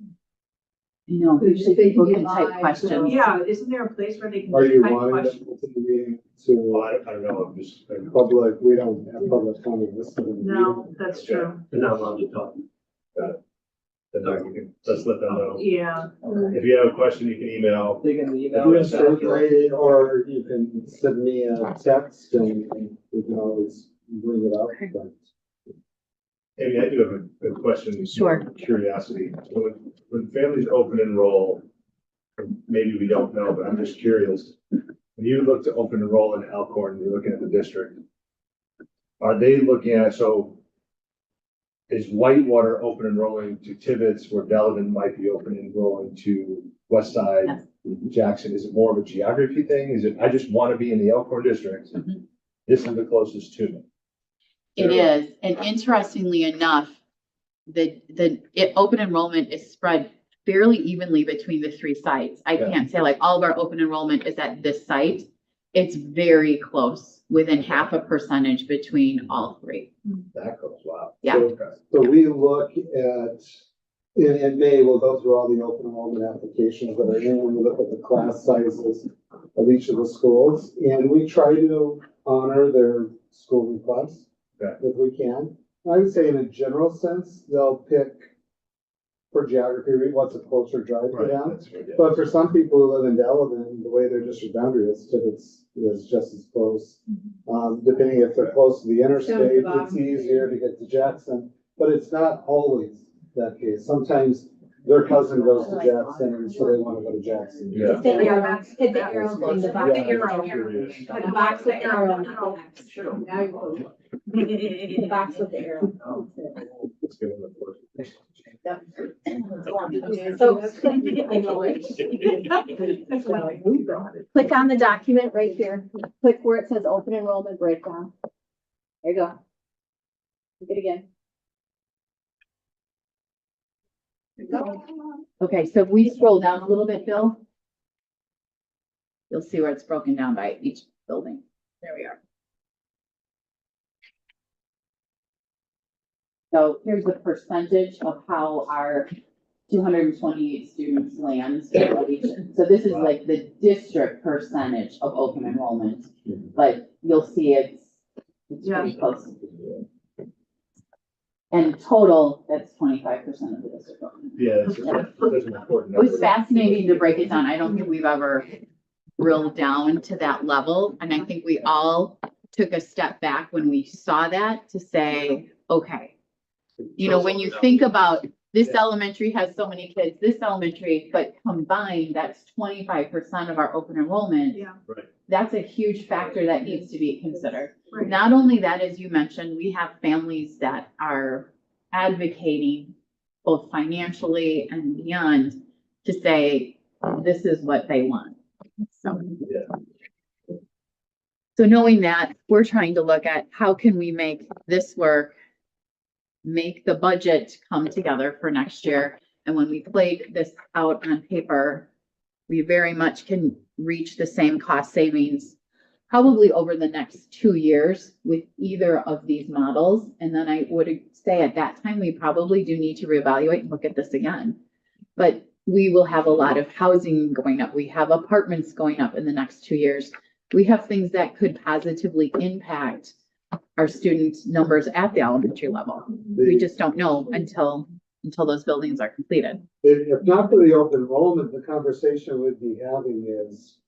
No, usually people can type questions. Yeah, isn't there a place where they can Are you type wanting questions? to put the meeting Well, to I don't know, I'm just. public? We don't have public comment listed in the No, that's true. They're not allowed to talk. Then we can, let's let them know. Yeah. If you have a question, you can email. meeting. Certainly, or you can send me a text and we can always bring it up. But Amy, I do have a question. Sure. Curiosity. So when families open enroll, maybe we don't know, but I'm just curious. When you look to open enroll in Elkhorn, you're looking at the district. Are they looking at, so is Whitewater open enrolling to Tibbetts where Delavan might be open enrolling to West Side, Jackson? Is it more of a geography thing? Is it, I just want to be in the Elkhorn district. This is the closest to me. It is, and interestingly enough, the open enrollment is spread fairly evenly between the 3 sites. I can't say like all of our open enrollment is at this site. It's very close, within 0.5% between all 3. That goes, wow. Yeah. So we look at in May, we'll go through all the open enrollment applications that are in, and we look at the class sizes of each of the schools, and we try to honor their school requests if we can. I would say in a general sense, they'll pick for geography, what's a closer drive to Right, them. that's right, yeah. But for some people who live in Delavan, the way their district boundary is, Tibbetts is just as close. Depending if they're close to the interstate, it's easier to get to Jackson, but it's not always that case. Sometimes their cousin goes to Jackson, and so they want to go to Jackson. Yeah. Hit the arrow, hit the arrow, on the box. Yeah, The arrow. curious. The box with the arrow. Now you're close. The box with the arrow. Let's give them the first. So click on the document right here. Click where it says open enrollment breakdown. There you go. Click it again. Okay, so if we scroll down a little bit, Bill, you'll see where it's broken down by each building. There we are. So here's the percentage of how our 228 students land. So this is like the district percentage of open enrollment, but you'll see it's pretty close. And total, that's 25% of the district. Yeah, that's an important It was number. fascinating to break it down. I don't think we've ever drilled down to that level. And I think we all took a step back when we saw that to say, okay, you know, when you think about this elementary has so many kids, this elementary, but combined, that's 25% of our open enrollment. Yeah. Right. That's a huge factor that needs to be considered. Right. Not only that, as you mentioned, we have families that are advocating both financially and beyond to say, this is what they want. So. Yeah. So knowing that, we're trying to look at how can we make this work, make the budget come together for next year. And when we played this out on paper, we very much can reach the same cost savings probably over the next 2 years with either of these models. And then I would say at that time, we probably do need to reevaluate and look at this again. But we will have a lot of housing going up. We have apartments going up in the next 2 years. We have things that could positively impact our student numbers at the elementary level. We just don't know until those buildings are completed. If not for the open enrollment, the conversation we'd be having is,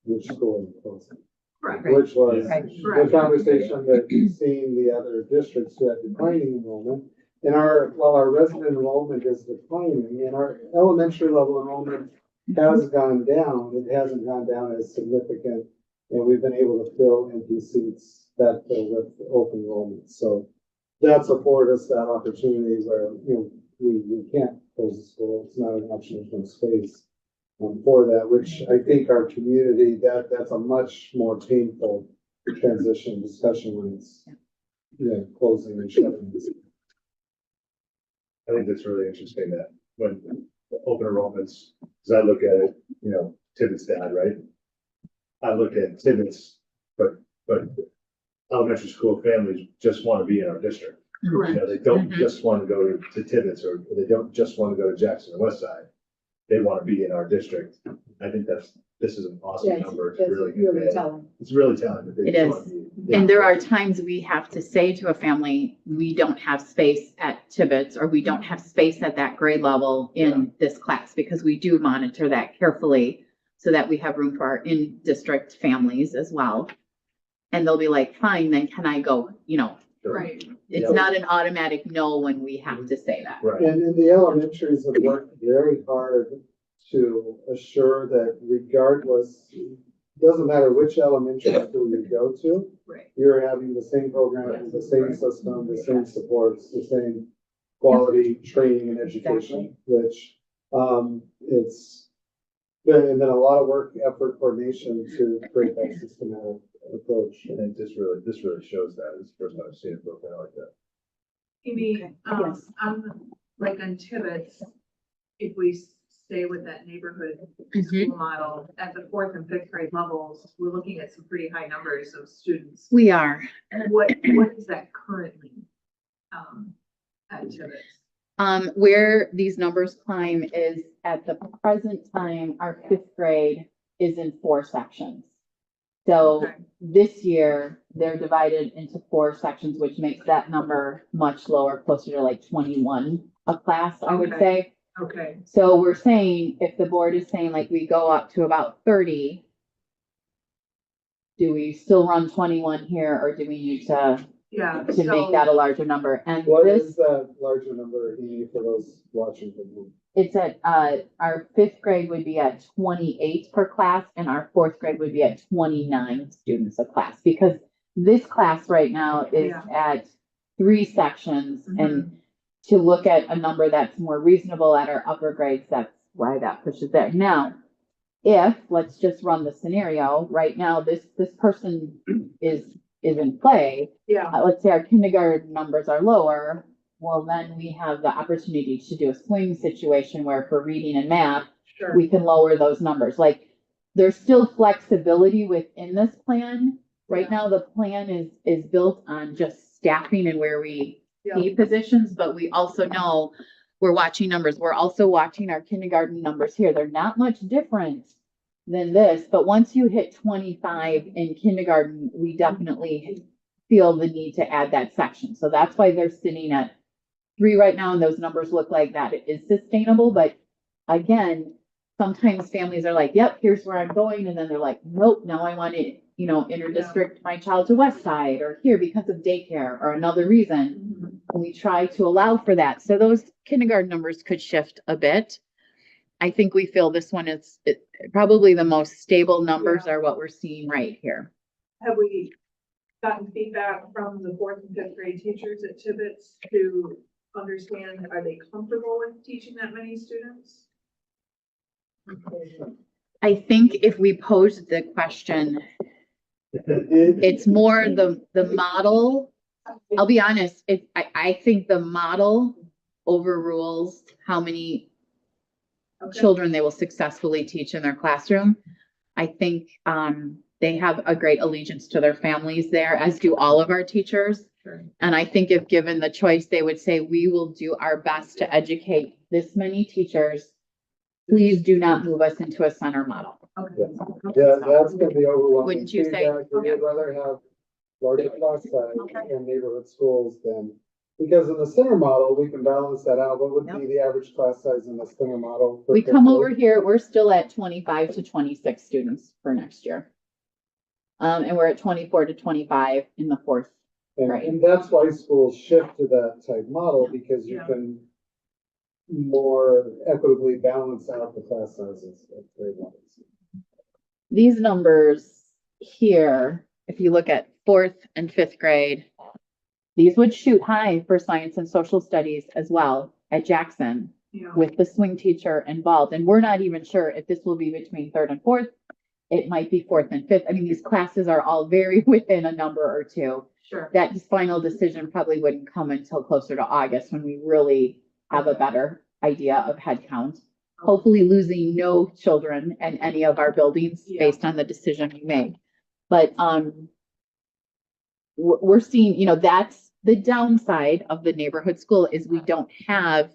which school is closing? Correct. Which was Right. the conversation that you've seen the other districts who had declining enrollment. And while our resident enrollment is declining, and our elementary level enrollment has gone down, it hasn't gone down as significant. And we've been able to fill empty seats that fill with open enrollment. So that's afforded us that opportunity where, we can't close the school. It's not an option, there's no space for that, which I think our community, that's a much more painful transition discussion when it's, closing and shutting. I think that's really interesting that when the open enrollments, because I look at it, Tibbetts dad, right? I look at Tibbetts, but elementary school families just want to be in our district. They don't just want to go to Tibbetts, or they don't just want to go to Jackson and West Side. They want to be in our district. I think this is an awesome number. It's really good. telling. It's really telling that they It just is. want to be. And there are times we have to say to a family, we don't have space at Tibbetts, or we don't have space at that grade level in this class, because we do monitor that carefully so that we have room for our in-district families as well. And they'll be like, fine, then can I go? Right. It's not an automatic no when we have to say that. Right. And the elementaries have worked very hard to assure that regardless, doesn't matter which elementary school you go to, Right. you're having the same program, the same system, the same supports, the same quality training and education, which, it's been a lot of work, effort, coordination to create that systematic approach. I think this really shows that. It's the first time I've seen it broken out like that. Amy, Yes. like on Tibbetts, if we stay with that neighborhood school model, at the 4th and 5th grade levels, we're looking at some pretty high numbers of students. We are. What is that currently, at Tibbetts? Where these numbers climb is at the present time, our 5th grade is in 4 sections. So Okay. this year, they're divided into 4 sections, which makes that number much lower, closer to like 21 a class, I would Okay. say. Okay, So we're saying, if the board is saying like we go up to about 30, do we still run 21 here, or do we need to yeah, make so, that a larger number? And What this, is that larger number you need for those watching from home? it's at, our 5th grade would be at 28 per class, and our 4th grade would be at 29 students a class, because this class right now is Yeah. at 3 sections, Mhm. and to look at a number that's more reasonable at our upper grades, that's why that pushes there. Now, if, let's just run the scenario, right now, this person is in play, yeah, let's say our kindergarten numbers are lower, well, then we have the opportunity to do a swing situation where for reading and math, sure, we can lower those numbers. Like, there's still flexibility within this plan. Right now, the plan is built on just staffing and where we yeah, see positions, but we also know we're watching numbers. We're also watching our kindergarten numbers here. They're not much different than this, but once you hit 25 in kindergarten, we definitely feel the need to add that section. So that's why they're sitting at 3 right now, and those numbers look like that it is sustainable. But again, sometimes families are like, yep, here's where I'm going. And then they're like, nope, now I want to, interdistrict my child to West Side or here because of daycare or another reason. Mhm. And we try to allow for that. So those kindergarten numbers could shift a bit. I think we feel this one is probably the most stable numbers are what we're seeing right here. Have we gotten feedback from the 4th and 5th grade teachers at Tibbetts to understand, are they comfortable with teaching that many students? I think if we pose the question, it's more the model. I'll be honest, I think the model overrules how many Okay. children they will successfully teach in their classroom. I think they have a great allegiance to their families there, as do all of our teachers. Sure. And I think if given the choice, they would say, we will do our best to educate this many teachers. Please do not move us into a center model. Okay. Yeah, that's been the overwhelming Wouldn't you say? feedback. We would rather have larger class size in neighborhood schools than, because in the center model, we can balance that out. What would be the average class size in the center model? for We come fifth over grade? here, we're still at 25 to 26 students for next year. And we're at 24 to 25 in the 4th. Right. And that's why schools shift to that type model, because you Yeah. can more equitably balance out the class sizes at grade levels. These numbers here, if you look at 4th and 5th grade, these would shoot high for science and social studies as well at Jackson Yeah. with the swing teacher involved. And we're not even sure if this will be between 3rd and 4th. It might be 4th and 5th. I mean, these classes are all very within a number or two. Sure. That final decision probably wouldn't come until closer to August when we really have a better idea of head count. Hopefully losing no children in any of our buildings Yeah. based on the decision we make. But, we're seeing, that's the downside of the neighborhood school is we don't have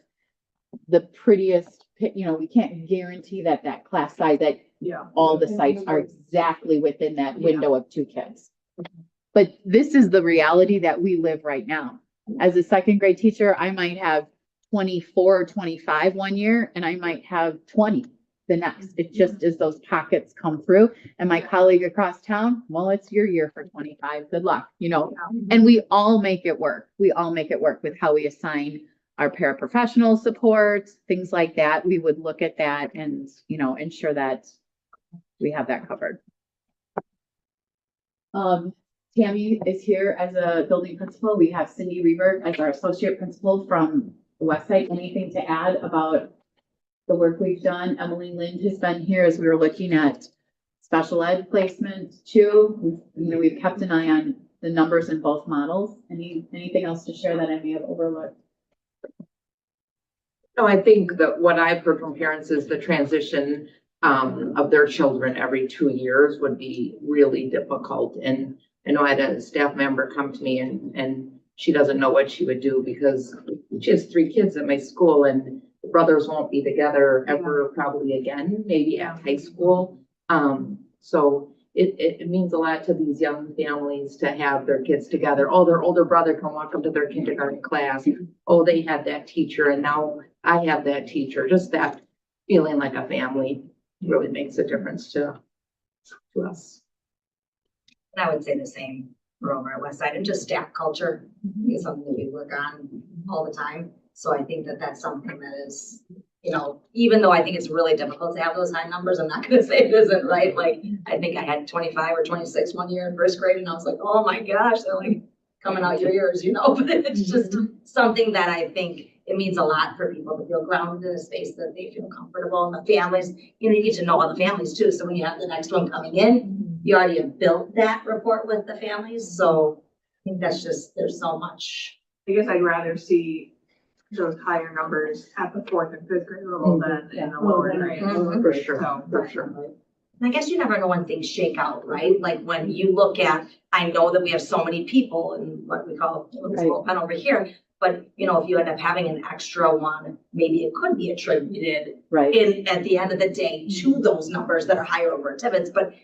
the prettiest, we can't guarantee that class size, that Yeah. all the sites are exactly within that window of 2 kids. But this is the reality that we live right now. As a 2nd grade teacher, I might have 24 or 25 one year, and I might have 20 the next. It just as those pockets come through. And my colleague across town, well, it's your year for 25. Good luck, and we all make it work. We all make it work with how we assign our paraprofessional support, things like that. We would look at that and, ensure that we have that covered. Tammy is here as a building principal. We have Cindy Reber as our associate principal from the West Side. Anything to add about the work we've done? Emily Lind has been here as we were looking at special ed placement too. We've kept an eye on the numbers in both models. Anything else to share that I may have overlooked? No, I think that what I've heard from parents is the transition of their children every 2 years would be really difficult. And I know I had a staff member come to me and she doesn't know what she would do because she has 3 kids at my school and the brothers won't be together ever probably again, maybe at high school. So it means a lot to these young families to have their kids together. Oh, their older brother can walk up to their kindergarten class. Oh, they had that teacher and now I have that teacher. Just that feeling like a family really makes a difference to us. And I would say the same for over at West Side, and just staff culture is something that we work on all the time. So I think that that's something that is, you know, even though I think it's really difficult to have those high numbers, I'm not gonna say it isn't, right? Like, I think I had 25 or 26 one year in first grade and I was like, oh my gosh, they're like coming out your ears, you know, but it's just something that I think it means a lot for people to feel grounded in a space that they feel comfortable, and the families, you know, you get to know all the families too. So when you have the next one coming in, you already have built that rapport with the families. So I think that's just, there's so much. I guess I'd rather see those higher numbers at the 4th and 5th grade level than in the lower grades. For sure, So, for sure. And I guess you never know when things shake out, right? Like when you look at, I know that we have so many people in what we call this little pen over here, but you know, if you end up having an extra one, maybe it could be attributed at the end of the day to those numbers that are higher over at Tibbetts, but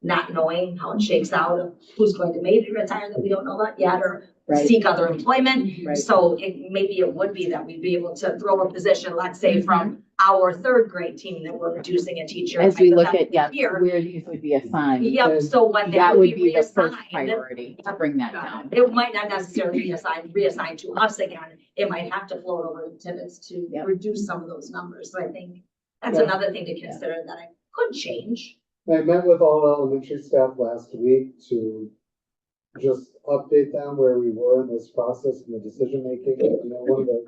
not knowing how it shakes out of who's going to maybe retire that we don't know that yet, or seek other employment. So maybe it would be that we'd be able to throw a position, let's say from our 3rd grade team that we're reducing a teacher. As we look at, here. where these would be assigned. Yep, so when That would be the reassigned, first priority, to bring that down. it might not necessarily be reassigned to us again. It might have to float over to Tibbetts to reduce some of those numbers. So I think that's another thing to consider that I could change. I met with all elementary staff last week to just update them where we were in this process and the decision making. You know, one of the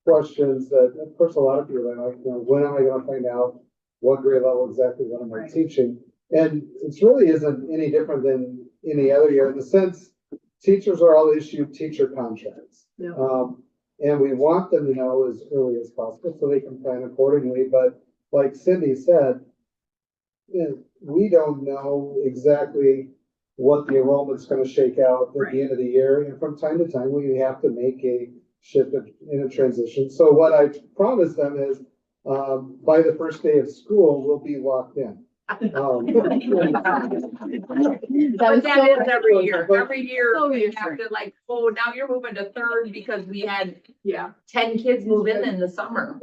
questions that, of course, a lot of people are like, you know, when am I gonna find out what grade level exactly what am I teaching? And it really isn't any different than any other year in the sense, teachers are all issued teacher contracts. And we want them to know as early as possible so they can plan accordingly. But like Cindy said, we don't know exactly what the enrollment's gonna shake out at the end of the year. And from time to time, we have to make a shift in a transition. So what I promised them is, by the first day of school, we'll be locked in. But that is every year. Every year we have to like, oh, now you're moving to 3rd because we had 10 kids move in the summer.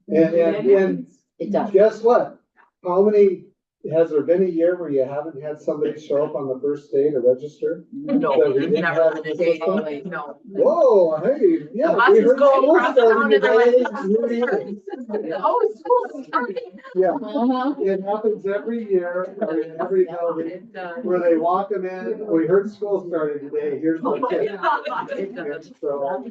And It does. guess what? How many, has there been a year where you haven't had somebody show up on the first day to register? No, That we didn't never have on in a the day, system? no. Whoa, hey, yeah. The buses we heard go school across the starting town and they're today. like, oh, school's starting. Yeah, Uh-huh. it happens every year, or in every building, It does. where they walk them in, we heard school started today, here's Oh the my kid. God, it does. So.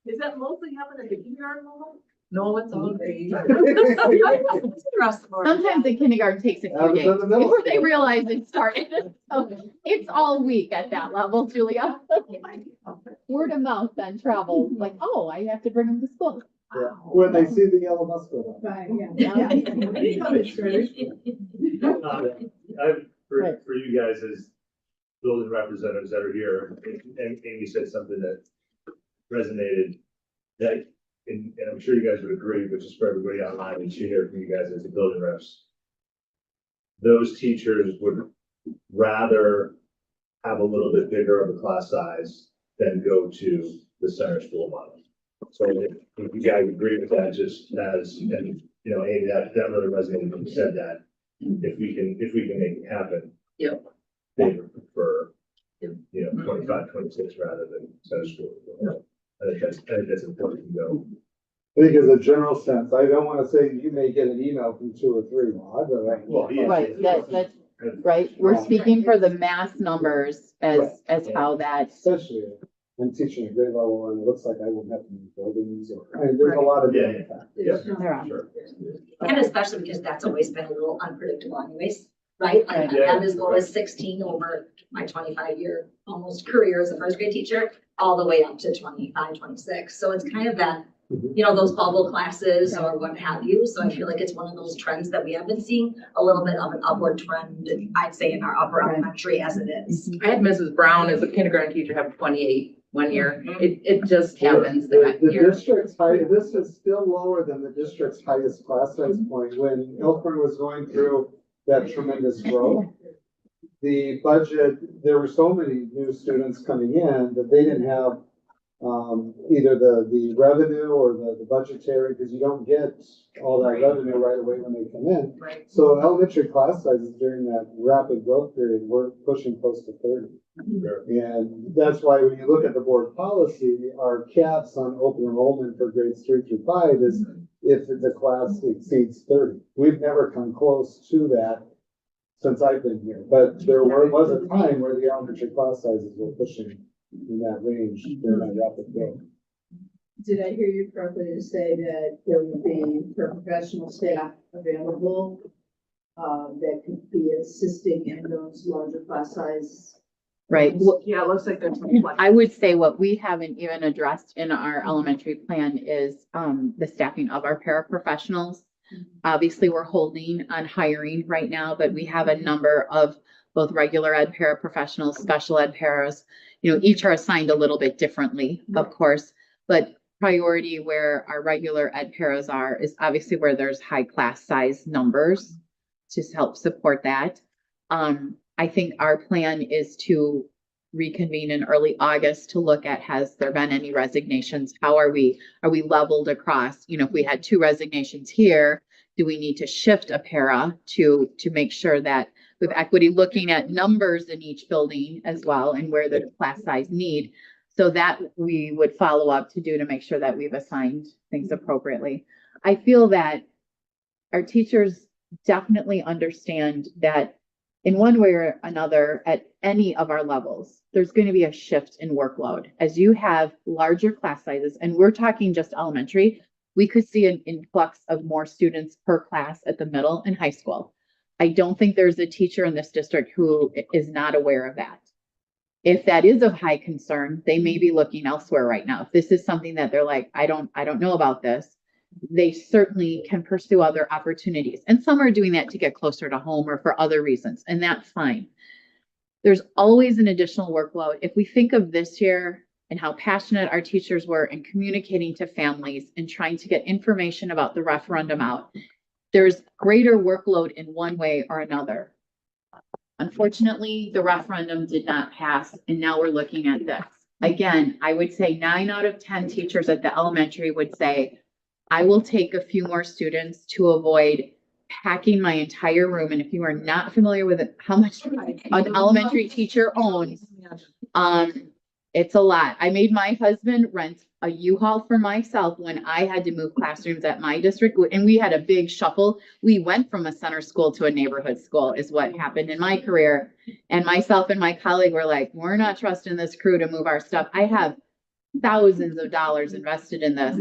is that mostly happening at the kindergarten level? No, it's all great. Across the board. Sometimes the kindergarten takes a few Happens days in the middle before they school. realize it started. So it's all week at that level, Julia. Word of mouth then travels, like, oh, I have to bring them to school. Yeah, when they see the yellow bus go by. Right, yeah. For you guys as building representatives that are here, and Amy said something that resonated, that, and I'm sure you guys would agree, but just for everybody online and to hear from you guys as the building reps, those teachers would rather have a little bit bigger of a class size than go to the center school model. So if you guys agree with that, just as, and, you know, Amy, that really resonated when you said that. If we can make it happen. Yep. They would prefer, you know, 25, 26 rather than center school. I think that's important to know. I think as a general sense, I don't wanna say you may get an email from 2 or 3, Well, yeah. Right, that's right. We're speaking for the mass numbers as how that, Especially I'm teaching a grade level and it looks like I won't have to move buildings or, I mean, there's a lot of different factors. there are. Sure. And especially because that's always been a little unpredictable anyways, right? Like I had this goal as 16 over my 25-year almost career as a first grade teacher, all the way up to 25, 26. So it's kind of that, you know, those bubble classes or what have you. So I feel like it's one of those trends that we have been seeing, a little bit of an upward trend, I'd say, in our upper elementary as it is. I had Mrs. Brown as a kindergarten teacher have 28 one year. It just happens that The year. district's high, this is still lower than the district's highest class size point. When Elkhorn was going through that tremendous growth, the budget, there were so many new students coming in that they didn't have either the revenue or the budgetary, because you don't get all that revenue right away when they come in. Right. So elementary class sizes during that rapid growth period were pushing close to 30. And that's why when you look at the board policy, our caps on open enrollment for grades 3 through 5 is if the class exceeds 30. We've never come close to that since I've been here, but there was a time where the elementary class sizes were pushing in that range during that rapid growth. Did I hear you correctly to say that there would be paraprofessional staff available that could be assisting in those larger class size? Right. Yeah, it looks like there's some flex. I would say what we haven't even addressed in our elementary plan is the staffing of our paraprofessionals. Obviously, we're holding on hiring right now, but we have a number of both regular ed paraprofessionals, special ed paras. You know, each are assigned a little bit differently, of course, but priority where our regular ed paras are is obviously where there's high class size numbers to help support that. I think our plan is to reconvene in early August to look at, has there been any resignations? How are we leveled across? You know, if we had 2 resignations here, do we need to shift a para to make sure that with equity, looking at numbers in each building as well and where the class size need, so that we would follow up to do to make sure that we've assigned things appropriately. I feel that our teachers definitely understand that in one way or another, at any of our levels, there's going to be a shift in workload. As you have larger class sizes, and we're talking just elementary, we could see an influx of more students per class at the middle and high school. I don't think there's a teacher in this district who is not aware of that. If that is of high concern, they may be looking elsewhere right now. If this is something that they're like, I don't know about this, they certainly can pursue other opportunities. And some are doing that to get closer to home or for other reasons, and that's fine. There's always an additional workload. If we think of this year and how passionate our teachers were in communicating to families and trying to get information about the referendum out, there's greater workload in one way or another. Unfortunately, the referendum did not pass, and now we're looking at this. Again, I would say 9 out of 10 teachers at the elementary would say, I will take a few more students to avoid packing my entire room. And if you are not familiar with how much an elementary teacher owns, it's a lot. I made my husband rent a U-Haul for myself when I had to move classrooms at my district, and we had a big shuffle. We went from a center school to a neighborhood school is what happened in my career. And myself and my colleague were like, we're not trusting this crew to move our stuff. I have thousands of dollars invested in this.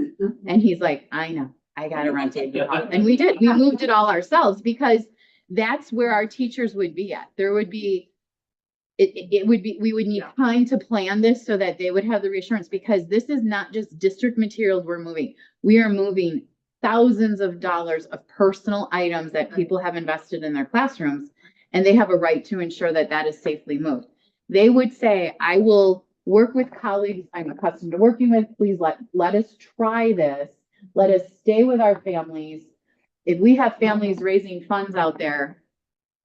And he's like, I know, I got to rent a U-Haul. And we did. We moved it all ourselves because that's where our teachers would be at. There would be, it would be, we would need time to plan this so that they would have the reassurance, because this is not just district materials we're moving. We are moving thousands of dollars of personal items that people have invested in their classrooms, and they have a right to ensure that that is safely moved. They would say, I will work with colleagues I'm accustomed to working with. Please let us try this. Let us stay with our families. If we have families raising funds out there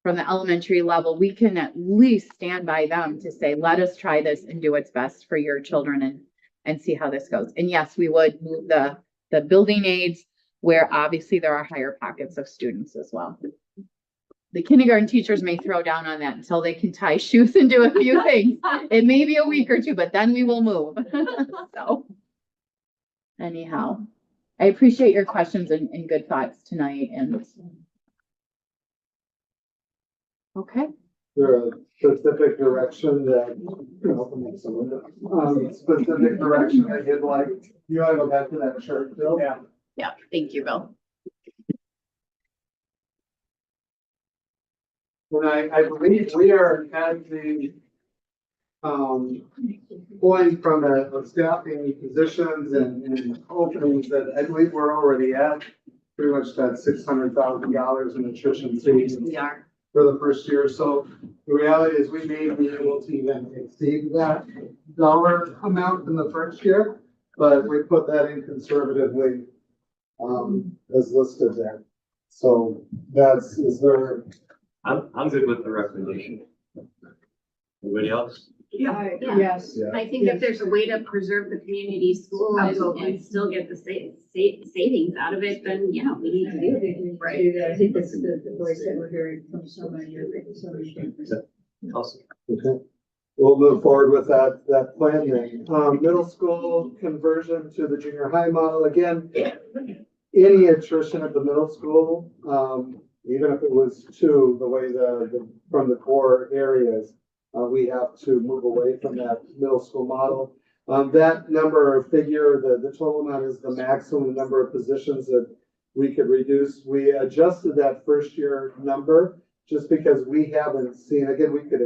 from the elementary level, we can at least stand by them to say, let us try this and do what's best for your children and see how this goes. And yes, we would move the building aids where obviously there are higher pockets of students as well. The kindergarten teachers may throw down on that until they can tie shoes and do a few things. It may be a week or two, but then we will move. So anyhow, I appreciate your questions and good thoughts tonight. And okay. There a specific direction that, specific direction that you'd like, you want to go back to that chart, Bill? Yeah. Thank you, Bill. And I believe we are at the point from the staffing positions and openings that I believe we're already at pretty much that $600,000 in attrition savings. We are. for the first year. So the reality is we may be able to even exceed that dollar amount in the first year, but we put that in conservatively, as listed there. So is there, I'm good with the recommendation. Anybody else? Yeah. Yeah. Yes. yeah. I think if there's a way to preserve the community school and Absolutely. still get the savings out of it, then yeah, we need to do it. Right, I think that's the voice that we're hearing from so many families. Awesome. Okay, we'll move forward with that plan then. Middle school conversion to the junior high model, again, any attrition at the middle school, even if it was two, the way from the core areas, we have to move away from that middle school model. That number or figure, the total amount is the maximum number of positions that we could reduce. We adjusted that first year number just because we haven't seen, again, we could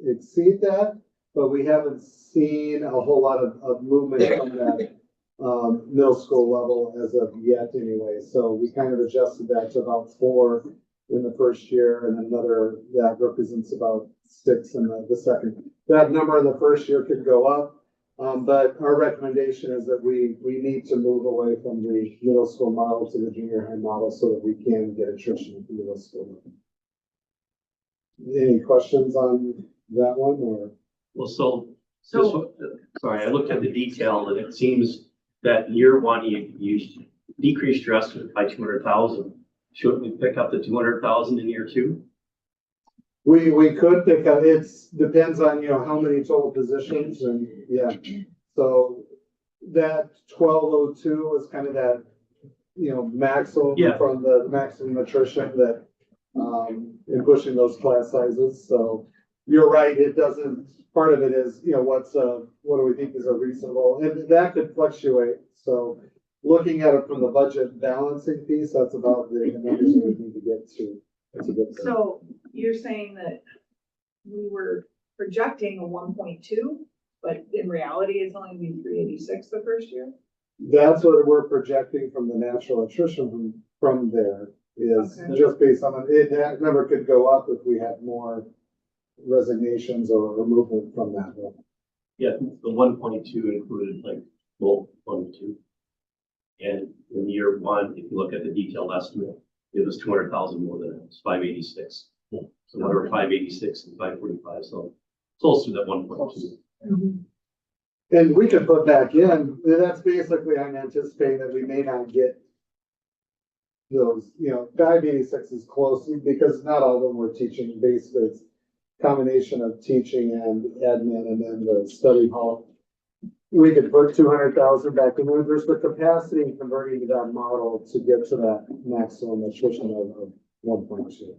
exceed that, but we haven't seen a whole lot of movement from that middle school level as of yet anyway. So we kind of adjusted that to about 4 in the first year and another that represents about 6 in the second. That number in the first year could go up. But our recommendation is that we need to move away from the middle school model to the junior high model so that we can get attrition at the middle school. Any questions on that one or? Well, sorry, I looked at the detail and it seems that year one, you decreased your estimate by 200,000. Shouldn't we pick up the 200,000 in year two? We could pick up, depends on, how many total positions and, yeah. So that 1202 was kind of that, maximum Yeah. from the maximum attrition that, in pushing those class sizes. So you're right, it doesn't, part of it is, what do we think is a reasonable, and that could fluctuate. So looking at it from the budget balancing piece, that's about the numbers that we need to get to. That's a good thing. So you're saying that we were projecting a 1.2, but in reality, it's only been 386 the first year? That's what we're projecting from the natural attrition from there is Okay. just based on, that number could go up if we had more resignations or removal from that level. Yeah, the 1.2 included like both 1 and 2. And in year one, if you look at the detailed estimate, it was 200,000 more than it was 586. So we were 586 and 545, so close to that 1.2. And we could put back in, that's basically, I'm anticipating that we may not get those, 586 is close because not all of them were teaching based, it's combination of teaching and admin and then the study hall. We could put 200,000 back in. There's the capacity in converting to that model to get to that maximum attrition of 1.2.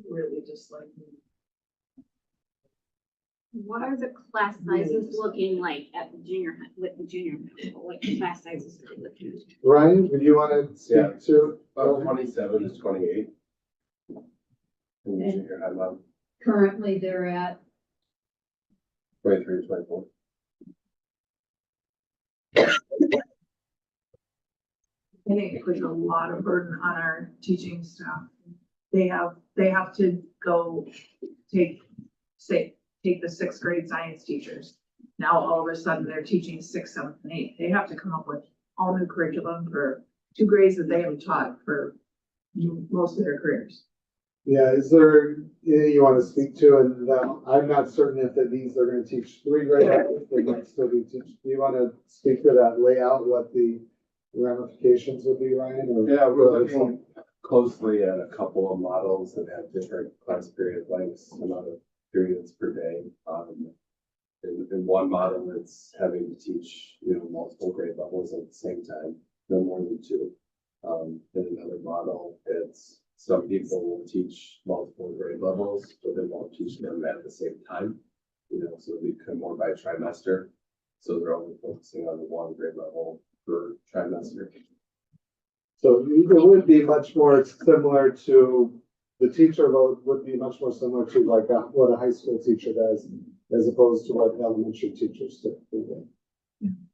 Really just like. What are the class sizes looking like at the junior high, with the junior high? What class sizes are they looking at? Ryan, would you want to Yeah. speak to? About 27 to 28. In the junior high level, Currently, they're at, 23 to 24. I think it puts a lot of burden on our teaching staff. They have to go take the 6th grade science teachers. Now, all of a sudden, they're teaching 6th, 7th, and 8th. They have to come up with all new curriculum for 2 grades that they haven't taught for most of their careers. Yeah, is there anything you want to speak to? And I'm not certain if these are going to teach 3 grade levels, they might still be teaching. Do you want to speak to that layout, what the ramifications would be, Ryan? Or Yeah, we're looking closely at a couple of models that have different class period lengths, amount of periods per day. In one model, it's having to teach, multiple grade levels at the same time, no more than 2. In another model, it's some people will teach multiple grade levels, but they won't teach them at the same time. So they come more by trimester. So they're only focusing on the 1 grade level per trimester. So it would be much more similar to, the teacher load would be much more similar to like what a high school teacher does, as opposed to what elementary teachers typically do.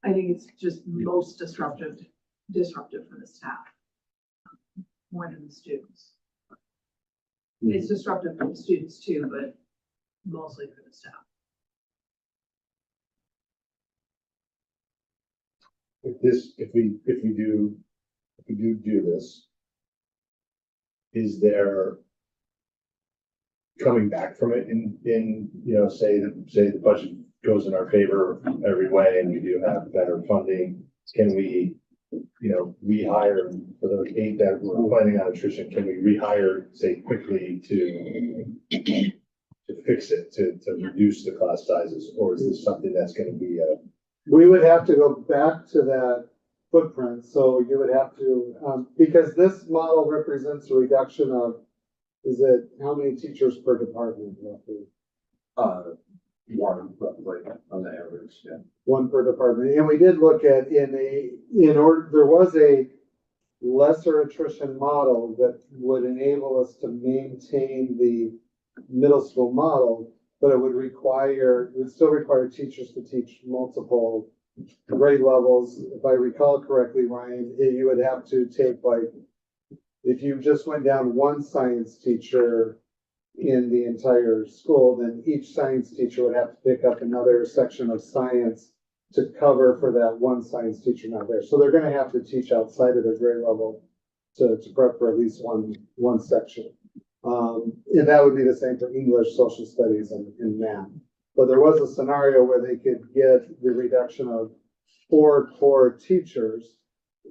I think it's just most disruptive for the staff, more than the students. It's disruptive for the students too, but mostly for the staff. If we do this, is there coming back from it in, say the budget goes in our favor every way and we do have better funding, can we, rehire for those 8 that we're planning on attrition, can we rehire, say, quickly to fix it, to reduce the class sizes, or is this something that's gonna be We would have to go back to that footprint, so you would have to, because this model represents a reduction of, is it, how many teachers per department roughly? One roughly on the average, yeah. One per department, and we did look at there was a lesser attrition model that would enable us to maintain the middle school model, but it would still require teachers to teach multiple grade levels. If I recall correctly, Ryan, you would have to take if you just went down one science teacher in the entire school, then each science teacher would have to pick up another section of science to cover for that one science teacher not there. So they're gonna have to teach outside of their grade level to prep for at least one section. And that would be the same for English, social studies, and math. But there was a scenario where they could get the reduction of 4 core teachers,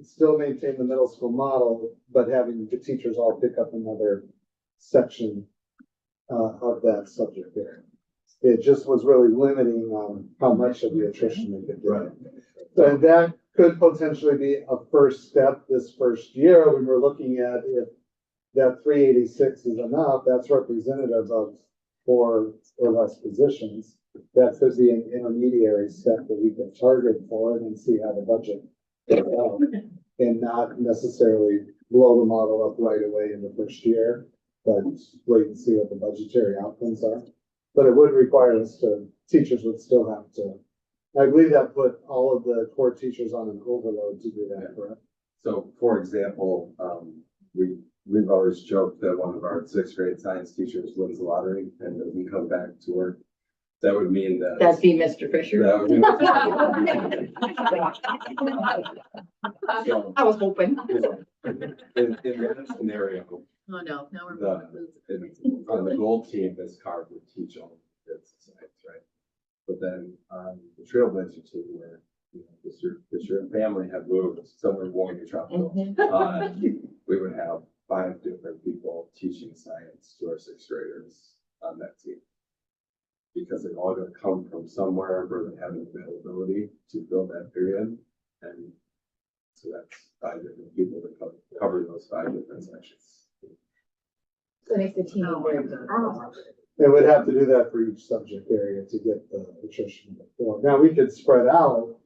still maintain the middle school model, but having the teachers all pick up another section of that subject area. It just was really limiting on how much of the attrition they could do. So that could potentially be a first step this first year when we're looking at if that 386 is enough, that's representative of 4 or less positions. That could be an intermediary step that we can target for it and see how the budget goes out, and not necessarily blow the model up right away in the first year, but wait and see what the budgetary outcomes are. But it would require teachers would still have to, I believe that put all of the core teachers on an overload to do that, correct? So, for example, we've always joked that one of our 6th grade science teachers wins the lottery and doesn't come back to work. That would mean that. That'd be Mr. Fisher. That would mean- I was hoping. In that scenario, Oh, no, now we're. on the gold team, this card would teach all its science, right? But then on the Trailblazer team, where Mr. family had moved somewhere warm and tropical, we would have 5 different people teaching science to our 6th graders on that team. Because they're all gonna come from somewhere where they have an availability to fill that period. And so that's 5 different people to cover those 5 different sections. So it makes the team very. They would have to do that for each subject area to get the attrition before. Now, we could spread out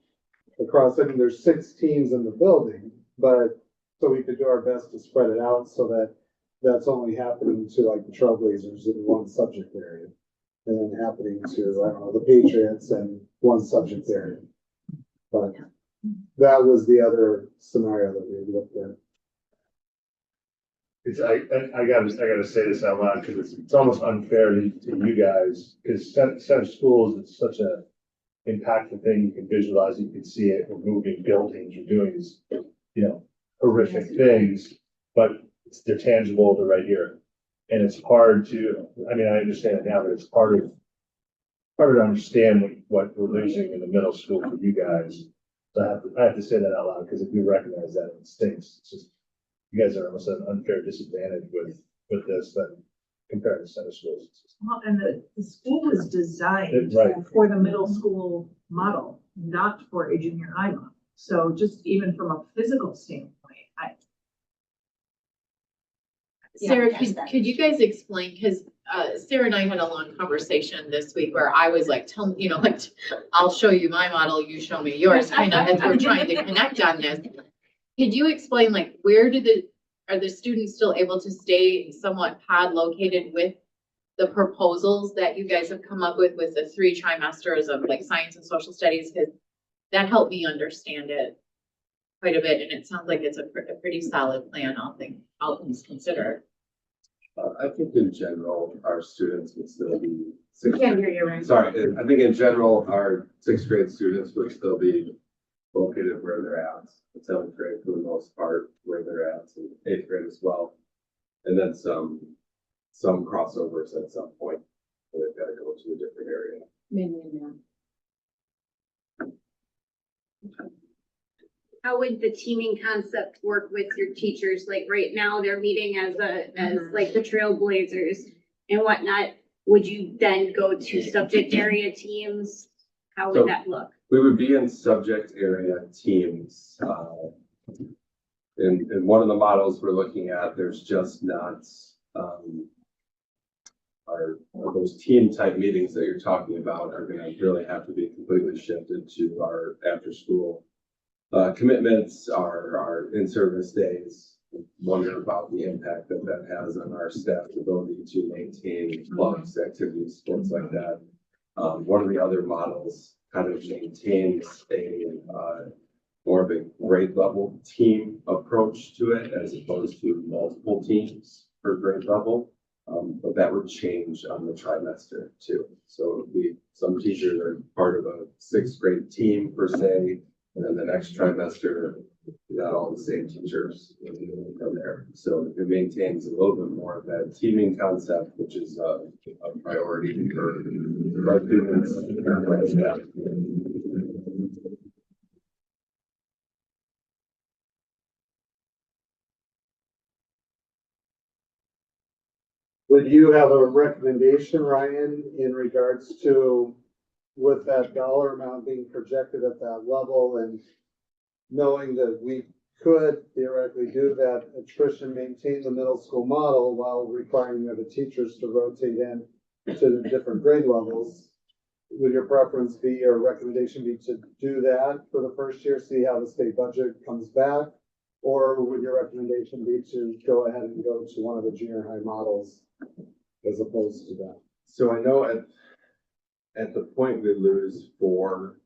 across, I mean, there's 6 teams in the building, but, so we could do our best to spread it out so that that's only happening to like the Trailblazers in one subject area. And then happening to, I don't know, the Patriots and one subject area. But that was the other scenario that we looked at. I gotta say this out loud, because it's almost unfair to you guys, because center schools, it's such a impactful thing. You can visualize, you can see it, we're moving buildings, you're doing these, horrific things, but they're tangible, they're right here. And it's hard to, I mean, I understand it now, but it's harder to understand what we're losing in the middle school for you guys. So I have to say that out loud, because if we recognize that, it stinks. It's just, you guys are almost at an unfair disadvantage with this than compared to center schools. Well, and the school was designed Right. for the middle school model, not for a junior high model. So just even from a physical standpoint, Sarah, could you guys explain, because Sarah and I had a long conversation this week where I was like, I'll show you my model, you show me yours, kind of, as we're trying to connect on this. Could you explain, like, are the students still able to stay somewhat pod located with the proposals that you guys have come up with the 3 trimesters of like science and social studies? Because that helped me understand it quite a bit, and it sounds like it's a pretty solid plan, all things considered. I think in general, our students would still be. Can't hear you, Ryan. Sorry, I think in general, our sixth grade students would still be located where they're at. Seventh grade for the most part, where they're at, and eighth grade as well. And then some crossovers at some point, where they've got to go to a different area. How would the teaming concept work with your teachers? Like right now, they're meeting as like the trailblazers and whatnot. Would you then go to subject area teams? How would So- that look? We would be in subject area teams. In one of the models we're looking at, there's just not, those team type meetings that you're talking about are gonna really have to be completely shifted to our after school commitments, our in-service days. Wonder about the impact that that has on our staff's ability to maintain clubs, activities, sports like that. One of the other models kind of maintains a more of a grade level team approach to it as opposed to multiple teams per grade level. But that would change on the trimester too. So it would be some teachers are part of a sixth grade team per se, and then the next trimester, you got all the same teachers from there. So it maintains a little bit more of that teaming concept, which is a priority for our students and our staff. Would you have a recommendation, Ryan, in regards to with that dollar amount being projected at that level and knowing that we could theoretically do that attrition, maintain the middle school model while requiring the teachers to rotate in to the different grade levels? Would your preference be or recommendation be to do that for the first year, see how the state budget comes back? Or would your recommendation be to go ahead and go to one of the junior high models as opposed to that? So I know at the point we lose 4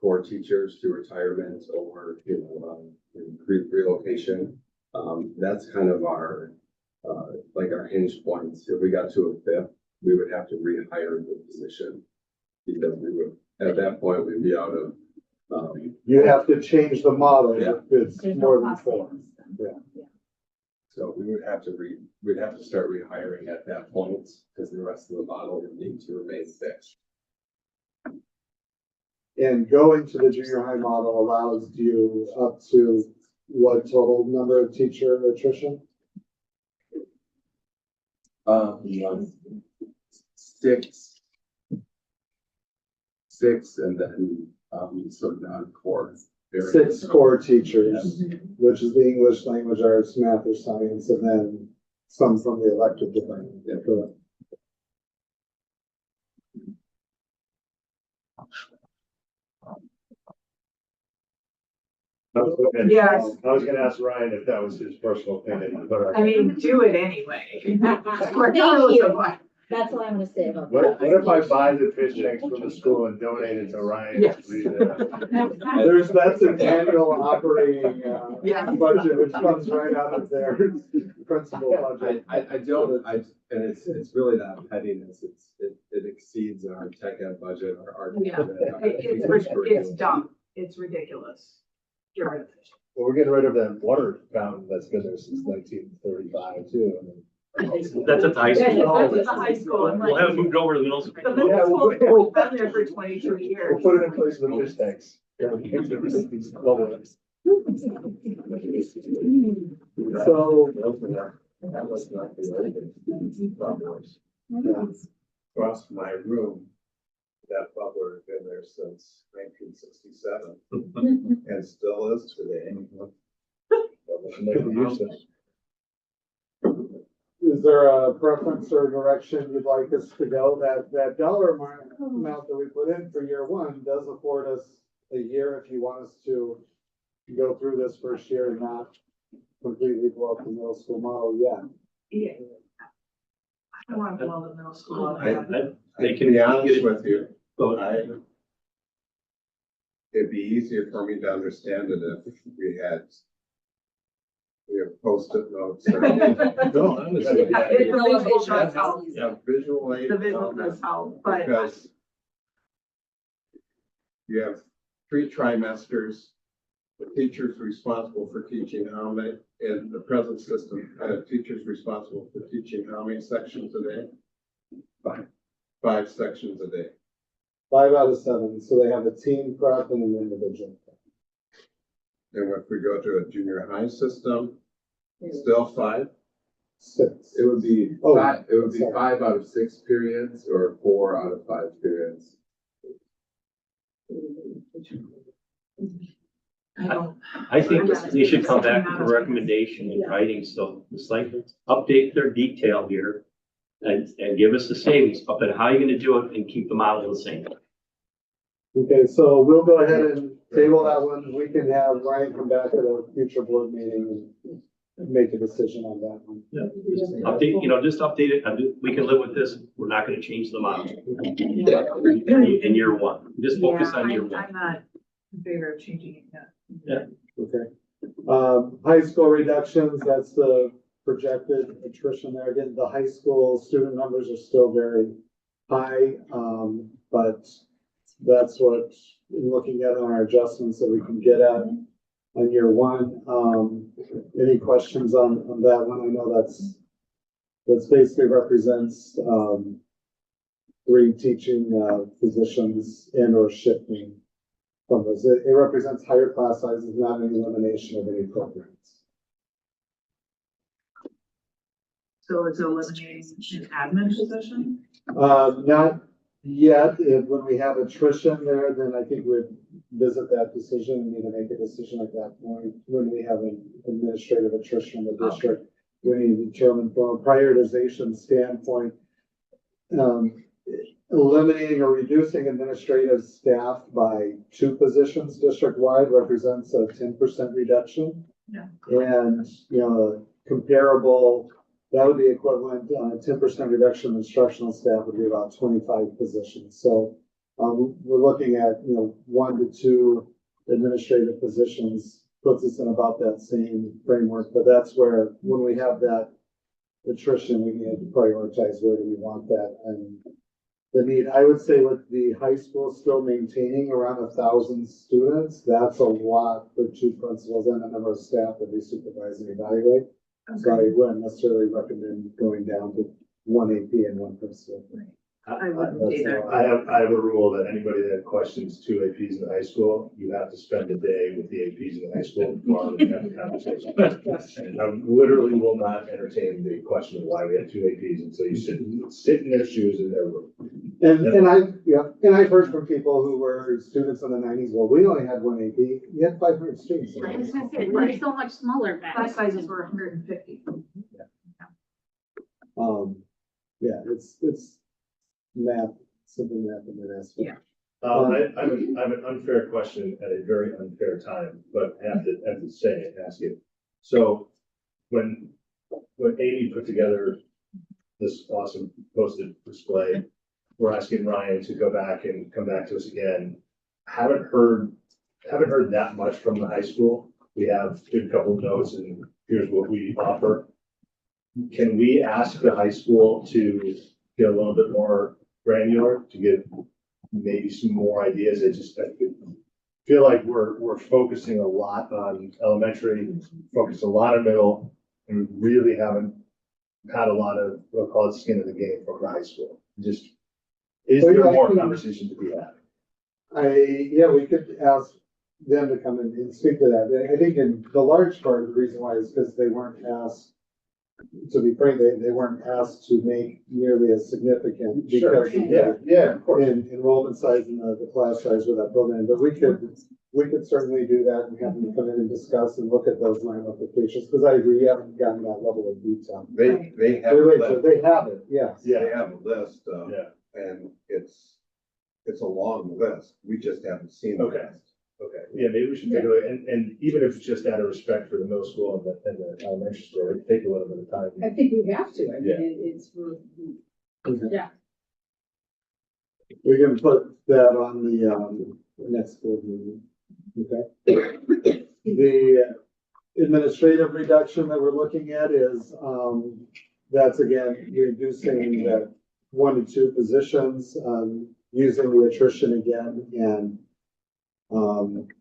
core teachers to retirement or, relocation, that's kind of our, like our hinge points. If we got to a 5th, we would have to rehire the position because we would, at that point, we'd be out of, You have to change the model Yeah. if it's There's more no than cost 4. savings. so we would have to we'd have to start rehiring at that point because the rest of the model would need to remain fixed. And going to the junior high model allows you up to what total number of teacher attrition? 6, and then some non-core. areas. 6 core teachers, which is the English language arts, math or science, and then some from the elective department. Yeah. Correct. Yes. I was gonna ask Ryan if that was his personal opinion, but I mean, do it anyway. Thank Regardless you. of what. That's all I'm gonna say about what that. if I buy the fish tanks from the school and donate it to Ryan? Yes. That's an annual operating, Yeah. budget, which comes right out of their principal budget. I don't, and it's really not pettiness, it exceeds our tech ed budget, our art. Yeah. budget. It's dumb. It's ridiculous. Get rid of it. Well, we're getting rid of that water fountain that's been there since 1935 too. That's at the high school. That's at the high school. And We'll have it moved over to the middle school. The middle school has been there for 22 We'll years. put it in place of the fish tanks. Yeah, we can do these bubble ones. So, Across my room, that bubbler has been there since 1967 and still is today. Never used it. is there a preference or direction you'd like us to go? That dollar amount that we put in for year 1 does afford us a year if you want us to go through this first year and not completely blow up the middle school model yet. Yeah. I don't want to blow the middle school up. I can be honest with you, But it'd be easier for me to understand it if we of post-it notes. No, honestly, yeah. It's the visual does help. Yeah, visual aid. The visual does help, but Because you have 3 trimesters, the teacher's responsible for teaching how many, in the present system, teacher's responsible for teaching how many sections a day? 5 sections a day. 5 out of 7, so they have a team prep and an individual. And if we go to a junior high system, still 5? 6. It would be Oh, 5, it would be sorry. 5 out of 6 periods or 4 out of 5 periods. I think they should come back with a recommendation in writing, so it's like, update their detail here and give us the savings, but how are you gonna do it and keep the model the same? Okay, so we'll go ahead and table that one. We can have Ryan come back at a future board meeting and make a decision on that one. Update, just update it, we can live with this, we're not gonna change the model. In year 1, just focus on year 1. I'm not in favor of changing it yet. Okay. High school reductions, that's the projected attrition there. Again, the high school student numbers are still very high, but that's what, in looking at our adjustments that we can get at on year 1. Any questions on that one? I know that's basically represents 3 teaching positions and or shifting from those. It represents higher class sizes, not an elimination of any programs. So it's eliminating an admin position? Not yet. When we have attrition there, then I think we'd visit that decision and need to make a decision at that point. When we have an administrative attrition in the district, we need to determine from a prioritization standpoint, eliminating or reducing administrative staff by 2 positions district-wide represents a 10% reduction. Yeah. And, comparable, that would be equivalent, 10% reduction in instructional staff would be about 25 positions. So we're looking at, 1 to 2 administrative positions puts us in about that same framework. But that's where, when we have that attrition, we need to prioritize where do we want that. And the need, I would say with the high school still maintaining around 1,000 students, that's a lot for 2 principals and a number of staff that they supervise and evaluate. So I wouldn't necessarily recommend going down to 1 AP and 1 principal. I wouldn't either. I have a rule that anybody that questions 2 APs in the high school, you have to spend a day with the APs in the high school before we have a conversation. And I literally will not entertain the question of why we had 2 APs until you sit in their shoes in their room. And I've heard from people who were students in the 90s, well, we only had 1 AP, you had 500 students. I was gonna say, we're so much smaller back. Class sizes were 150. Yeah, it's math, simple math in that aspect. Yeah. I have an unfair question at a very unfair time, but I have to say it, ask it. So when Amy put together this awesome posted display, we're asking Ryan to go back and come back to us again. Haven't heard that much from the high school. We have a couple of notes and here's what we offer. Can we ask the high school to get a little bit more granular, to get maybe some more ideas? I feel like we're focusing a lot on elementary, focus a lot on middle, and we really haven't had a lot of, we'll call it skin in the game from the high school. Is there more conversation to be had? We could ask them to come in and speak to that. I think in the large part of the reason why is because they weren't asked, to be frank, they weren't asked to make nearly as significant because Of course. in enrollment size and the class size with that program. But we could certainly do that and have them come in and discuss and look at those ramifications, because I agree, you haven't gotten that level of detail. They have a list. They have it, yes. Yeah. They have a list, Yeah. and it's a long list. We just haven't seen the Okay. list. Okay, yeah, maybe we should take a look, and even if it's just out of respect for the middle school and the elementary school, we take a little bit of time. I think we have to. I mean, Yeah. it's, Okay. We can put that on the next board meeting. Okay. administrative reduction that we're looking at is, that's again, reducing the 1 to 2 positions, using the attrition again, and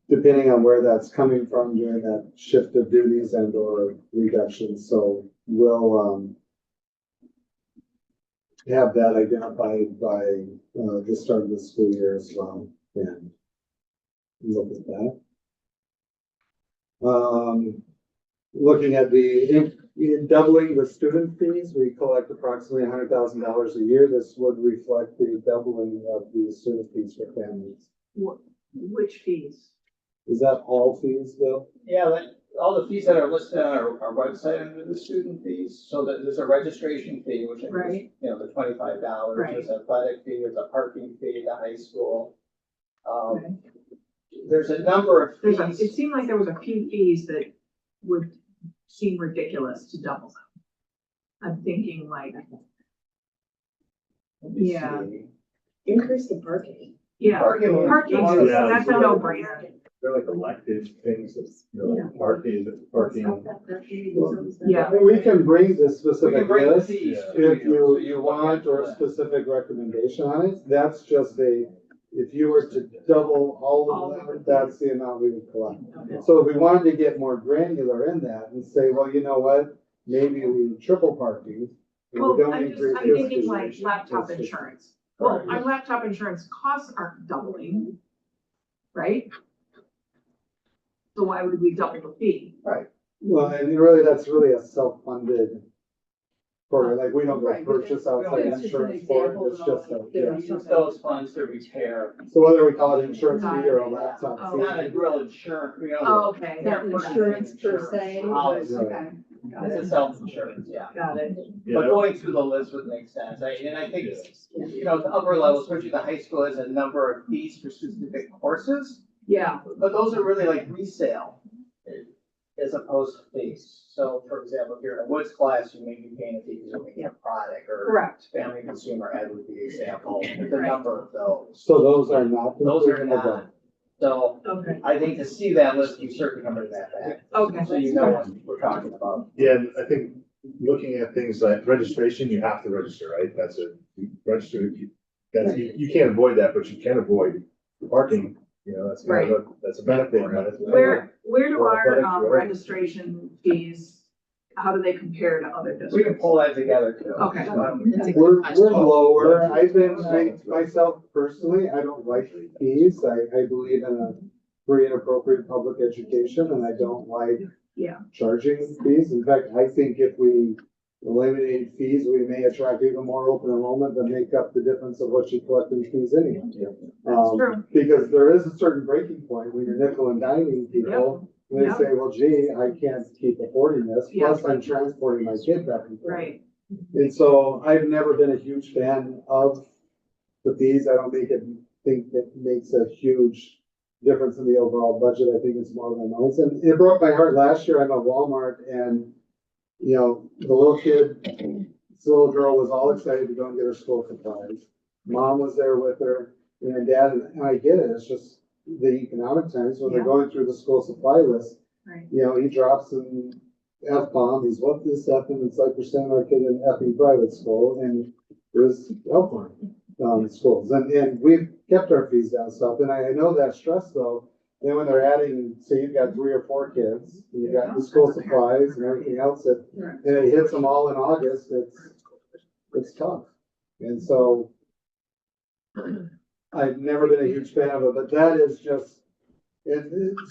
depending on where that's coming from, doing that shift of duties and or reduction. So we'll have that identified by the start of the school year as well, and look at that. Looking at in doubling the student fees, we collect approximately $100,000 a year. This would reflect the doubling of the student fees for families. Which fees? Is that all fees, Bill? Yeah, like, all the fees that are listed on our website under the student fees, so that there's a registration fee, which is, Right. you know, the $25, Right. there's an athletic fee, there's a parking fee at the high school. Okay. There's a number of It fees. seemed like there was a few fees that would seem ridiculous to double them. I'm thinking like, Let me yeah. see. Increase the parking. yeah, Parking. parking, Yeah. that's a no-brainer. They're like elected things, that's, you know, parking. Yeah. And we can bring the We specific can bring the list fees. Yeah. to if so you look want, at or a that. specific recommendation on it. That's just if you were to double all of them, that's the amount we would collect. So if we wanted to get more granular in that and say, well, you know what, maybe we triple parking. and we Well, don't I'm increase the thinking like tuition, laptop that's just- insurance. Well, our laptop insurance costs aren't doubling, right? So why would we double the fee? Well, and really, that's really a self-funded program, like, we don't go Right, but purchase it's- outside it's just an insurance for it, example it's of just a, yeah. there's- Use those funds to repair. So whether we call it insurance fee or a laptop Oh, fee. Not a real insurance, you know. Oh, okay. Not insurance per se. Policy. Okay. It's a self-insurance, yeah. Got it. But going through the list would make sense. And I think, you know, the upper level, especially the high school, has a number of fees for specific courses. Yeah, But those are really like resale as opposed to fees. So for example, if you're in a Woods class, you may be paying a fee because you're making a product, or correct. family consumer ed would be an example. There's a number of those. So those are not. Those are included in the not. So Okay, I think to see that list, you certainly can bring that back. okay. So you know what we're talking about. Yeah, and I think looking at things like registration, you have to register, right? That's you register, you can't avoid that, but you can avoid parking, you know, that's kind of that's a benefit. Where do Or our athletics, whatever. registration fees, how do they compare to other districts? We can pull that together too. Okay. We're lower. Myself personally, I don't like fees. I believe in a free and appropriate public education, and I don't like Yeah. charging fees. In fact, I think if we eliminate fees, we may attract even more open enrollment than make up the difference of what you collect in fees anyway. That's true. Because there is a certain breaking point when you're nickel and diming people. And they Yep. say, well, gee, I can't keep affording this, Yeah. plus I'm transporting my kid back and forth. Right. And so I've never been a huge fan of the fees. I don't think it makes a huge difference in the overall budget. I think it's more than noise. And it broke my heart last year. I'm at Walmart and, you know, the little kid, this little girl was all excited to go and get her school supplies. Mom was there with her, and dad, and I get it. It's just the economic times when they're Yeah. going through the school supply list. Right. You know, he drops an F-bomb, he's what this F, and it's like we're sending our kid in effing private school, and it was Elkhorn, schools, and we've kept our fees down stuff, and I know that stress though, then when they're adding, say you've got 3 or 4 kids, and you got the school supplies and everything else, that, and it hits them all in August, it's tough, and so I've never been a huge fan of it, but that is just,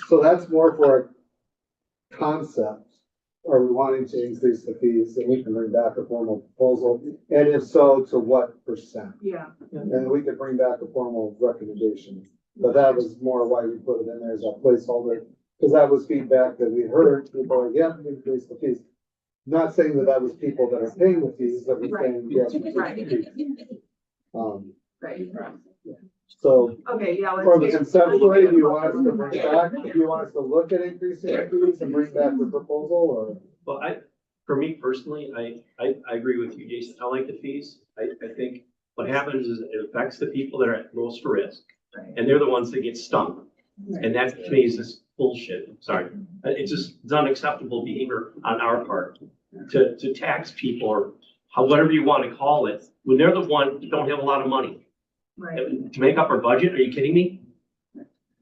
so that's more for a concept. Are we wanting to increase the fees, and we can bring back a formal proposal, and if so, to what percent? Yeah. And we could bring back a formal recommendation, but that was more why we put it in there as a placeholder, because that was feedback that we heard, people are, yeah, increase the fees. Not saying that was people that are paying the fees, that we're saying, yes. increase the fees. Right. So, Okay, yeah. or the let's- conceptually, do you want us to bring back, do you want us to look at increasing the fees and bring back the proposal, or? Well, for me personally, I agree with you, Jason. I like the fees. I think what happens is it affects the people that are at most risk, Right. and they're the ones that get stung. And that to me is bullshit, sorry. It's just, it's unacceptable behavior on our part to tax people or whatever you want to call it, when they're the one that don't have a lot of money. Right. To make up our budget, are you kidding me?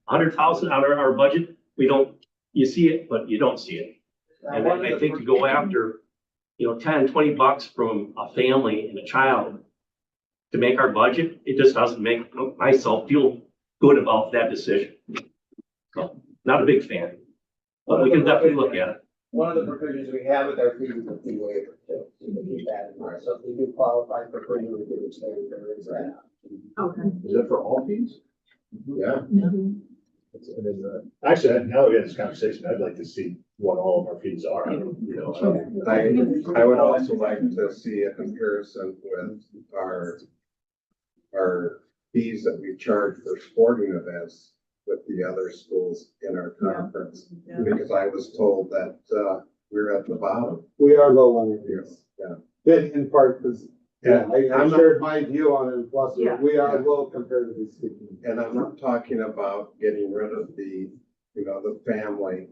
100,000 out of our budget, we don't, you see it, but you don't see it. And I think to go after, 10, 20 bucks from a family and a child to make our budget, it just doesn't make myself feel good about that decision. So, not a big fan, but we can definitely look at it. One of the provisions we have with our fees is a fee waiver too, so keep that in mind. So if we do qualify for free, we do say there is that. Okay. Is that for all fees? Yeah. Actually, now that we had this conversation, I'd like to see what all of our fees are. I would also like to see a comparison with our fees that we charge for sporting events with the other schools in our conference. Yeah. Because I was told that, we're at the bottom. We are low on reviews. Yeah. In part, because, I shared my view on it, plus Yeah. we are low comparatively speaking. And I'm not talking about getting rid of the family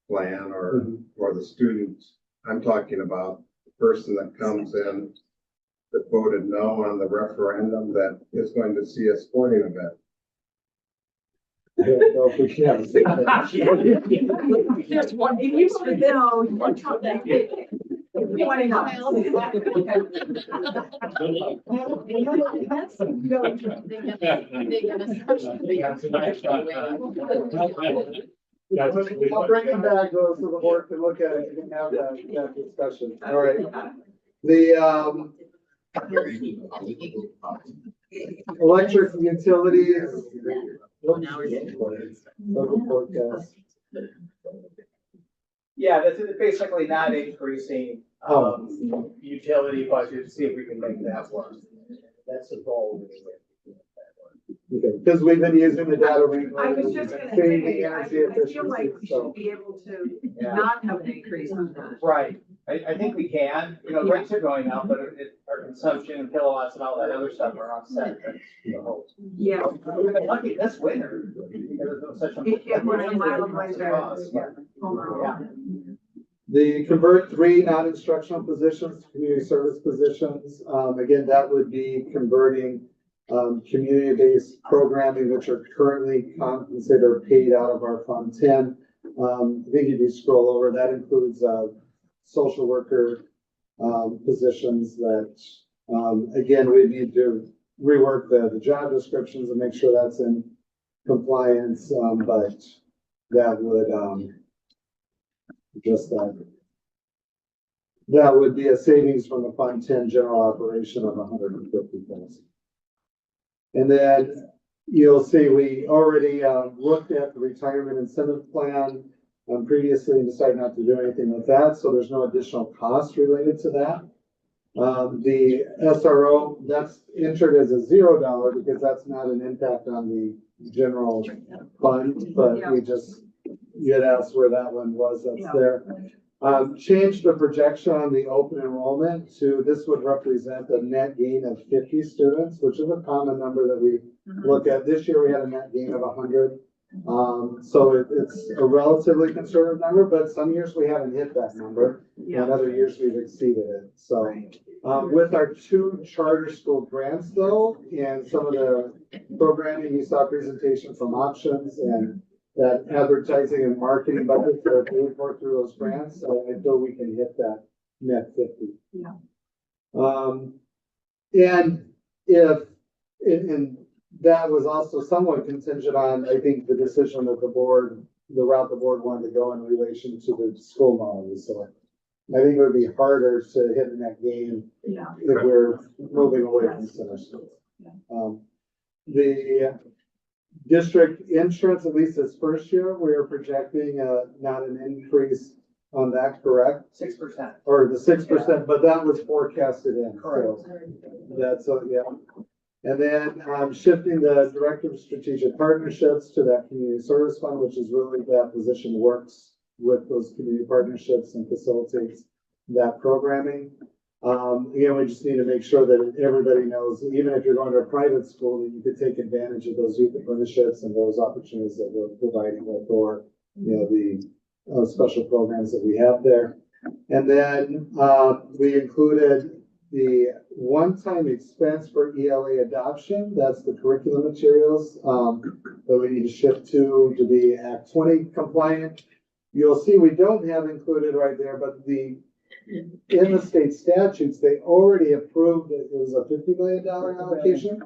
plan or the students. I'm talking about the person that comes in that voted no on the referendum that is going to see a sporting event. I don't know if we can. There's one, if you want to know, you want to talk that big. $20. I'll bring them back, those to the board to look at it, you can have that discussion. All right. The, electric utilities. Local forecast. Yeah, this is basically not increasing, utility budget, see if we can make that work. That's the goal. Okay, because we've been using the data. I was just gonna say, I feel like we should be able to not have an increase on that. Right, I think we can, rates are going up, but our consumption and kilowatts and all that other stuff are offset. Yeah. We've been lucky this winter because it was such a. It was a mild winter. Yeah. The convert 3 non-instructional positions to community service positions. Again, that would be converting community-based programming, which are currently compensated or paid out of our Fund 10. I think if you scroll over, that includes social worker positions that, again, we need to rework the job descriptions and make sure that's in compliance, but that would that would be a savings from the Fund 10 general operation of $150,000. And then you'll see we already looked at the retirement incentive plan previously and decided not to do anything with that. So there's no additional cost related to that. The SRO, that's entered as a $0 because that's not an impact on the general fund, but you had asked where that one was, that's there. Changed the projection on the open enrollment to, this would represent a net gain of 50 students, which is a common number that we look at. This year we had a net gain of 100. So it's a relatively conservative number, but some years we haven't hit that number. And other years we've exceeded it. So with our 2 charter school grants though, and some of the programming, you saw a presentation from Options and that advertising and marketing budgets that are paid for through those grants. So I feel we can hit that net 50. Yeah. And and that was also somewhat contingent on, I think, the decision that the route the board wanted to go in relation to the school model. So I think it would be harder to hit a net gain if we're moving away from center schools. The district insurance, at least this first year, we are projecting not an increase on that, correct? 6%. Or the 6%, but that was forecasted in. Correct. So that's, And then shifting the Director of Strategic Partnerships to that Community Service Fund, which is really that position works with those community partnerships and facilitates that programming. Again, we just need to make sure that everybody knows, even if you're going to a private school, that you could take advantage of those youth apprenticeships and those opportunities that we're providing with, or you know, the special programs that we have there. And then, we included the one-time expense for ELA adoption. That's the curriculum materials, that we need to shift to be Act 20 compliant. You'll see we don't have included right there, but in the state statutes, they already approved it was a $50 million allocation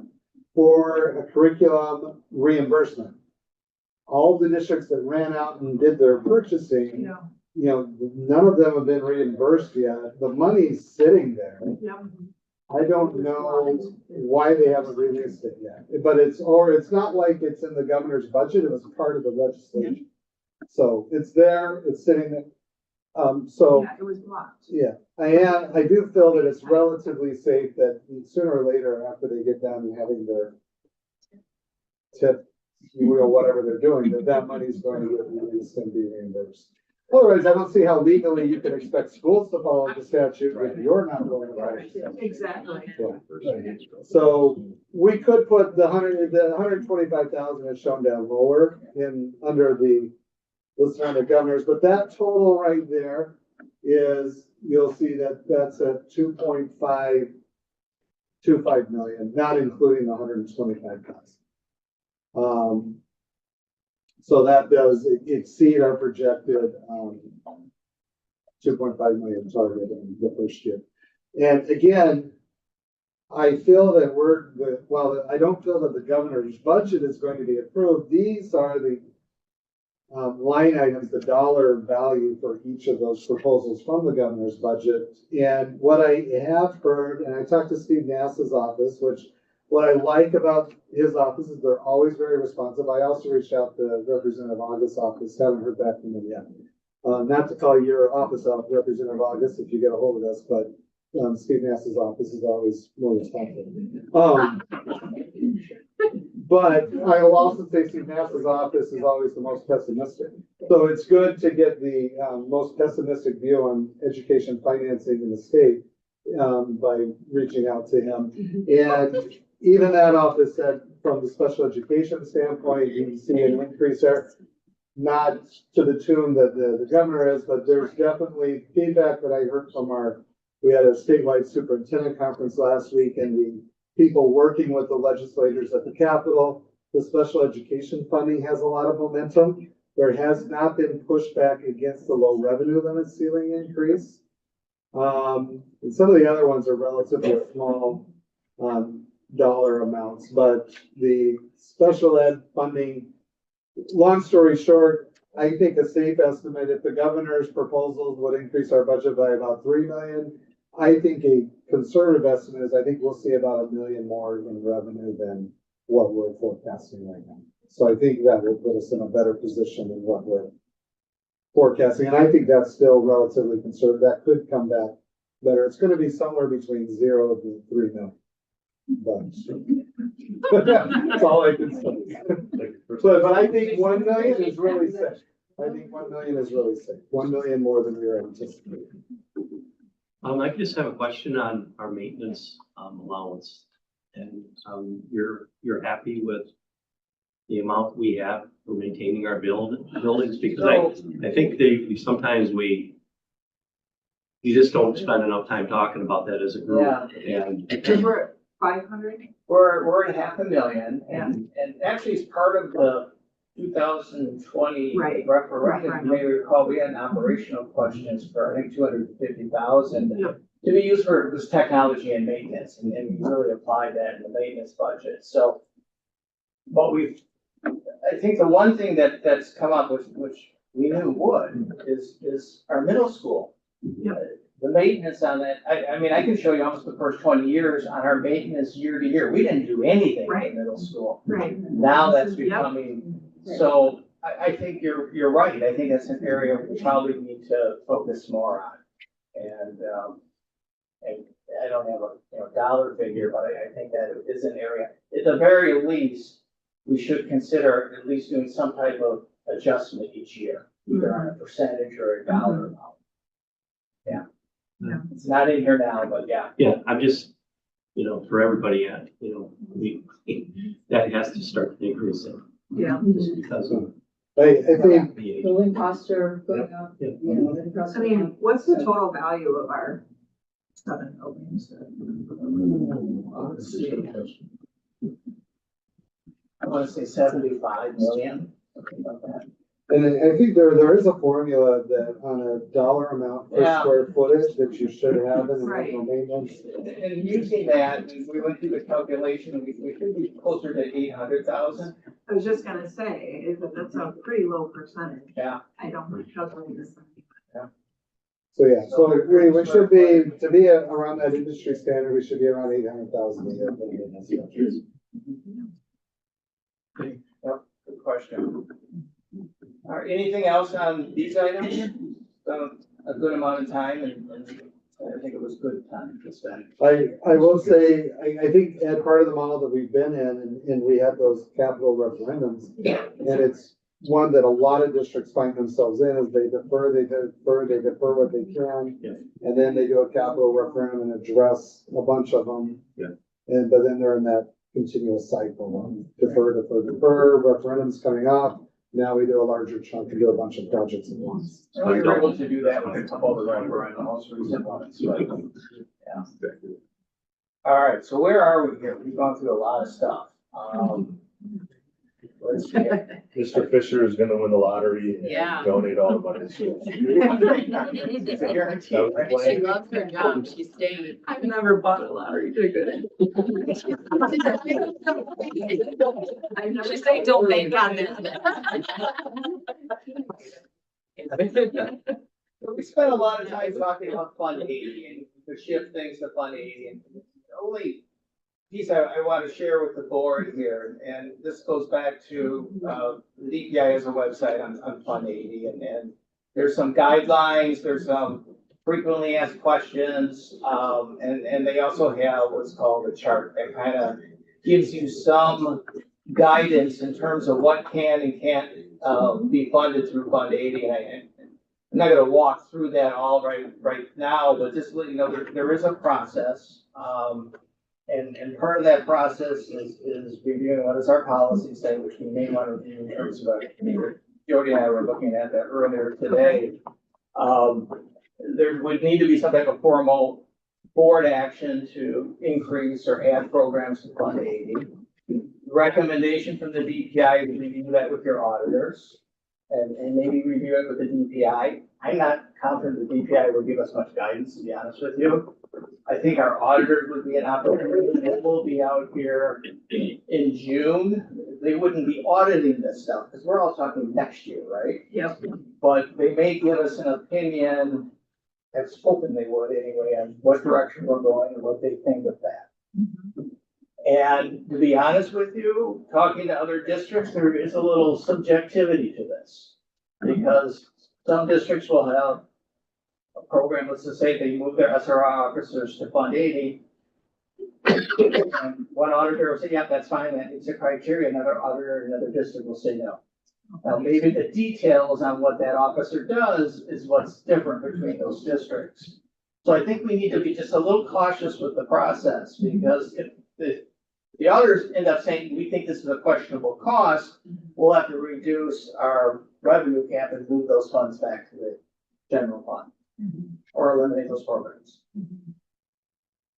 for a curriculum reimbursement. All the districts that ran out and did their purchasing, Yeah. you know, none of them have been reimbursed yet. The money's sitting there. Yep. I don't know why they haven't released it yet, but it's not like it's in the governor's budget. It was part of the legislation. So it's there, it's sitting there. So. Yeah, it was blocked. Yeah, I do feel that it's relatively safe that sooner or later, after they get done having their tip, whatever they're doing, that money's going to get released and be reimbursed. Otherwise, I don't see how legally you can expect schools to follow the statute if you're not willing to follow the statute. Exactly. So we could put the 125,000 is shown down lower under the list of the governors, but that total right there is, you'll see that that's a 2.525 million, not including the 125,000. So that does exceed our projected 2.5 million target in the first year. And again, I feel that I don't feel that the governor's budget is going to be approved. These are the line items, the dollar value for each of those proposals from the governor's budget. And what I have heard, and I talked to Steve Nass's office, what I like about his office is they're always very responsive. I also reached out to Representative August's office, haven't heard back from them yet. Not to call your office out, Representative August, if you get a hold of us, but Steve Nass's office is always more responsive. But I will also say Steve Nass's office is always the most pessimistic. So it's good to get the most pessimistic view on education financing in the state by reaching out to him. And even that office said, from the special education standpoint, you can see an increase there. Not to the tune that the governor is, but there's definitely feedback that I heard from we had a statewide superintendent conference last week, and the people working with the legislators at the Capitol, the special education funding has a lot of momentum. There has not been pushback against the low revenue limit ceiling increase. And some of the other ones are relatively small dollar amounts, but the special ed funding, long story short, I think a safe estimate, if the governor's proposals would increase our budget by about 3 million, I think a conservative estimate is I think we'll see about $1 million more in revenue than what we're forecasting right now. So I think that will put us in a better position than what we're forecasting. And I think that's still relatively conservative. That could come back better. It's going to be somewhere between 0 and 3 million. But that's all I can say. But I think 1 million is really safe. I think 1 million is really safe. 1 million more than we were anticipating. I just have a question on our maintenance allowance. And you're happy with the amount we have for maintaining our buildings? Because I think sometimes you just don't spend enough time talking about that as a group. Yeah. And We're at 500. We're at $500,000, and actually it's part of the 2020 Right. referendum. Right. You may recall, we had an operational questions for, I think, 250,000 Yep. to be used for this technology and maintenance, and we really applied that in the maintenance budget. So, but I think the one thing that's come up, which we knew would, is our middle school. Yep. The maintenance on that, I mean, I can show you almost the first 20 years on our maintenance year to year. We didn't do anything Right. in middle school. Right. Now that's Yep. becoming, so I think you're right. I think that's an area we probably need to focus more on. And I don't have a dollar figure, but I think that is an area. At the very least, we should consider at least doing some type of adjustment each year, either on a percentage or a dollar amount. Yeah. Yeah. It's not in here now, but yeah. yeah, I'm just, for everybody, that has to start increasing. Yeah. Just because of I think, Building costs are going up, Yeah. you know, living costs I are going mean, up. what's the total value of our 7 buildings? Let's see. I want to say 75 million, something like that. and I think there is a formula that on a dollar amount per Yeah. square footage that you should have in the Right. annual maintenance. And using that, we went through the calculation, we should be closer to 800,000. I was just gonna say, is that that's a pretty low percentage. Yeah. I don't calculate this. So yeah, so we should be, to be around that industry standard, we should be around 800,000 a year. for maintenance budgets. Yep, good question. All right, anything else on these items? A good amount of time and I think it was good time to spend. I will say, I think Ed, part of the model that we've been in, and we had those capital referendums. Yeah. And it's one that a lot of districts find themselves in, is they defer what they can. Yeah. And then they do a capital referendum and address a bunch of them. Yeah. But then they're in that continuous cycle of defer, referendums coming up. Now we do a larger chunk and do a bunch of projects at once. And we were able to do that with a couple of the referendum, most recent ones, right? Yeah. All right, so where are we here? We've gone through a lot of stuff. Let's see. Mr. Fisher is gonna win the lottery Yeah. and donate all the money to schools. It's a guarantee, That was the right? plan. She loves her job, she's staying. I've never bought a lottery ticket. I've never She say, don't bank on this. We spent a lot of time talking about Fund 80 and to shift things to Fund 80. And the only piece I want to share with the board here, and this goes back to the DPI has a website on Fund 80, and there's some guidelines, there's some frequently asked questions, and they also have what's called a chart that kind of gives you some guidance in terms of what can and can't be funded through Fund 80. And I'm not gonna walk through that all right now, but just let you know, there is a process. And part of that process is reviewing what does our policy say, which we may want to review in terms of, Jody and I were looking at that earlier today. There would need to be some type of formal board action to increase or add programs to Fund 80. Recommendation from the DPI is review that with your auditors and maybe review it with the DPI. I'm not confident the DPI will give us much guidance, to be honest with you. I think our auditors would be an opportunity. They will be out here in June. They wouldn't be auditing this stuff because we're all talking next year, right? Yep. But they may give us an opinion, have spoken they would anyway, on what direction we're going and what they think of that. And to be honest with you, talking to other districts, there is a little subjectivity to this. Because some districts will have a program, let's just say they move their SRO officers to Fund 80. And one auditor will say, yeah, that's fine, that meets the criteria. Another auditor in another district will say no. Now, maybe the details on what that officer does is what's different between those districts. So I think we need to be just a little cautious with the process, because if the auditors end up saying, we think this is a questionable cost, we'll have to reduce our revenue cap and move those funds back to the general fund. Or eliminate those programs.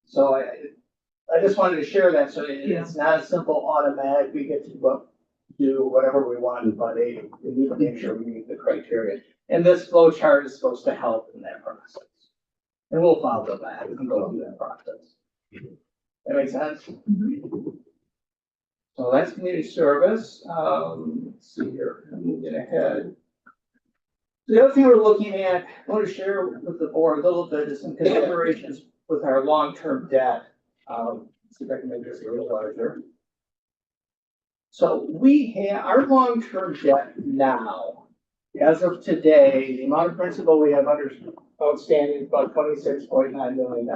So I just wanted to share that, so it's not a simple automatic, we get to do whatever we want in Fund 80. We need to make sure we meet the criteria. And this flow chart is supposed to help in that process. And we'll follow that and go through that process. That makes sense? So that's community service. Let's see here, I'm moving ahead. The other thing we're looking at, I want to share with the board a little bit is some considerations with our long-term debt. See if I can make this a little larger. So we have our long-term debt now, as of today, the amount of principal we have outstanding is about $26.9 million.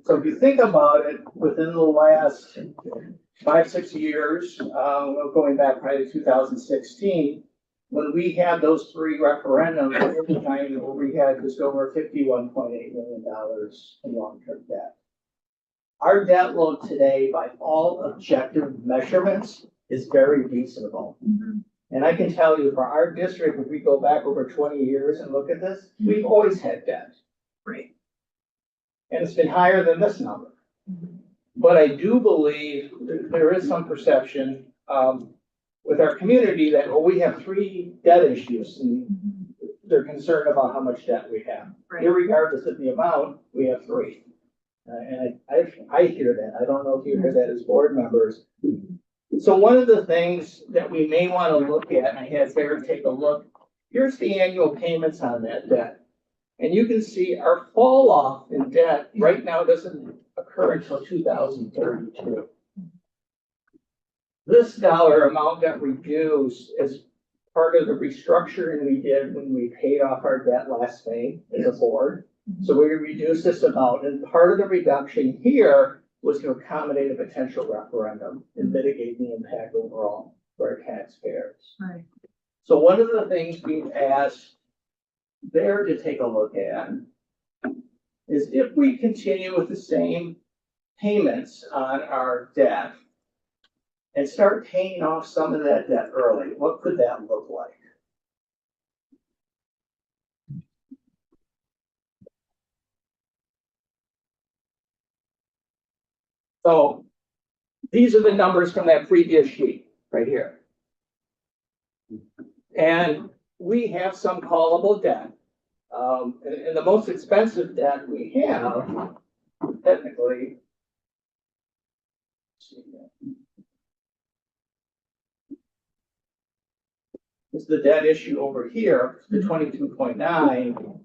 So if you think about it, within the last 5-6 years, going back probably to 2016, when we had those 3 referendums, at the time we had just over $51.8 million in long-term debt. Our debt load today, by all objective measurements, is very reasonable. And I can tell you for our district, if we go back over 20 years and look at this, we've always had debt. Right. And it's been higher than this number. But I do believe there is some perception, with our community that, well, we have 3 debt issues and they're concerned about how much debt we have. Right. Irregardless of the amount, we have 3. And I hear that. I don't know if you hear that as board members. So one of the things that we may want to look at, and I had Sarah take a look, here's the annual payments on that debt. And you can see our fall off in debt right now doesn't occur until 2032. This dollar amount got reduced as part of the restructuring we did when we paid off our debt last May as a board. So we reduced this amount, and part of the reduction here was to accommodate a potential referendum and mitigate the impact overall for our taxpayers. Right. So one of the things we've asked there to take a look at is if we continue with the same payments on our debt and start paying off some of that debt early, what could that look like? So these are the numbers from that previous sheet right here. And we have some callable debt. And the most expensive debt we have, technically, is the debt issue over here, the 22.9,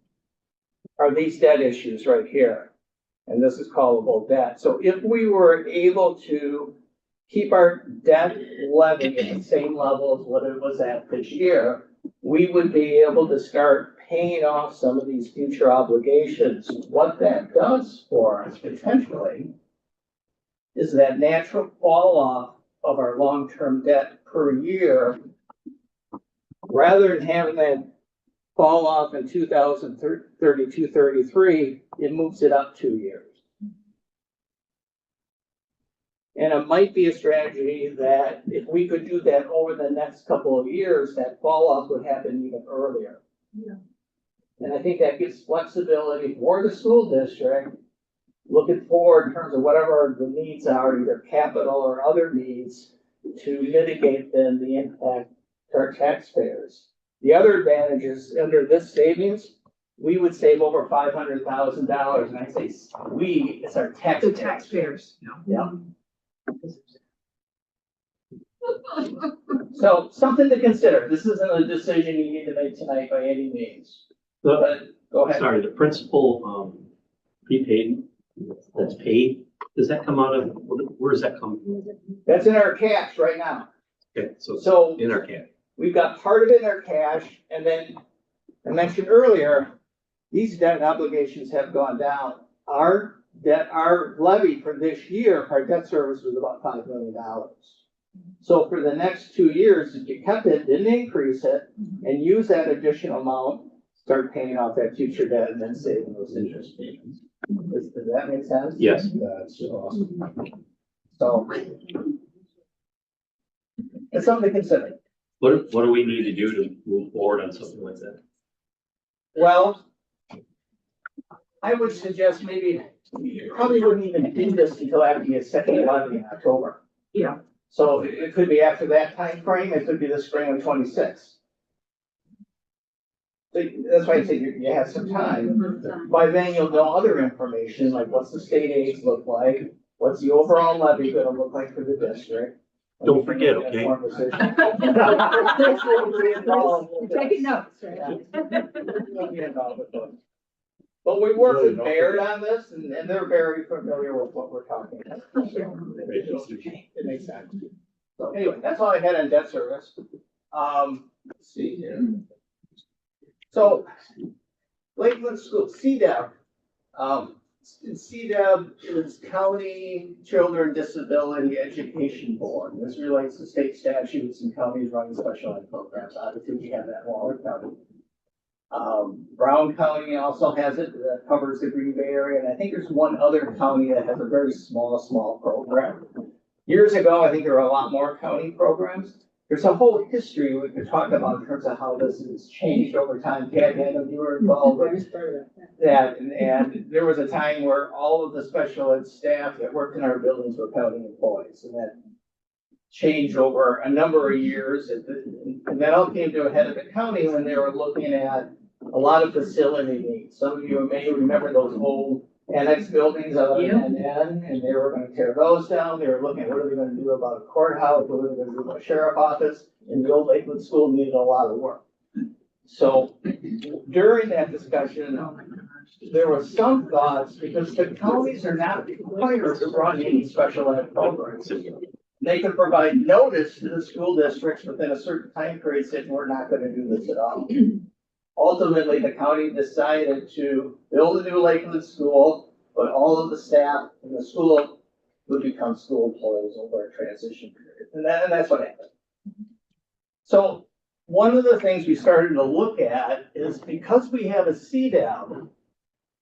are these debt issues right here. And this is callable debt. So if we were able to keep our debt levy at the same level as what it was at this year, we would be able to start paying off some of these future obligations. What that does for us potentially is that natural fall off of our long-term debt per year, rather than having that fall off in 2032, 33, it moves it up 2 years. And it might be a strategy that if we could do that over the next couple of years, that fall off would happen even earlier. Yeah. And I think that gives flexibility for the school district, looking forward in terms of whatever the needs are, either capital or other needs, to mitigate then the impact to our taxpayers. The other advantage is under this savings, we would save over $500,000. And I say we, it's our The taxpayers. taxpayers, Yeah. So something to consider. This isn't a decision you need to make tonight by any means. But go ahead. Sorry, the principal, prepaid, that's paid, does that come out of, where does that come from? That's in our cash right now. Okay, so it's So in our cash. we've got part of it in our cash, and then I mentioned earlier, these debt obligations have gone down. Our debt, our levy for this year, our debt service was about $5 million. So for the next 2 years, if you kept it, didn't increase it, and use that additional amount, start paying off that future debt and then saving those interest payments. Does that make sense? Yes. That's awesome. So it's something to consider. What do we need to do to move forward on something like that? Well, I would suggest maybe you probably wouldn't even do this until after you get second levy in October. Yeah. So it could be after that time frame. It could be the spring of 26. So that's why I say you have some time. By then you'll know other information, like what's the state aids look like? What's the overall levy gonna look like for the district? Don't forget, okay? Taking notes, But we work with Baird on this, and they're very familiar with what we're talking about. It makes sense. So anyway, that's all I had on debt service. Let's see here. So Lakeland School, CDEB. CDEB is County Children Disability Education Board. This relates to state statutes and counties running special ed programs. Obviously, we have that in Waller County. Brown County also has it, that covers the Green Bay area, and I think there's one other county that has a very small program. Years ago, I think there were a lot more county programs. there's a whole history we could talk about in terms of how this has changed over time. Pat, I know you were involved with that, and there was a time where all of the special ed staff that worked in our buildings were county employees, and that changed over a number of years, and that all came to a head at the county when they were looking at a lot of facility needs. Some of you may remember those old annex buildings out in NN, and they were gonna tear those down. They were looking at what are they gonna do about a courthouse, what are they gonna do about a sheriff office, and the old Lakewood school needed a lot of work. So during that discussion, there were some thoughts, because the counties are not required to run any special ed programs. They can provide notice to the school districts within a certain time period saying, we're not gonna do this at all. Ultimately, the county decided to build a new Lakewood school, but all of the staff in the school would become school employees over a transition period. And that's what happened. So one of the things we started to look at is because we have a CDAP,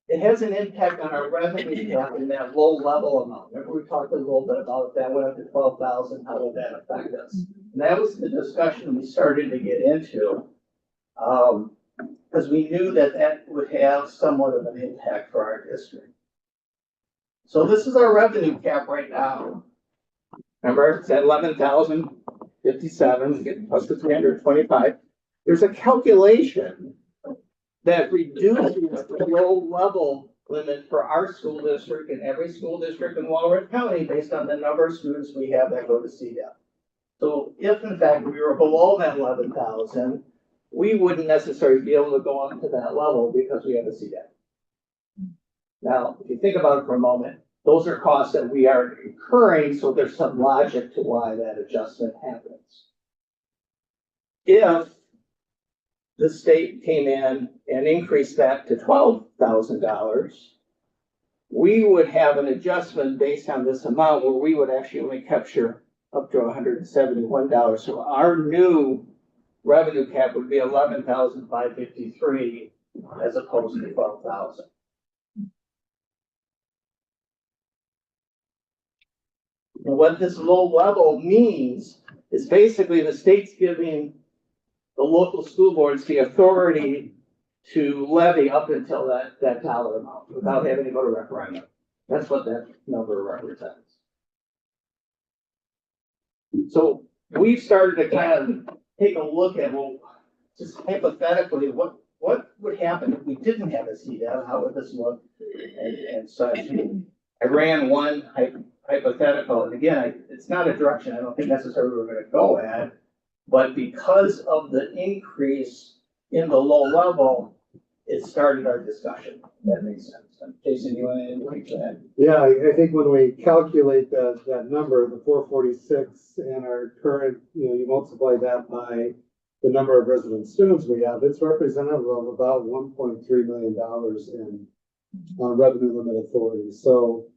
it has an impact on our revenue cap in that low level amount. Remember, we talked a little bit about that, went up to 12,000, how would that affect us? And that was the discussion we started to get into. Because we knew that that would have somewhat of an impact for our district. So this is our revenue cap right now. Remember, it's at 11,057, plus the 325. There's a calculation that reduces the low level limit for our school district and every school district in Walworth County based on the number of students we have that go to CDEP. So if in fact we were below that 11,000, we wouldn't necessarily be able to go up to that level because we have a CDEP. Now, if you think about it for a moment, those are costs that we are incurring, so there's some logic to why that adjustment happens. If the state came in and increased that to $12,000, we would have an adjustment based on this amount where we would actually only capture up to $171. So our new revenue cap would be 11,553 as opposed to 12,000. And what this low level means is basically the state's giving the local school boards the authority to levy up until that dollar amount without having to go to referendum. That's what that number represents. So we've started to kind of take a look at, well, just hypothetically, what would happen if we didn't have a CDEP? How would this look? And such. I ran one hypothetical, and again, it's not a direction I don't think necessarily we're going to go at, but because of the increase in the low level, it started our discussion. That makes sense. Jason, you want to add to that? Yeah, I think when we calculate that number, the 446 and our current, you multiply that by the number of resident students we have, it's representative of about $1.3 million in revenue limit authority. So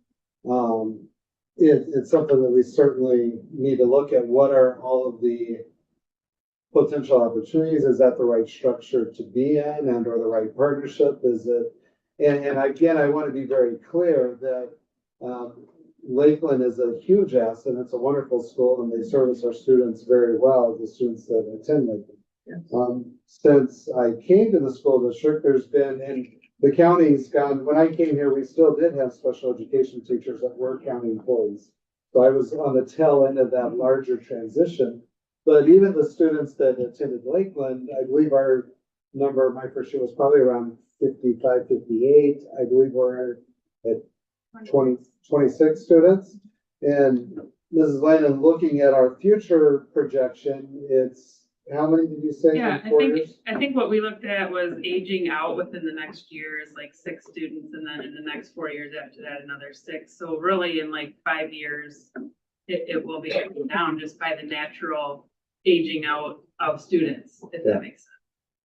it's something that we certainly need to look at. What are all of the potential opportunities? Is that the right structure to be in and or the right partnership? Is it? And again, I want to be very clear that Lakeland is a huge asset. It's a wonderful school and they service our students very well, the students that attend Lakeland. Yes. Since I came to the school district, there's been, and the county's gone, when I came here, we still did have special education teachers that were county employees. So I was on the tail end of that larger transition. But even the students that attended Lakeland, I believe our number, my first year was probably around 55, 58. I believe we're at 26 students. And Mrs. Landon, looking at our future projection, it's, how many did you say? Yeah, I think what we looked at was aging out within the next year is like 6 students, and then in the next 4 years after that, another 6. So really in like 5 years, it will be down just by the natural aging out of students, if that makes sense.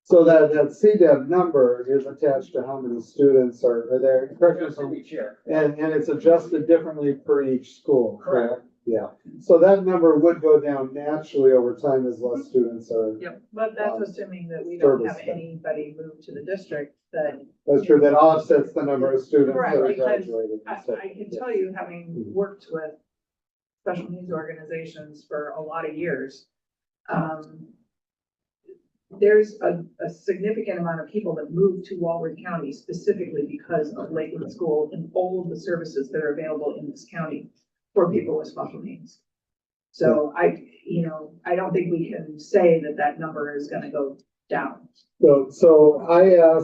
So that CDEP number is attached to how many students are there. Correct, for each year. And it's adjusted differently for each school, correct? Yeah. So that number would go down naturally over time as less students are. Yep, but that's assuming that we don't have anybody move to the district that. That's true, that offsets the number of students that Correct, are because graduating. I can tell you, having worked with special needs organizations for a lot of years, there's a significant amount of people that move to Walworth County specifically because of Lakeland School and all of the services that are available in this county for people with special needs. So I don't think we can say that that number is gonna go down. So I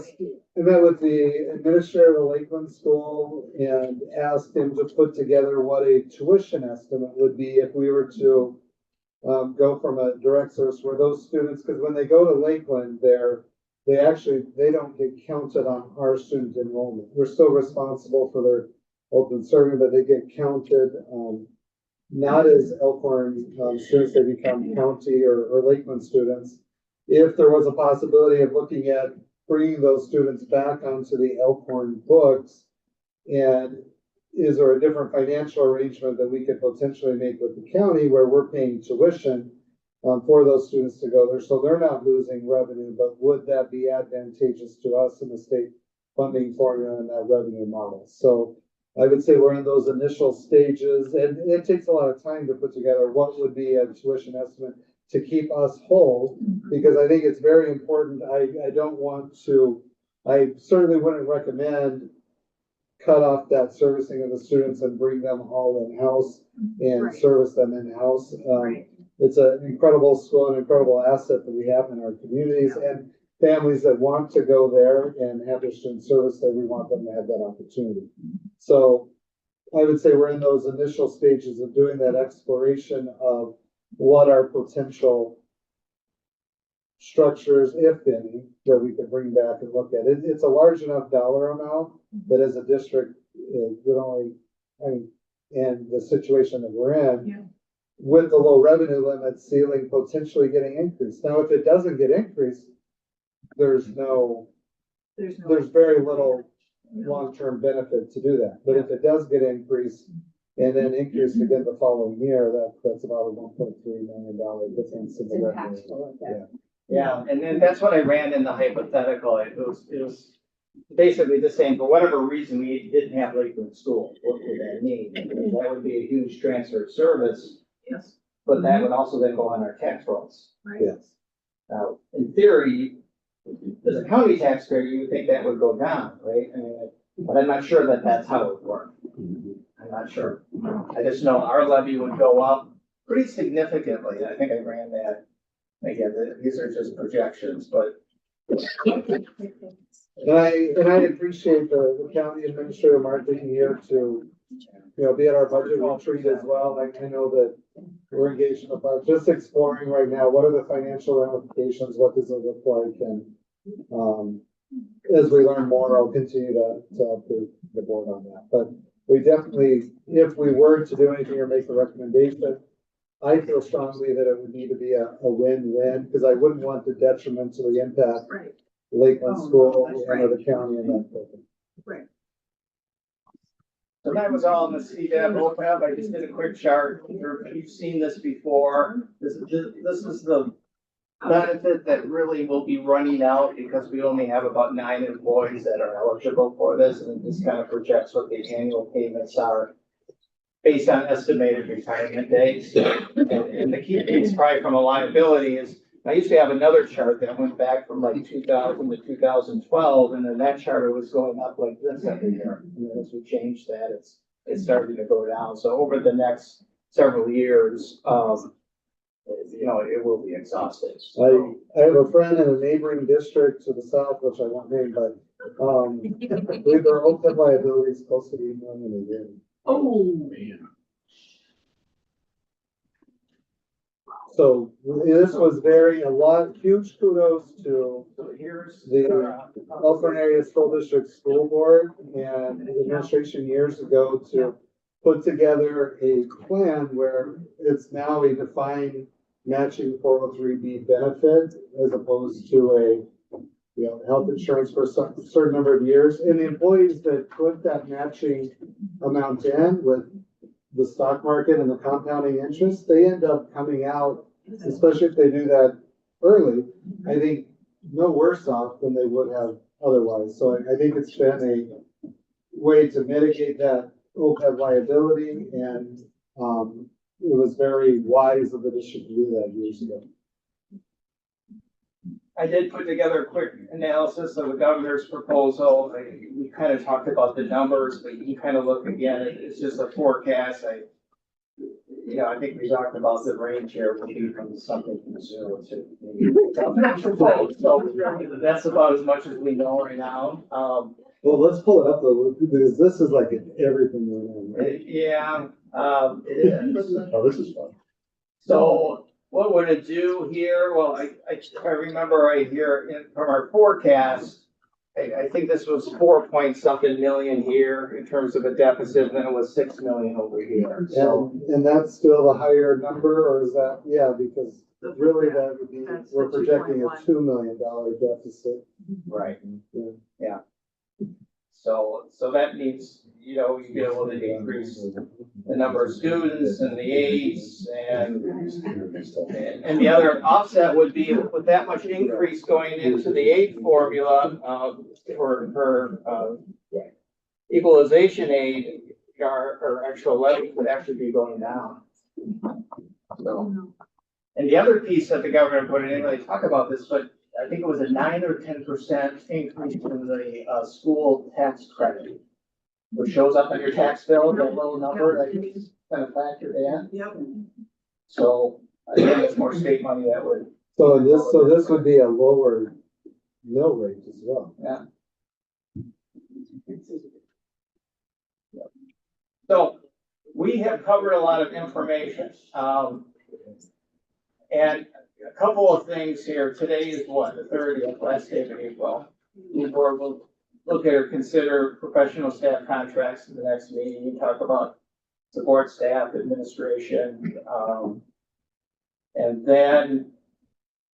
met with the administrator of the Lakeland School and asked him to put together what a tuition estimate would be if we were to go from a direct source where those students, because when they go to Lakeland, they don't get counted on our student enrollment. We're still responsible for their open serving, but they get counted, not as Elkhorn students, they become county or Lakeland students. If there was a possibility of looking at bringing those students back onto the Elkhorn books, and is there a different financial arrangement that we could potentially make with the county where we're paying tuition for those students to go there, so they're not losing revenue, but would that be advantageous to us in the state funding formula and that revenue model? So I would say we're in those initial stages, and it takes a lot of time to put together what would be a tuition estimate to keep us whole, because I think it's very important. I don't want to, I certainly wouldn't recommend cut off that servicing of the students and bring them all in-house and service them in-house. It's an incredible school, an incredible asset that we have in our communities, and families that want to go there and have their student service there, we want them to have that opportunity. So I would say we're in those initial stages of doing that exploration of what are potential structures, if any, that we could bring back and look at. It's a large enough dollar amount that as a district, it would only, and the situation that we're in, with the low revenue limit ceiling potentially getting increased. Now, if it doesn't get increased, there's very little long-term benefit to do that. But if it does get increased and then increased again the following year, that's about a $1.3 million difference in the revenue. Yeah, and then that's what I ran in the hypothetical. It was basically the same. For whatever reason, we didn't have Lakeland School. What would that mean? That would be a huge transfer of service. Yes. But that would also then go on our tax rolls. Right. Yes. Now, in theory, as a county taxpayer, you would think that would go down, right? I mean, but I'm not sure that that's how it would work. I'm not sure. I just know our levy would go up pretty significantly. I think I ran that. Again, these are just projections, but. And I appreciate the county administrator Mark being here to, be at our budget retreat as well. I know that we're engaged in about just exploring right now, what are the financial ramifications, what does it look like? And as we learn more, I'll continue to update the board on that. But we definitely, if we were to do anything or make a recommendation, I feel strongly that it would need to be a win-win, because I wouldn't want to detrimentally impact Lakeland School or the county in that program. Right. So that was all in the CDEP OPEB. I just did a quick chart. You've seen this before. This is the benefit that really will be running out because we only have about 9 employees that are eligible for this, and this kind of projects what the annual payments are based on estimated retirement dates. And the key piece probably from a liability is, I used to have another chart that went back from like 2000 to 2012, and then that chart was going up like this every year. And then as we changed that, it's starting to go down. So over the next several years, it will be exhausted. So. I have a friend in a neighboring district to the south, which I won't name, but I believe their OPEB liability is close to $8 million a year. Oh, man. So this was huge kudos to So here's the Elkhorn Area School District School Board and the administration years ago to put together a plan where it's now a defined matching 403B benefit as opposed to a health insurance for a certain number of years. And the employees that put that matching amount in with the stock market and the compounding interest, they end up coming out, especially if they do that early, I think no worse off than they would have otherwise. So I think it's been a way to mitigate that OPEB liability, and it was very wise of the district to do that years ago. I did put together a quick analysis of the governor's proposal. We kind of talked about the numbers, but you can kind of look again, it's just a forecast. I think we talked about the range here will be from something from 0 to maybe. So that's about as much as we know right now. Well, let's pull it up though, because this is like everything we're in, right? Yeah, it is. Oh, this is fun. So what would it do here? Well, if I remember right here from our forecast, I think this was 4-point-something million here in terms of a deficit, and then it was 6 million over here. So, And that's still the higher number, or is that, yeah, because really that would be, That's the we're projecting a $2.1. $2 million deficit. right. Yeah. So that means, you'd be able to increase the number of students and the aides and the other offset would be with that much increase going into the aid formula, for equalization aid, our actual levy would actually be going down. So, and the other piece that the governor put in, they talk about this, but I think it was a 9 or 10% increase in the school tax credit, which shows up on your tax bill, that little number that you kind of factor in. Yep. So again, it's more state money that would. So this would be a lower mill rate as well. Yeah. So we have covered a lot of information. And a couple of things here. Today is what, the 30th, last day of April. The board will look at or consider professional staff contracts in the next meeting. You talk about support staff, administration, and then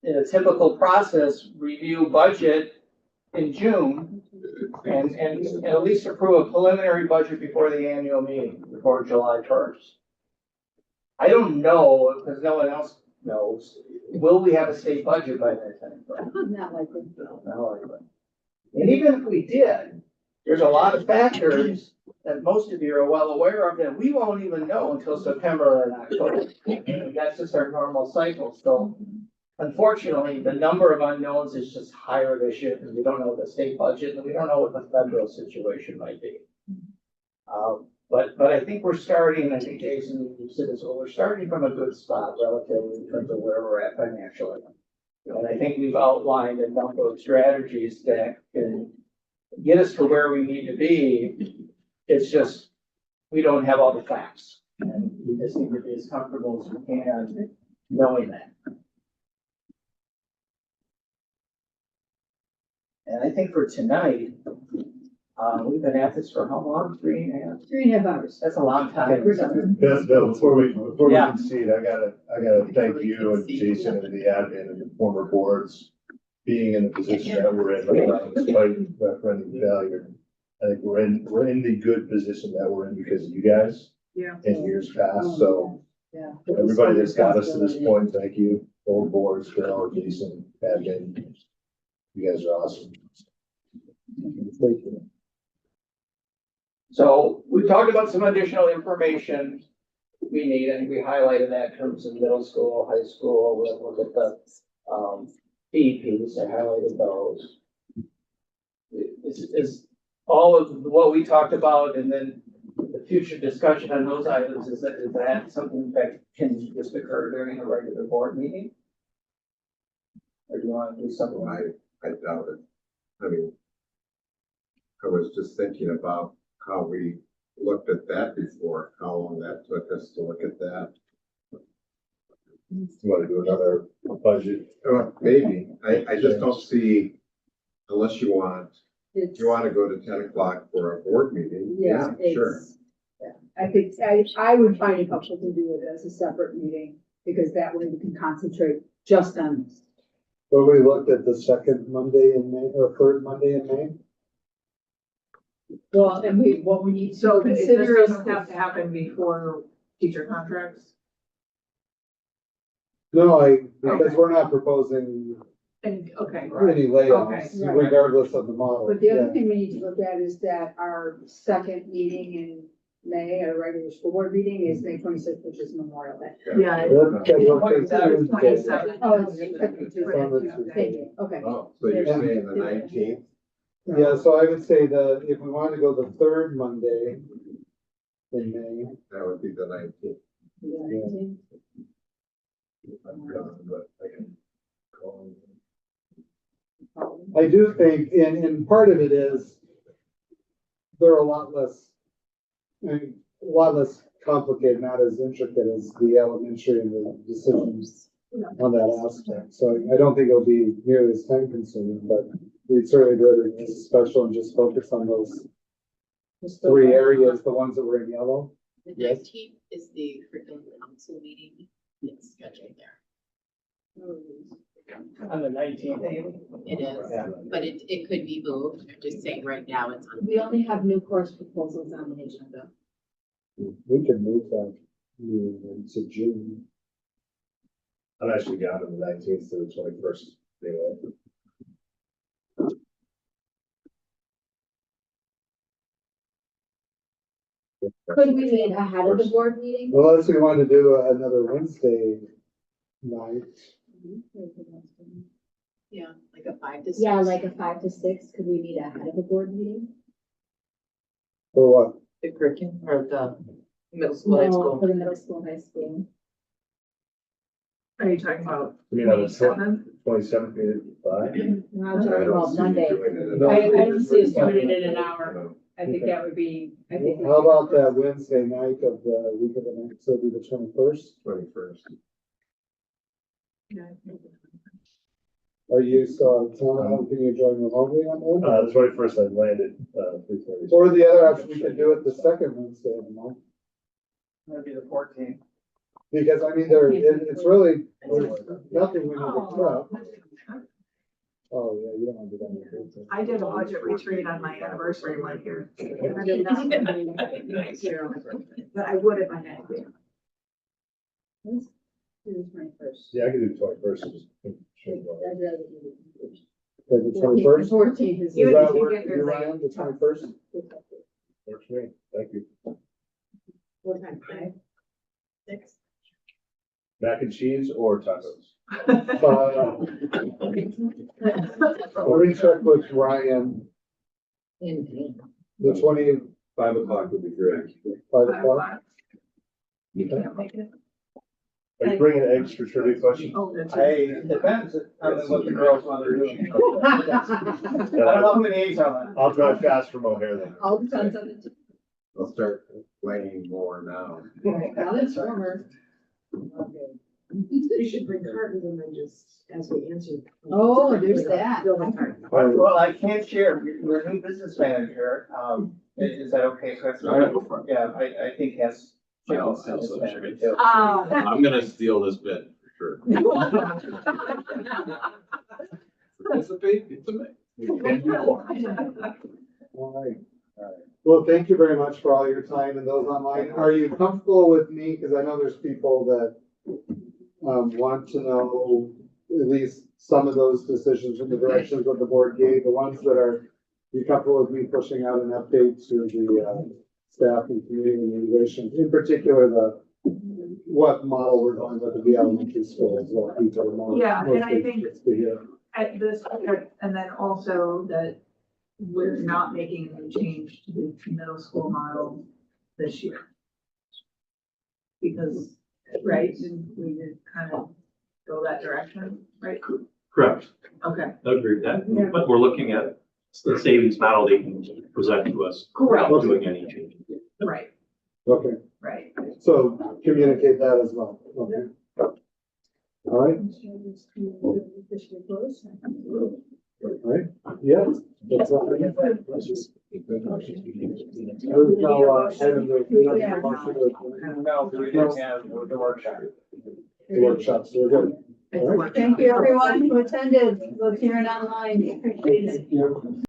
in a typical process, review budget in June and at least approve a preliminary budget before the annual meeting, before July 1st. I don't know, because no one else knows, will we have a state budget by that time? Not likely. Not likely. And even if we did, there's a lot of factors that most of you are well aware of that we won't even know until September and October. That's just our normal cycle. So unfortunately, the number of unknowns is just higher this year because we don't know the state budget and we don't know what the federal situation might be. But I think we're starting, I think Jason, you said this, well, we're starting from a good spot relatively in terms of where we're at financially. And I think we've outlined a number of strategies that can get us to where we need to be. It's just, we don't have all the facts. And we just need to be as comfortable as we can knowing that. And I think for tonight, we've been at this for how long? 3.5? 3.5 hours. That's a long time. We're done. Bill, before we Yeah. concede, I gotta thank you and Jason and the admin and the former boards being in the position that we're in right now, despite referendum failure. I think we're in the good position that we're in because of you guys Yeah. in years past, so Yeah. everybody that's got us to this point, thank you. Old boards, Bill, Jason, admin, you guys are awesome. Thank you. So we talked about some additional information we need, and we highlighted that in terms of middle school, high school. We'll look at the PEPs, I highlighted those. Is all of what we talked about and then the future discussion on those items, is that something that can just occur during a regular board meeting? Or do you want to do something? I doubt it. I mean, I was just thinking about how we looked at that before, how long that took us to look at that. You wanna do another budget? Maybe, I just don't see, unless you want It's- to go to 10 o'clock for a board meeting. Yeah, Sure. it's, yeah, I think, I would find it helpful to do it as a separate meeting, because that way we can concentrate just on this. But we looked at the second Monday in May, or third Monday in May? Well, and what we need So to this consider is. doesn't have to happen before teacher contracts? No, because we're not proposing And, okay. any layoffs Okay. regardless of the model. But the other Yeah. thing we need to look at is that our second meeting in May, at a regular school board meeting, is May twenty-sixth, which is Memorial Day. Yeah. That's kind of what they say. 27. Oh, thank you, okay. Oh, so you're saying the 19th? Yeah, so I would say if we wanted to go the third Monday in May, That would be the 19th. I'm gone, but I can call them. I do think, and part of it is, they're a lot less, I mean, a lot less complicated, not as intricate as the elementary and the decisions on that aspect. So I don't think it'll be nearly as time consuming, but we certainly do it as a special and just focus on those three areas, the ones that were in yellow. The Yes. 19th is the curriculum council meeting. It's scheduled there. On the 19th. It is, Yeah. but it could be moved. I'm just saying right now it's on. We only have new course proposals on the agenda. We can move that into June. I'm actually gone on the 19th to the 21st. Anyway. Could we meet ahead of the board meeting? Unless we want to do another Wednesday night. Yeah, like a 5 to 6. Yeah, like a 5 to 6, could we meet ahead of the board meeting? For what? The curriculum or the middle school, high No, school. for the middle school, high school. Are you talking about I mean, on the 27th? 27th, maybe 5. No, I'm talking about Monday. I don't see us doing it in an hour. I think that would be, I think. How about that Wednesday night of the week of the night, so it'll be the 21st? 21st. Are you still out of town? How can you join remotely on that? The 21st, I landed, 3:30. Or the other option, we could do it the second Wednesday of the month. That'd be the 14th. Because I mean, it's really, there's nothing we need to prep. Oh, yeah, you don't want to do that. I did a budget retreat on my anniversary one year. But I would if I had to. Yeah, I could do the 21st. Just change my- Okay, the 21st? 14th is. Does Even that if you work get for there you, late. Ryan, the 21st? Works for me. Thank you. What time, 5? 6? Mac and cheese or tacos? Let me check with Ryan, In the 5 o'clock would be great. 5 o'clock. You can't make it? Are you bringing an extra trivia question? Oh, that's Hey, it depends on what the girls want to do. I don't know how many eggs are on. I'll drive fast from O'Hare then. All depends on the. I'll start playing more now. Now that's warmer. You should bring cartons and then just, as we answer. Oh, there's that. Well, I can't share. We're a new business manager. Is that okay, Chris? Yeah, I think has. I'm gonna steal this bit for Participate, it's amazing. All right. Well, thank you very much for all your time and those online. Are you comfortable with me? Because I know there's people that want to know at least some of those decisions and the directions that the board gave, the ones that are, you comfortable with me pushing out an update to the staff and community and integration, in particular what model we're going with at the elementary school as well. People are more- Yeah, and I most think- interested to hear. At this, and then also that we're not making any change to the middle school model this year. Because, right, didn't we did kind of go that direction, right? Correct. Okay. I agree with that, but we're looking at the savings model they can present to us Correct. without doing any changes. Right, Okay, right. so communicate that as well. Okay. All right. All right, yeah. That's all I have. There's no, item that we don't have a motion to- No, we don't have the workshop. The workshops, so we're good. All right. Thank you, everyone who attended, both here and online. Appreciate it. Thank you.